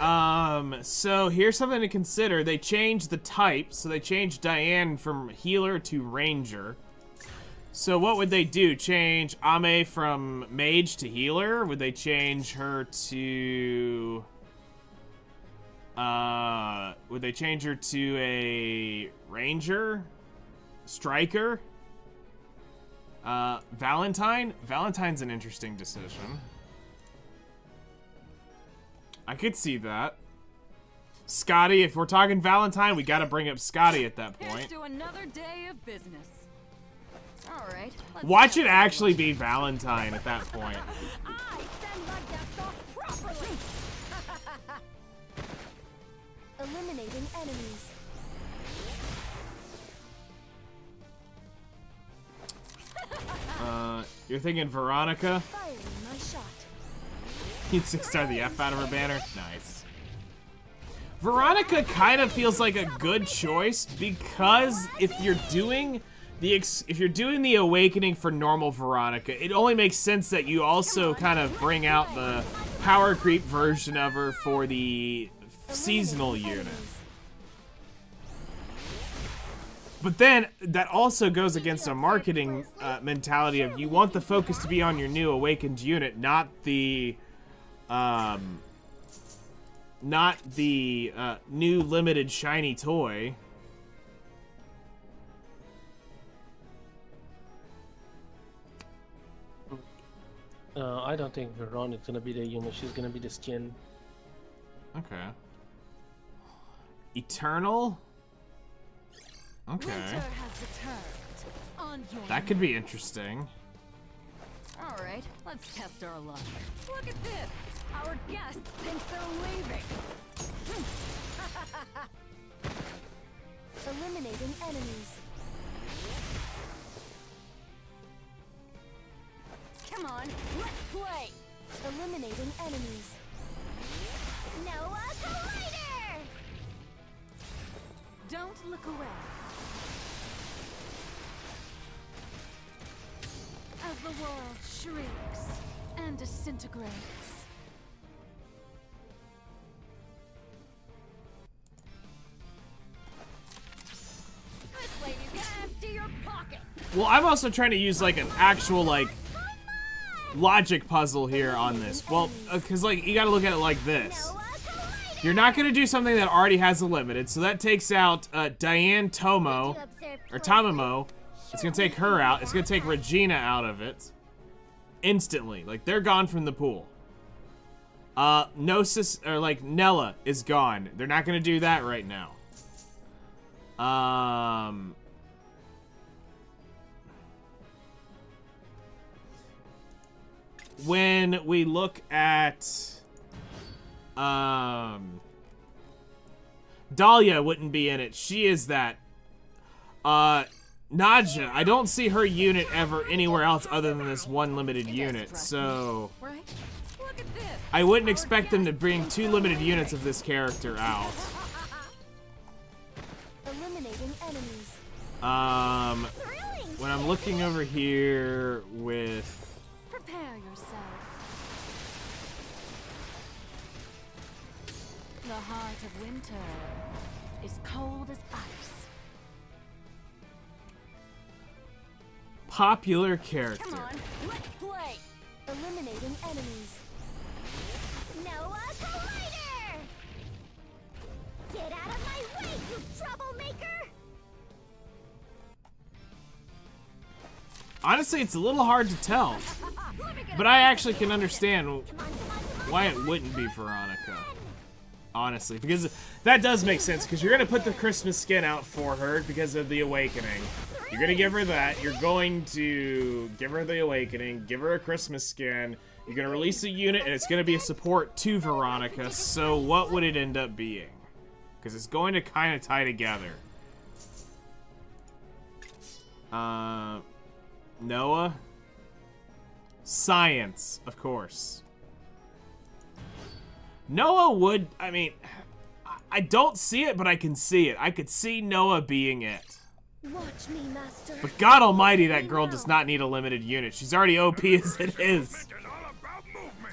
so here's something to consider. They changed the type, so they changed Diane from healer to ranger. So what would they do? Change Ame from mage to healer? Would they change her to... would they change her to a ranger? Striker? Valentine? Valentine's an interesting decision. I could see that. Scotty, if we're talking Valentine, we gotta bring up Scotty at that Here's point. to another day of business. All right. let's Watch test it our actually luck. be Valentine at that point. I send my guests off properly. Eliminating enemies. You're thinking Veronica? Firing my shot. You'd star the F out of her banner? Nice. Veronica kind of feels like a good choice because if you're doing the awakening for normal Veronica, it only makes sense that you also kind of bring out the power creep version of her for the seasonal unit. But then that also goes against a marketing mentality of you want the focus to be on your new awakened unit, not the new limited shiny toy. I don't think Veronica's gonna be the unit. She's gonna be the skin. Okay. Eternal? Okay. Winter has returned. On your That could be interesting. All right, let's test our luck. Look at this. Our guest thinks they're leaving. Eliminating enemies. Come on, let's play. Eliminating enemies. Noah Collider! Don't look away. As the world shrinks and disintegrates. This lady's gonna empty your pocket. Well, I'm also trying to use like an actual like logic puzzle here on this. Well, because like you gotta look at it like this. You're not gonna do something that already has a limited, so that takes out Diane Tomo, or Tamamo. It's gonna take her out. It's gonna take Regina out of it. Instantly. Like, they're gone from the pool. Gnosis, or like, Nella is gone. They're not gonna do that right now. When we look at, Dahlia wouldn't be in it. She is that. Nadja, I don't see her unit ever anywhere else other than this one limited unit, so Right? Look at this. I wouldn't expect them to bring 2 limited units of this character out. Eliminating enemies. When I'm looking over here with... Prepare yourself. The heart of winter is cold as ice. Popular character. Come on, let's play. Eliminating enemies. Noah Collider! Get out of my way, you troublemaker! Honestly, it's a little hard to tell, but I actually can understand why it wouldn't be Veronica. Honestly, because that does make sense, because you're going to put the Christmas skin out for her because of the Awakening. You're going to give her that. You're going to give her the Awakening, give her a Christmas skin. You're going to release a unit, and it's going to be a support to Veronica. So what would it end up being? Because it's going to kind of tie together. Noah? Science, of course. Noah would, I mean, I don't see it, but I can see it. I could see Noah being it. Watch me, master. But God almighty, that girl does not need a limited unit. She's already OP as it is.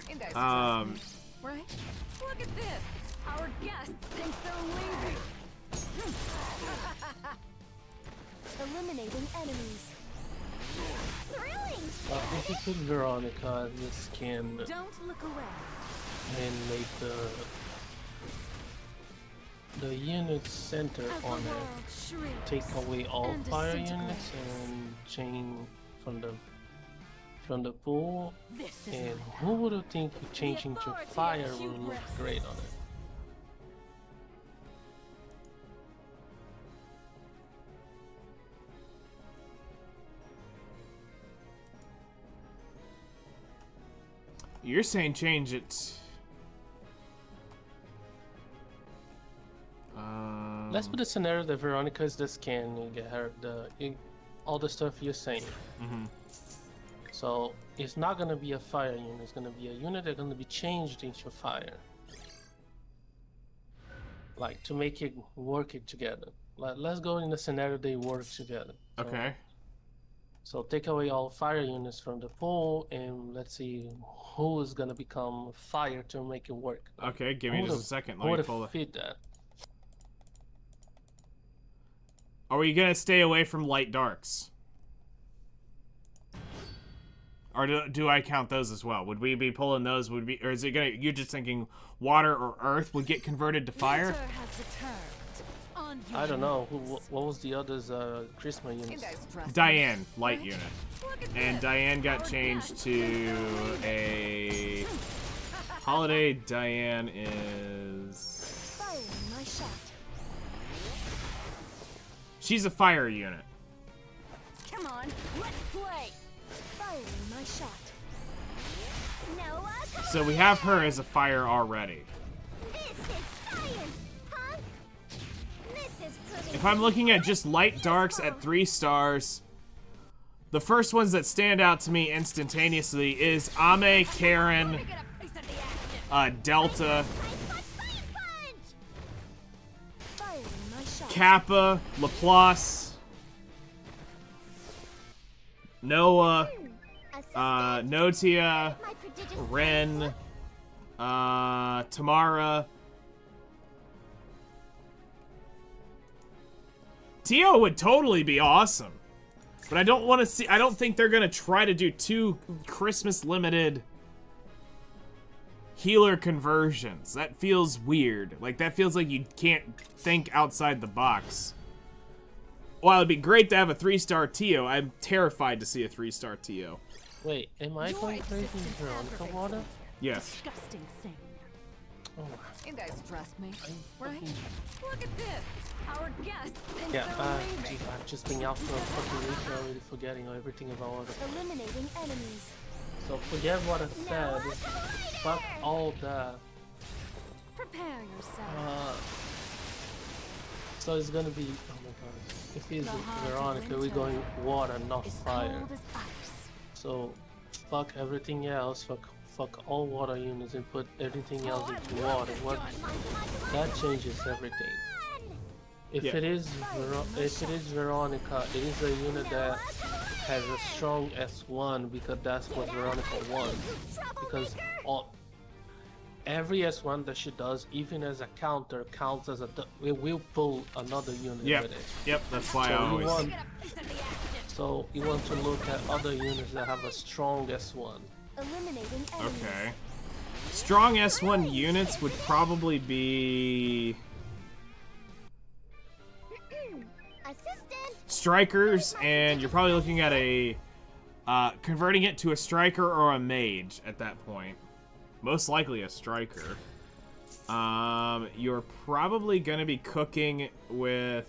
You guys trust me, right? Look at this. Our guest thinks they're leaving. Eliminating enemies. Thrilling. If you put Veronica in the skin Don't look away. and make the unit center As the on it, world shrinks take away all and fire disintegrates. units and change from the pool. This is And my who would have think changing to authority of fire would look hubris. great on it? You're saying change it. Let's put a scenario that Veronica is the skin, you get her all the stuff you're saying. So it's not gonna be a fire unit, it's gonna be a unit that's gonna be changed into fire. Like to make it work it together. Let's go in the scenario they work together. So, Okay. So take away all fire units from the pool and let's see who is gonna become fire to make it work. Okay, give me Who just a would- second. Who Let me would pull have the... fit that? Are we gonna stay away from light darks? Or do I count those as well? Would we be pulling those? Would be, or is it gonna? You're just thinking water or earth would get converted to fire? Winter has returned. On your I don't know. What was the other's Christmas You units? guys trust me, Diane, light right? unit, Look at and this. Diane got changed to a holiday. Diane is. Firing my shot. She's a fire unit. Come on, let's play. Firing my shot. Noah, So we have her as a fire already. this is science, punk. This is proving. If I'm looking at just light darks at 3 stars, the first ones that stand out to me instantaneously is Ame, Karen, Get a piece of the action. Delta, Science punch! Firing my shot. Kappa, Laplace, Noah, Assistant, Notia, my prodigious Ren, Tamara. Tio would totally be awesome. But I don't want to see, I don't think they're going to try to do 2 Christmas limited healer conversions. That feels weird. Like, that feels like you can't think outside the box. While it'd be great to have a 3-star Tio, I'm terrified to see a 3-star Tio. Wait, am I going crazy with Veronica water? Yes. disgusting thing. Oh, You guys trust me, I right? fucking... Look at this. Our guest thinks Yeah, they're leaving. I've just been out for a fucking week and already forgetting everything about water. eliminating enemies. So forget what I said. Fuck all that. Prepare yourself. So it's gonna be, oh my god. If it's The heart of Veronica, we're winter going water, not It's fire. cold as ice. So fuck everything else, fuck all water units and put everything else into water. What that changes everything. If Yeah. it is Veronica, it is a unit that has a strong S1 because that's what Veronica wants. Because every S1 that she does, even as a counter, counts as it will pull another unit Yep. with it. Yep, that's why I So always... so you want to look at other units that have a strong S1. Eliminating enemies. Okay. Strong S1 units would probably be... Assistant. strikers, and you're probably looking at a converting it to a striker or a mage at that point. Most likely a striker. You're probably gonna be cooking with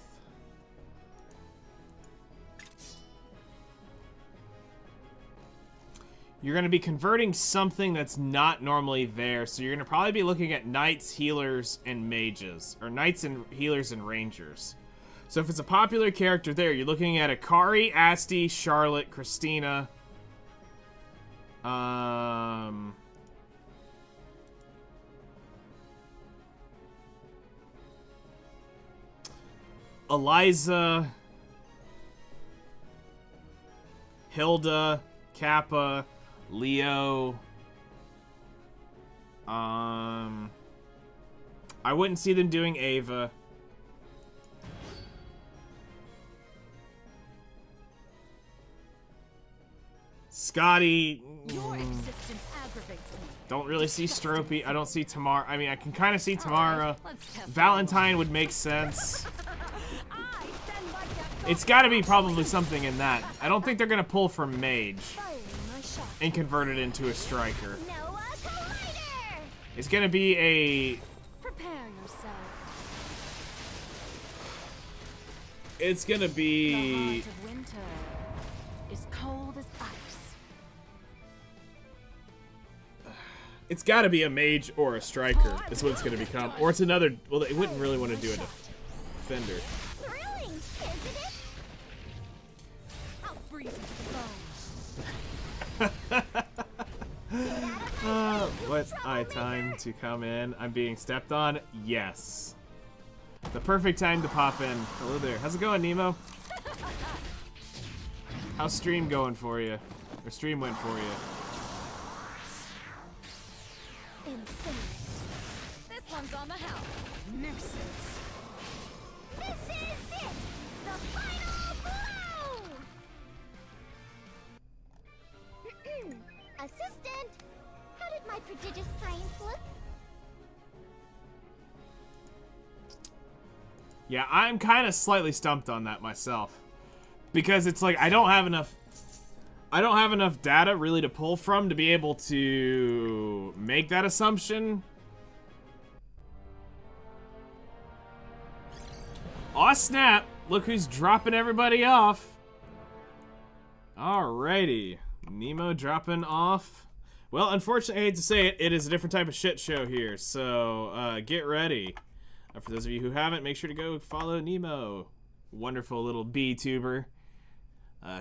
you're gonna be converting something that's not normally there, so you're gonna probably be looking at knights, healers, and mages, or knights and healers and rangers. So if it's a popular character there, you're looking at Akari, Asti, Charlotte, Christina. Eliza, Hilda, Kappa, Leo. I wouldn't see them doing Ava. Scotty. Your existence aggravates me. Don't really see Stropey. I don't see Tamara. I mean, I can kind of see Tamara. Let's test Valentine would make sense. It's got to be probably something in that. I don't think they're going to pull from Mage and convert it into a Striker. Noah Collider! It's going to be a... Prepare yourself. It's going to The be... heart of winter is cold as ice. It's got to be a Mage or a Striker is what it's going to become. Or it's another... Well, they wouldn't really want to do a Defender. Thrilling, isn't it? I'll freeze into the bone. What time to come in? I'm being stepped on? Yes. The perfect time to pop in. Hello there. How's it going, Nemo? How's stream going for you? Or stream went for you? This one's on the house. Nuisance. This is it! The final blow! Assistant! How did my prodigious science look? Yeah, I'm kind of slightly stumped on that myself. Because it's like, I don't have enough data really to pull from to be able to make that assumption. Aw, snap! Look who's dropping everybody off. Alrighty. Nemo dropping off. Well, unfortunately, I hate to say it, it is a different type of shit show here, so get ready. For those of you who haven't, make sure to go follow Nemo. Wonderful little B-tuber.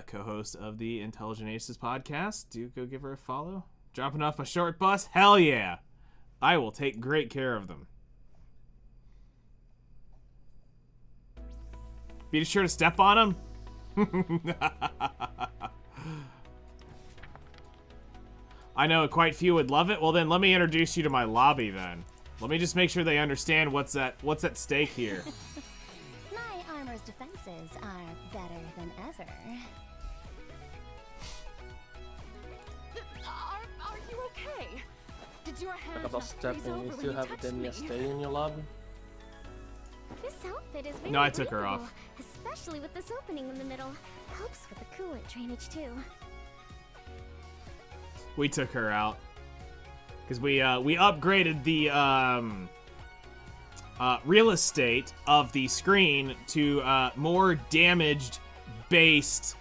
Co-host of the Intelligent Aces podcast. Do go give her a follow. Dropping off my short bus? Hell yeah! I will take great care of them. Be sure to step on them. I know quite few would love it. Well then, let me introduce you to my lobby then. Let me just make sure they understand what's at stake here. My armor's defenses are better than ever. Are you okay? Did your hand Talk about not freeze stepping, over you when still you have touched Denia me? stay in your lobby? This outfit is very No, I took her breathable, off. especially with this opening in the middle. Helps with the coolant drainage too. We took her out. Because we upgraded the real estate of the screen to more damaged based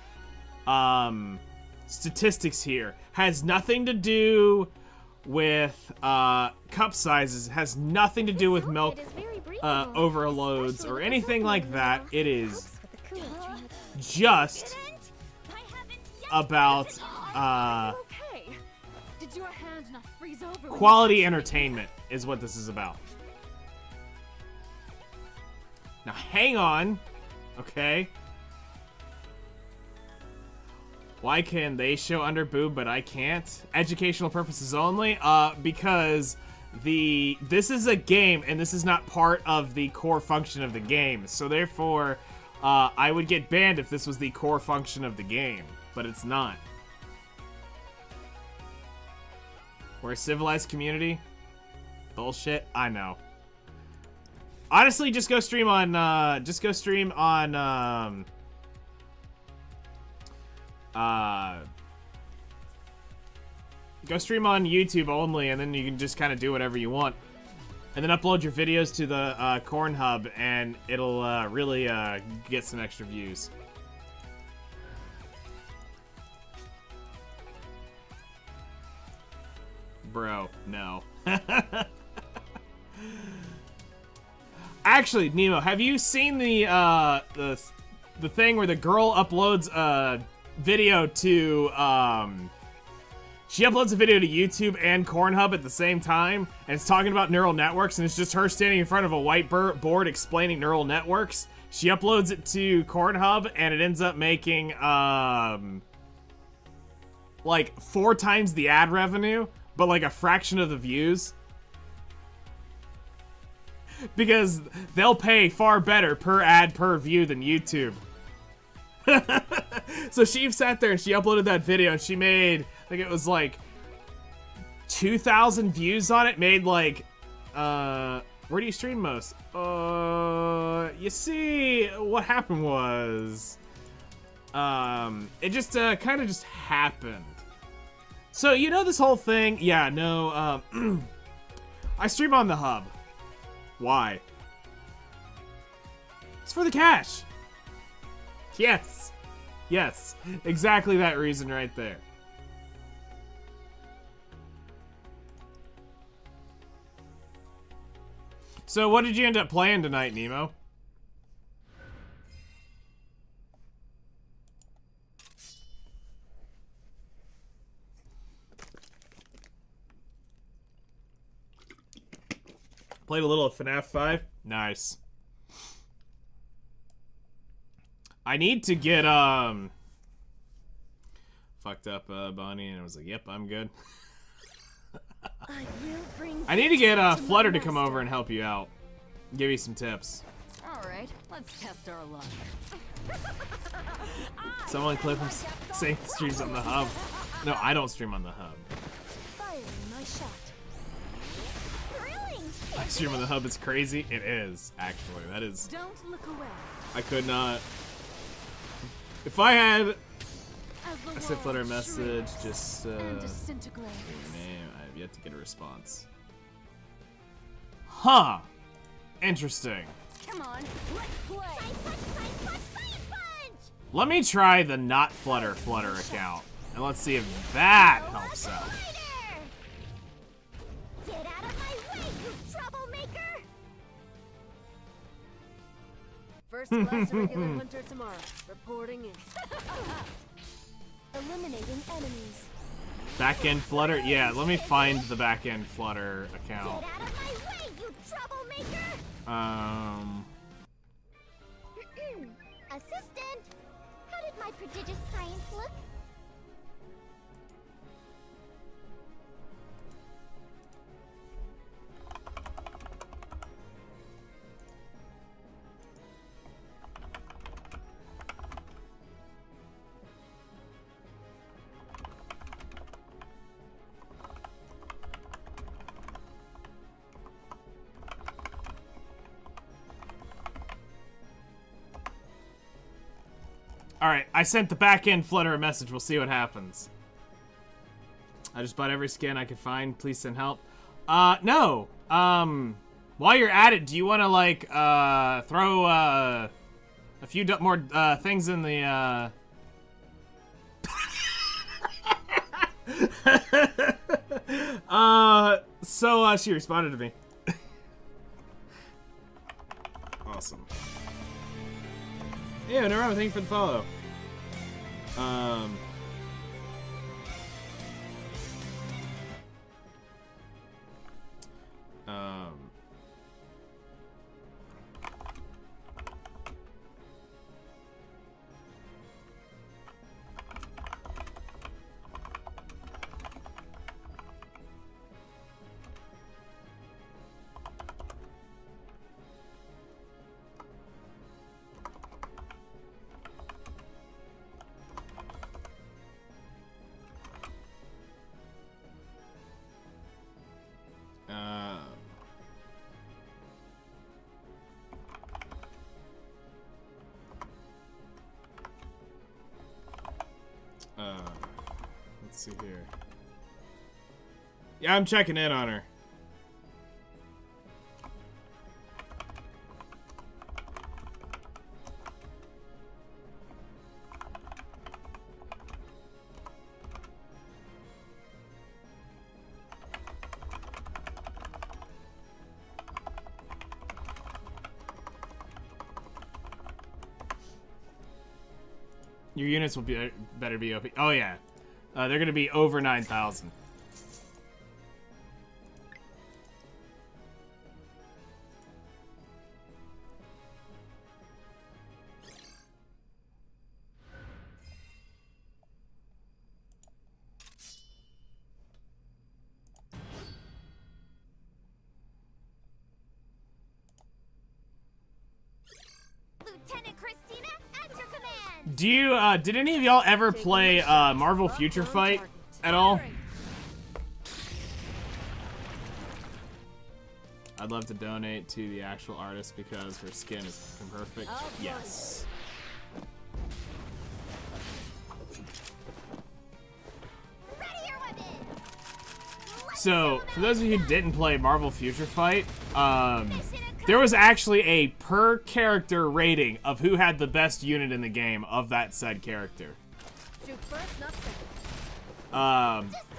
statistics here. Has nothing to do with cup sizes, has nothing to do with milk overloads or anything like that. It is just about Okay. Did your hand not freeze over when you quality touched me? entertainment is what this is about. Now hang on, okay? Why can they show under boob but I can't? Educational purposes only? Because this is a game and this is not part of the core function of the game. So therefore, I would get banned if this was the core function of the game, but it's not. We're a civilized community. Bullshit. I know. Honestly, just go stream on. Go stream on YouTube only, and then you can just kind of do whatever you want, and then upload your videos to the Corn Hub, and it'll really get some extra views. Bro, no. Actually, Nemo, have you seen the thing where the girl uploads a video to she uploads a video to YouTube and Cornhub at the same time, and it's talking about neural networks, and it's just her standing in front of a whiteboard explaining neural networks. She uploads it to Cornhub, and it ends up making, like, 4 times the ad revenue, but like a fraction of the views. Because they'll pay far better per ad per view than YouTube. So she sat there and she uploaded that video and she made, I think it was like 2,000 views on it. Made like, where do you stream most? You see, what happened was, it just kind of just happened. So you know this whole thing? Yeah, no, I stream on the hub. Why? It's for the cash. Yes. Yes. Exactly that reason right there. So what did you end up playing tonight, Nemo? Played a little of FNAF 5. Nice. I need to get, fucked up, Bonnie, and I was like, yep, I'm good. I need to get, Flutter to come over and help you out. Give you some tips. Alright, let's test our luck. Someone clip him saying streams on the hub. No, I don't stream on the hub. Firing my shot. Thrilling. I stream on the hub, it's crazy. It is, actually. That is... Don't look away. I could not... If I had... As the I sent Flutter a walls message, just, shrink and your disintegrate. name. I have yet to get a response. Huh. Interesting. Come on, let's play. Science punch, science punch, science punch! Let me try the not Flutter account. And let's see if that helps out. Collider! Get out of my way, you troublemaker! First class regular hunter tomorrow. Reporting in. Eliminating enemies. Back-end Flutter? Yeah, let me find the back-end Flutter account. Get out of my way, you troublemaker! Assistant! How did my prodigious science look? Alright, I sent the back-end Flutter a message. We'll see what happens. I just bought every skin I could find. Please send help. No. While you're at it, do you want to, like, throw, a few more, things in the, So, she responded to me. Awesome. Yeah, no problem. Thank you for the follow. Let's see here. Yeah, I'm checking in on her. Your units will be better be OP. Oh yeah, they're gonna be over 9,000. Do you, did any of y'all ever play, Marvel Future Fight at all? I'd love to donate to the actual artist because her skin is fucking perfect. Yes. So, for those of you who didn't play Marvel Future Fight, there was actually a per character rating of who had the best unit in the game of that said character.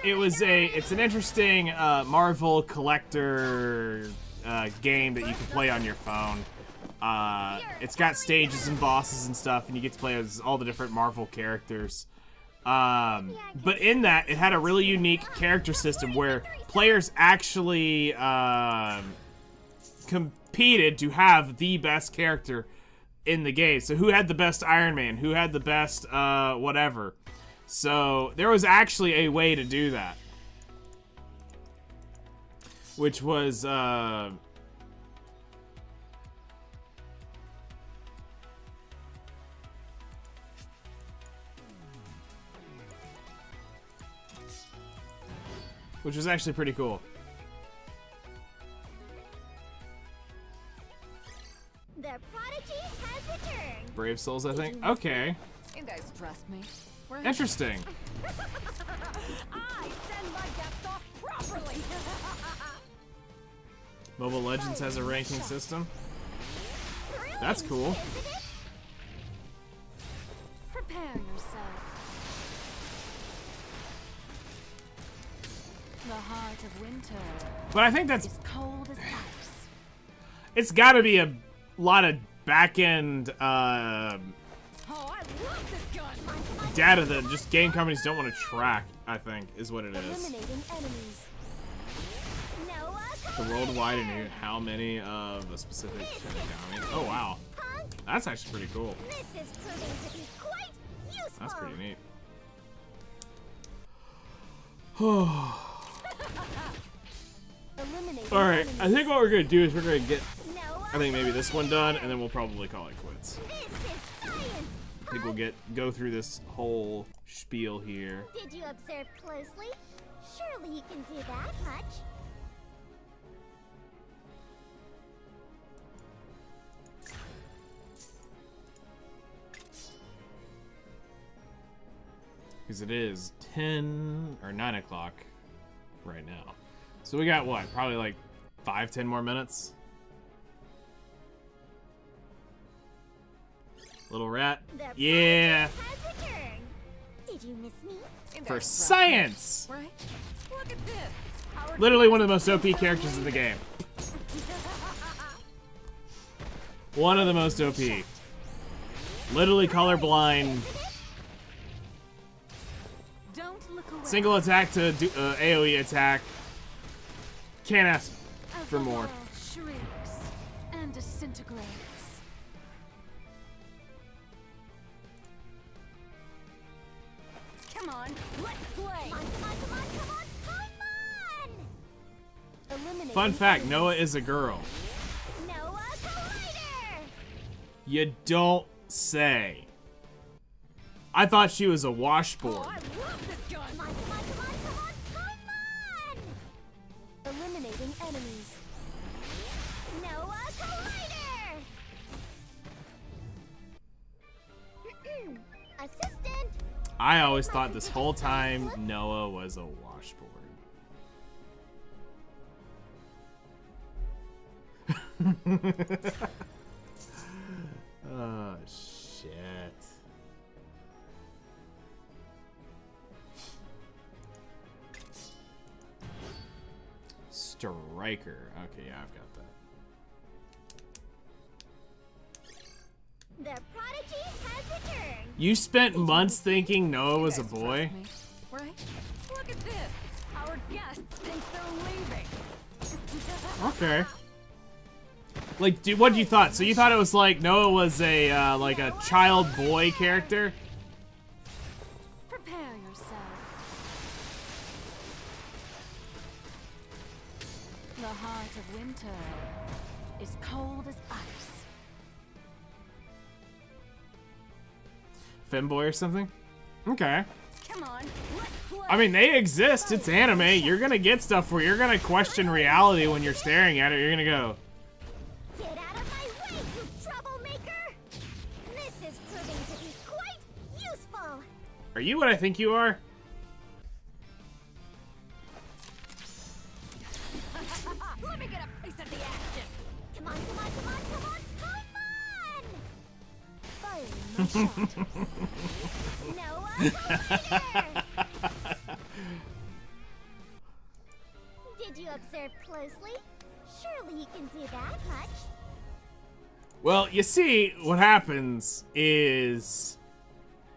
It's an interesting Marvel collector game that you can play on your phone. It's got stages and bosses and stuff, and you get to play as all the different Marvel characters. But in that, it had a really unique character system where players actually competed to have the best character in the game. So who had the best Iron Man? Who had the best whatever? So there was actually a way to do that. Which was actually pretty cool. The prodigy has returned. Brave Souls, I think. Okay. You guys trust me. We're Interesting. I send my guests off properly. Mobile Legends has a ranking system. That's cool. Prepare yourself. The heart of winter But I think that's is cold as ice. it's got to be a lot of back-end Oh, I love this gun. data that just game companies don't want to track, I think, is what it is. Eliminating enemies. The worldwide and how many of a specific county. Oh, wow. That's actually pretty cool. This is proving to be quite useful. That's pretty neat. Alright, I think what we're going to do is we're going to get, I think maybe this one done, and then we'll probably call it quits. This is science. I think we'll go through this whole spiel here. Did you observe closely? Surely you can do that much. Because it is 10 or 9 o'clock right now. So we got what? Probably like 5-10 more minutes. Little rat. Yeah. Did you miss me? For science. Right? Look at this. Literally one of the most OP characters in the game. One of the most OP. Literally colorblind. Don't look away. Single attack to do, AoE attack. Can't ask for more. The world shrinks and disintegrates. Come on, let's play. Come on! Eliminating Fun fact, enemies. Noah is a girl. Noah Collider! You don't say. I thought she was a washboard. Oh, I love this gun. Come on! Eliminating enemies. Noah Collider! Assistant! I always thought this whole time Noah was a washboard. Oh, shit. Striker. Okay, yeah, I've got that. The prodigy has returned! You spent months thinking Noah was a boy? Right? Look at this. Our guests think they're leaving. Okay. Like, dude, what you thought? So you thought it was like Noah was a like a child boy character? Prepare yourself. The heart of winter is cold as ice. Femboy or something? Okay. Come on, let's play. I mean, they exist. It's anime. You're gonna get stuff where you're gonna question reality when you're staring at it. You're gonna go, Get out of my way, you troublemaker! This is proving to be quite useful. are you what I think you are? Let me get a piece of the action. Come on, come on, come on, come on, come on! Firing my shot. No collider! Did you observe closely? Surely you can do that much. Well, you see, what happens is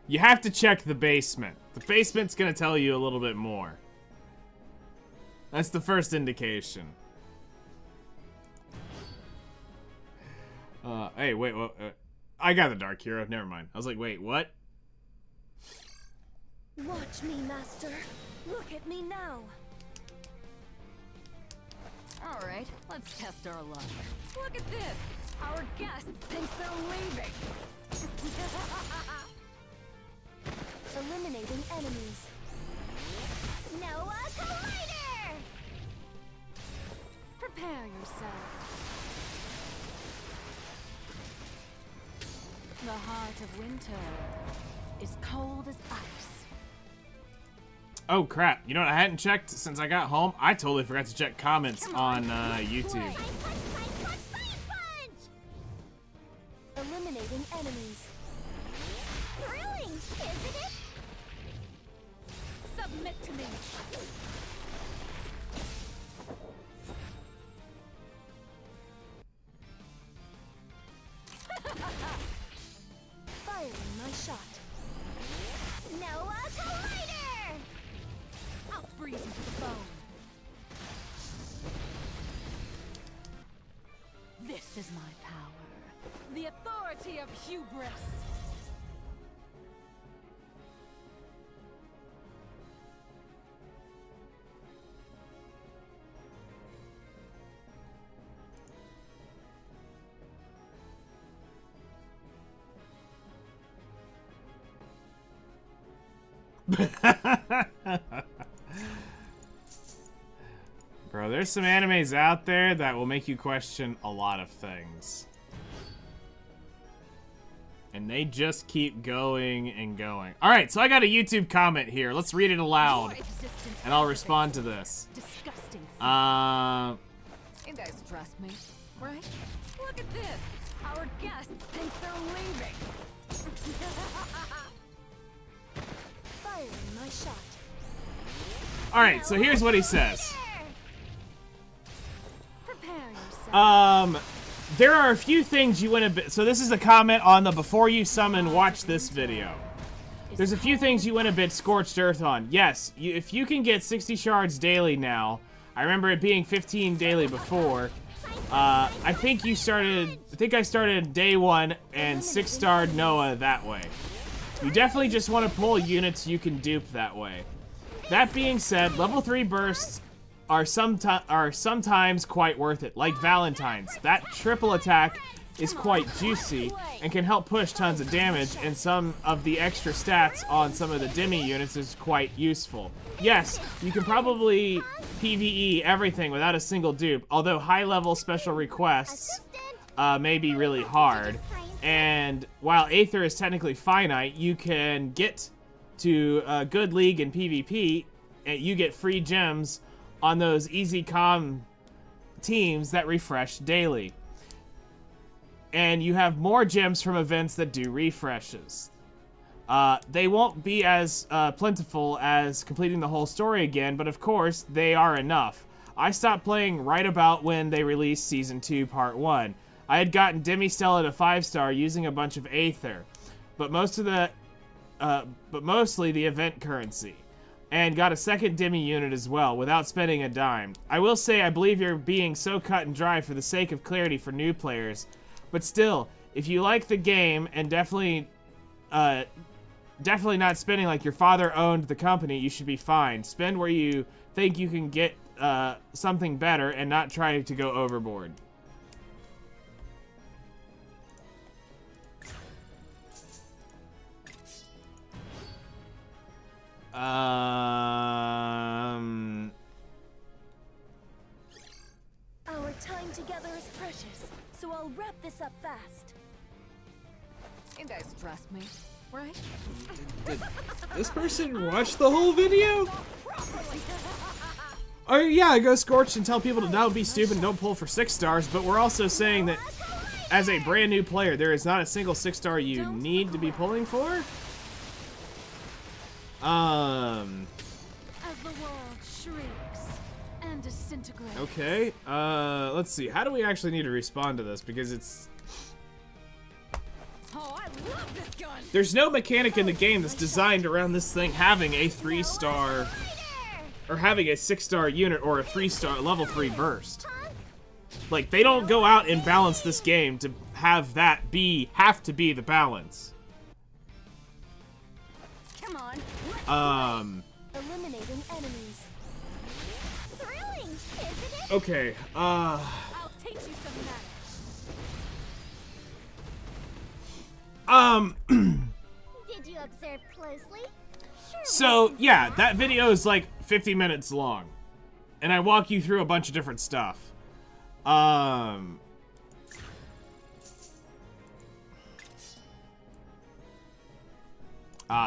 you have to check the basement. The basement's gonna tell you a little bit more. That's the first indication. Hey, wait, what? I got the Dark Hero. Never mind. I was like, wait, what? Watch me, Master. Look at me now. All right, let's test our luck. Look at this. Our guest thinks they're leaving. Eliminating enemies. No collider! Prepare yourself. The heart of winter is cold as ice. Oh crap! You know what? I hadn't checked since I got home. I totally forgot to check comments on YouTube. Science punch, science punch, science punch! Eliminating enemies. Thrilling, isn't it? Submit to me. Firing my shot. No collider! I'll freeze you to the bone. This is my power. The authority of hubris. Bro, there's some animes out there that will make you question a lot of things. And they just keep going and going. Alright, so I got a YouTube comment here. Let's read it aloud. And I'll respond to this. Disgusting. You You guys trust me, right? Look at this. Our guest thinks they're leaving. Firing my shot. Alright, so here's what he says. Prepare yourself. There are a few things you went a bit. So this is a comment on the before you summon, watch this video. There's a few things you went a bit scorched earth on. Yes, if you can get 60 shards daily now, I remember it being 15 daily before. I think I started day one and 6-starred Noah that way. You definitely just want to pull units you can dupe that way. That being said, level 3 bursts are sometimes quite worth it, like Valentine's. That triple attack is quite juicy and can help push tons of damage, and some of the extra stats on some of the Demi units is quite useful. Yes, you can probably PvE everything without a single dupe, although high-level special requests may be really hard. And while Aether is technically finite, you can get to a good league in PvP, and you get free gems on those easy com teams that refresh daily. And you have more gems from events that do refreshes. They won't be as plentiful as completing the whole story again, but of course, they are enough. I stopped playing right about when they released Season 2 Part 1. I had gotten Demi Stella to 5-star using a bunch of Aether, but mostly the event currency. And got a second Demi unit as well, without spending a dime. I will say I believe you're being so cut and dry for the sake of clarity for new players. But still, if you like the game and definitely not spending like your father owned the company, you should be fine. Spend where you think you can get something better and not try to go overboard. Our time together is precious, so I'll wrap this up fast. You guys trust me, right? Did this person watch the whole video? Oh yeah, go Scorched and tell people that would be stupid and don't pull for 6 stars, but we're also saying that as a brand new player, there is not a single 6-star you need to be pulling for. As the world shrinks and disintegrates. Okay, let's see. How do we actually need to respond to this? Because it's... Oh, I love this gun. There's no mechanic in the game that's designed around this thing having a 3-star... or having a 6-star unit or a 3-star level 3 burst. Like, they don't go out and balance this game to have that have to be the balance. Come on. Eliminating enemies. Thrilling, isn't it? Okay, I'll teach you some manners. Did you observe closely? So, yeah, that video is like 50 minutes long. And I walk you through a bunch of different stuff.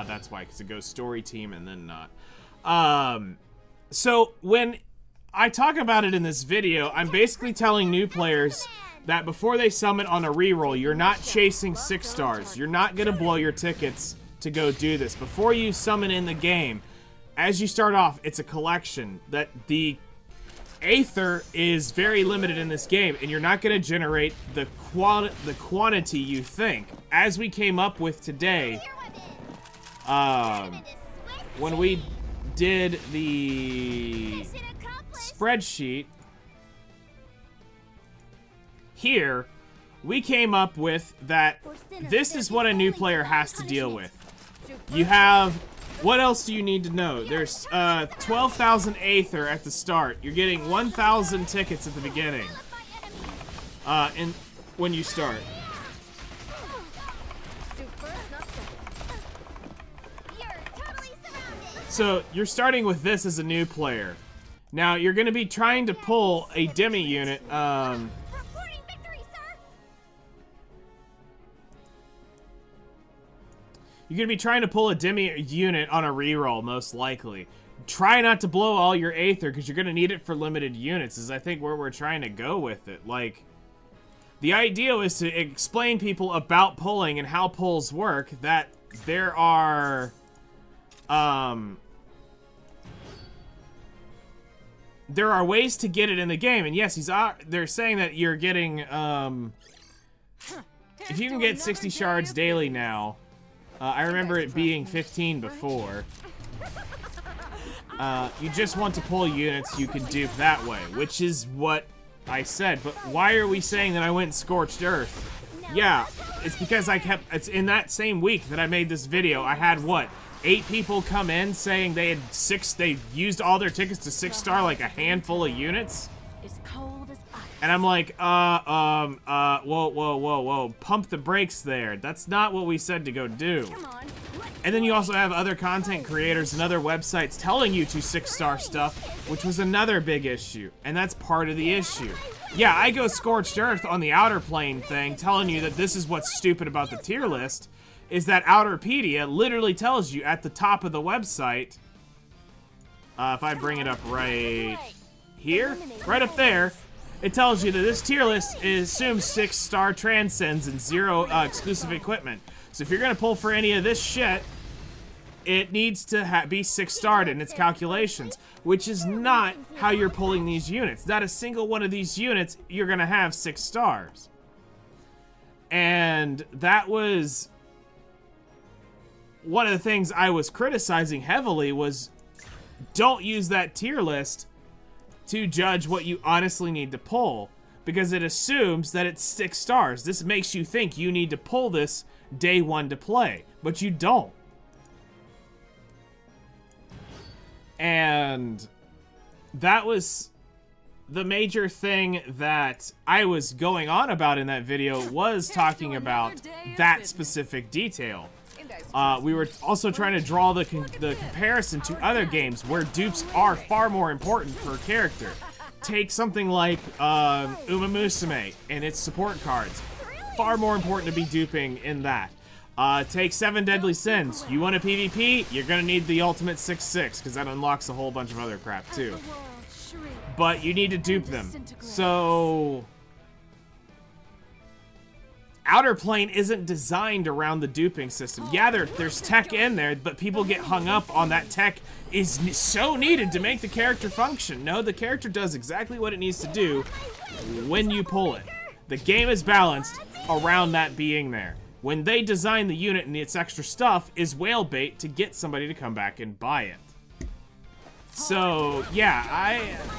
That's why, because it goes story team and then not. So, when I talk about it in this video, I'm basically telling new players that before they summon on a reroll, you're not chasing 6 stars. You're not going to blow your tickets to go do this. Before you summon in the game, as you start off, it's a collection. That the Aether is very limited in this game, and you're not going to generate the quantity you think. As we came up with today, when we did the spreadsheet, here, we came up with that this is what a new player has to deal with. You have... What else do you need to know? There's 12,000 Aether at the start. You're getting 1,000 tickets at the beginning. When you start. So you're starting with this as a new player. Now you're going to be trying to pull a demi unit. You're going to be trying to pull a demi unit on a reroll, most likely. Try not to blow all your Aether, because you're going to need it for limited units, is I think where we're trying to go with it. Like, the idea is to explain people about pulling and how pulls work, that there are... there are ways to get it in the game, and yes, they're saying that you're getting, if you can get 60 shards daily now... I remember it being 15 before. You just want to pull units you can dupe that way, which is what I said. But why are we saying that I went Scorched Earth? Yeah, it's because it's in that same week that I made this video, I had, what, 8 people come in saying they used all their tickets to 6-star like a handful of units? It's cold as ice. And I'm like, whoa, pump the brakes there. That's not what we said to go do. And then you also have other content creators and other websites telling you to 6-star stuff, which was another big issue. And that's part of the issue. Yeah, I go Scorched Earth on the Outerplane thing, telling you that this is what's stupid about the tier list, is that Outerpedia literally tells you at the top of the website, if I bring it up right here, right up there, it tells you that this tier list assumes 6-star transcends and 0 exclusive equipment. So if you're gonna pull for any of this shit, it needs to be 6-starred in its calculations, which is not how you're pulling these units. Not a single one of these units you're gonna have 6 stars. And that was one of the things I was criticizing heavily was don't use that tier list to judge what you honestly need to pull, because it assumes that it's 6 stars. This makes you think you need to pull this day 1 to play, but you don't. And that was the major thing that I was going on about in that video, was talking about that specific detail. We were also trying to draw the comparison to other games where dupes are far more important per character. Take something like Uma Musume and its support cards. Far more important to be duping in that. Take 7 Deadly Sins. You want a PvP? You're gonna need the Ultimate 6-6 because that unlocks a whole bunch of other crap too. But you need to dupe them. So Outerplane isn't designed around the duping system. Yeah, there's tech in there, but people get hung up on that tech is so needed to make the character function. No, the character does exactly what it needs to do when you pull it. The game is balanced around that being there. When they design the unit and its extra stuff is whale bait to get somebody to come back and buy it. So, yeah,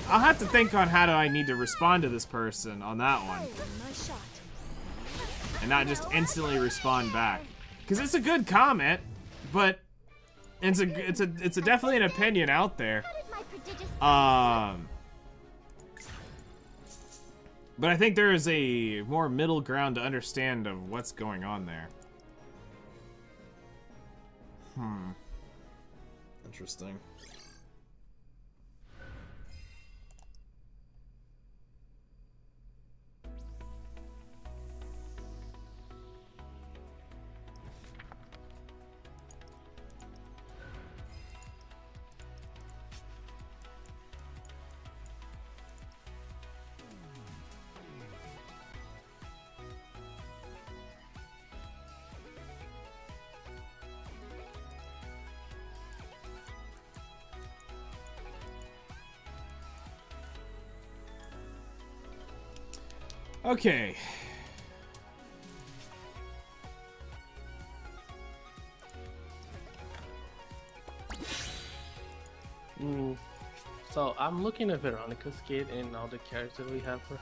I'll have to think on how do I need to respond to this person on that one. And not just instantly respond back. Because it's a good comment, but it's a definitely an opinion out there. But I think there is a more middle ground to understand of what's going on there. Interesting. Okay. So I'm looking at Veronica's kit and all the characters we have her.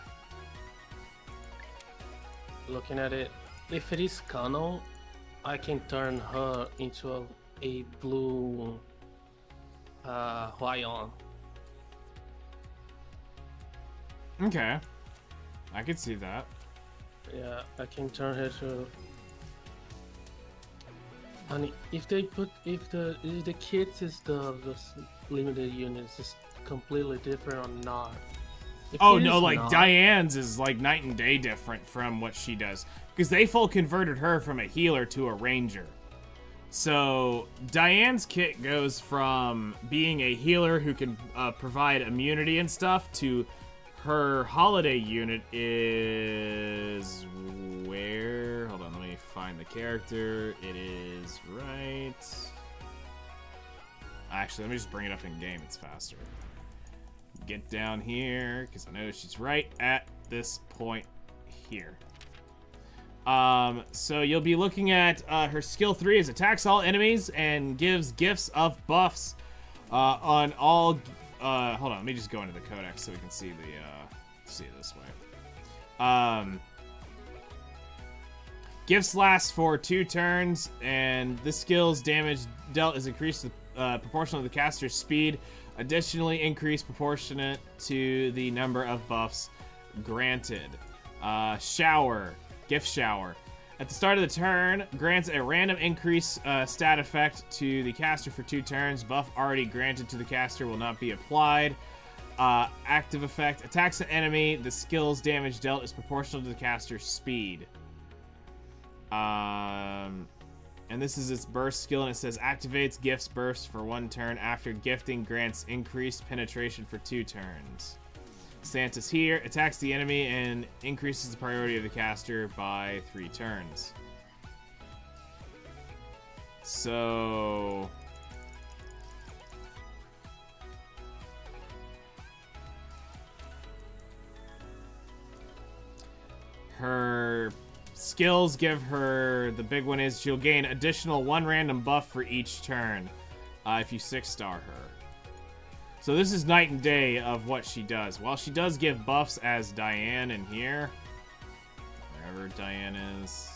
Looking at it, if it is canon, I can turn her into a blue Hwaion. Okay. I could see that. Yeah, I can turn her to. And if they put if the kit is the limited units is completely different or not. Oh no, like not, Diane's is like night and day different from what she does. Because they full converted her from a healer to a ranger. So Diane's kit goes from being a healer who can provide immunity and stuff to her holiday unit is where? Hold on, let me find the character. It is right. Actually, let me just bring it up in game. It's faster. Get down here because I know she's right at this point here. So you'll be looking at her skill 3 is attacks all enemies and gives gifts of buffs on all. Hold on, let me just go into the codex so we can see see it this way. Gifts last for 2 turns, and this skill's damage dealt is increased proportional to the caster's speed. Additionally, increased proportionate to the number of buffs granted. Shower, gift shower. At the start of the turn, grants a random increase stat effect to the caster for 2 turns. Buff already granted to the caster will not be applied. Active effect, attacks an enemy. The skill's damage dealt is proportional to the caster's speed. And this is its burst skill, and it says activates gifts burst for 1 turn. After gifting, grants increased penetration for 2 turns. Santa's here, attacks the enemy and increases the priority of the caster by 3 turns. So her skills give her, the big one is she'll gain additional 1 random buff for each turn if you 6-star her. So this is night and day of what she does. While she does give buffs as Diane in here, wherever Diane is.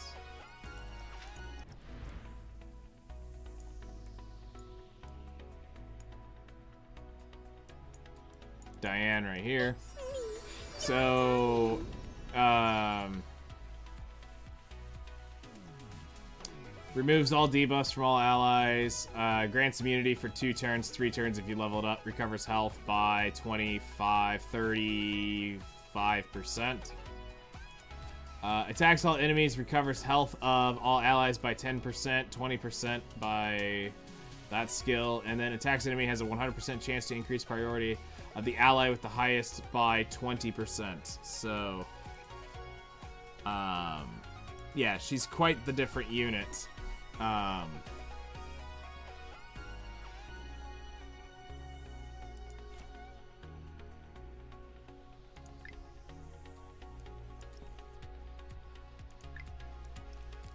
Diane right here. So, Removes all debuffs from all allies. Grants immunity for 2 turns, 3 turns if you level it up. Recovers health by 35%. Attacks all enemies. Recovers health of all allies by 10%, 20% by that skill. And then attacks enemy has a 100% chance to increase priority of the ally with the highest by 20%. So, yeah, she's quite the different unit.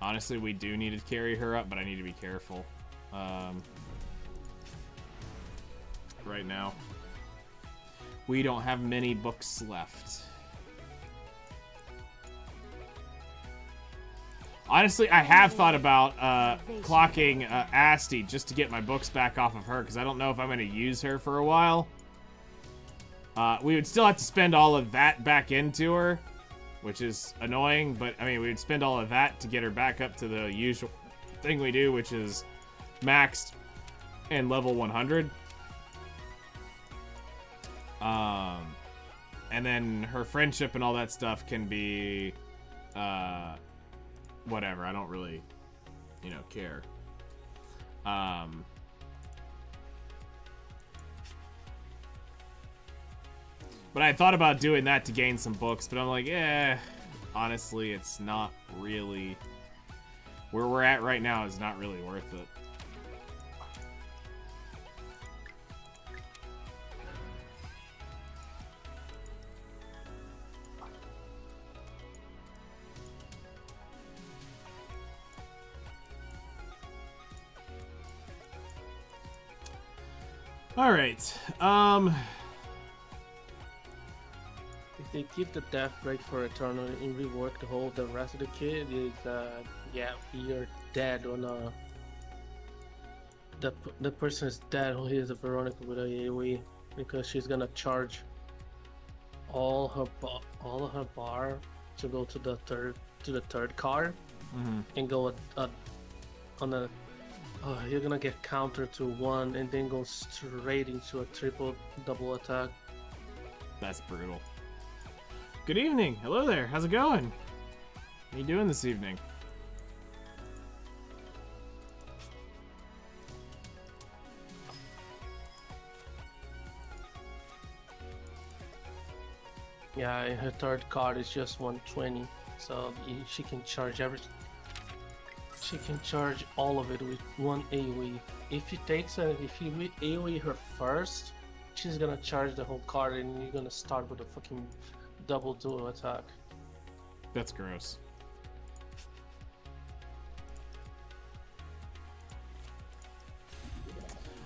Honestly, we do need to carry her up, but I need to be careful. Right now. We don't have many books left. Honestly, I have thought about clocking Asti just to get my books back off of her, because I don't know if I'm going to use her for a while. We would still have to spend all of that back into her, which is annoying, but I mean, we would spend all of that to get her back up to the usual thing we do, which is maxed and level 100. And then her friendship and all that stuff can be, whatever. I don't really, care. But I thought about doing that to gain some books, but I'm like, honestly, it's not really... Where we're at right now is not really worth it. Alright, If they keep the death break for eternal and rework the rest of the kid is yeah, you're dead on the person is dead who is a Veronica with a AoE, because she's gonna charge all her bar to go to the third card and go on a you're gonna get countered to 1 and then go straight into a double attack. That's brutal. Good evening. Hello there. How's it going? What are you doing this evening? Yeah, and her third card is just 120, so she can charge she can charge all of it with 1 AoE. If you AoE her first, she's gonna charge the whole card and you're gonna start with a fucking double dual attack. That's gross.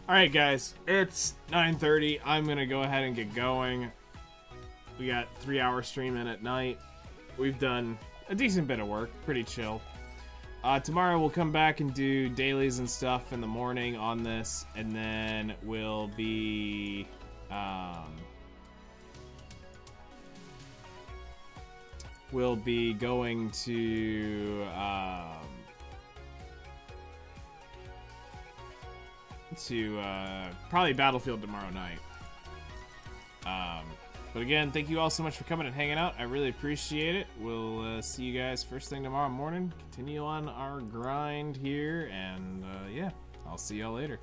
Alright guys, it's 9:30. I'm gonna go ahead and get going. We got 3-hour stream in at night. We've done a decent bit of work, pretty chill. Tomorrow we'll come back and do dailies and stuff in the morning on this, and then we'll be going to probably Battlefield tomorrow night. But again, thank you all so much for coming and hanging out. I really appreciate it. We'll see you guys first thing tomorrow morning. Continue on our grind here, and yeah, I'll see y'all later.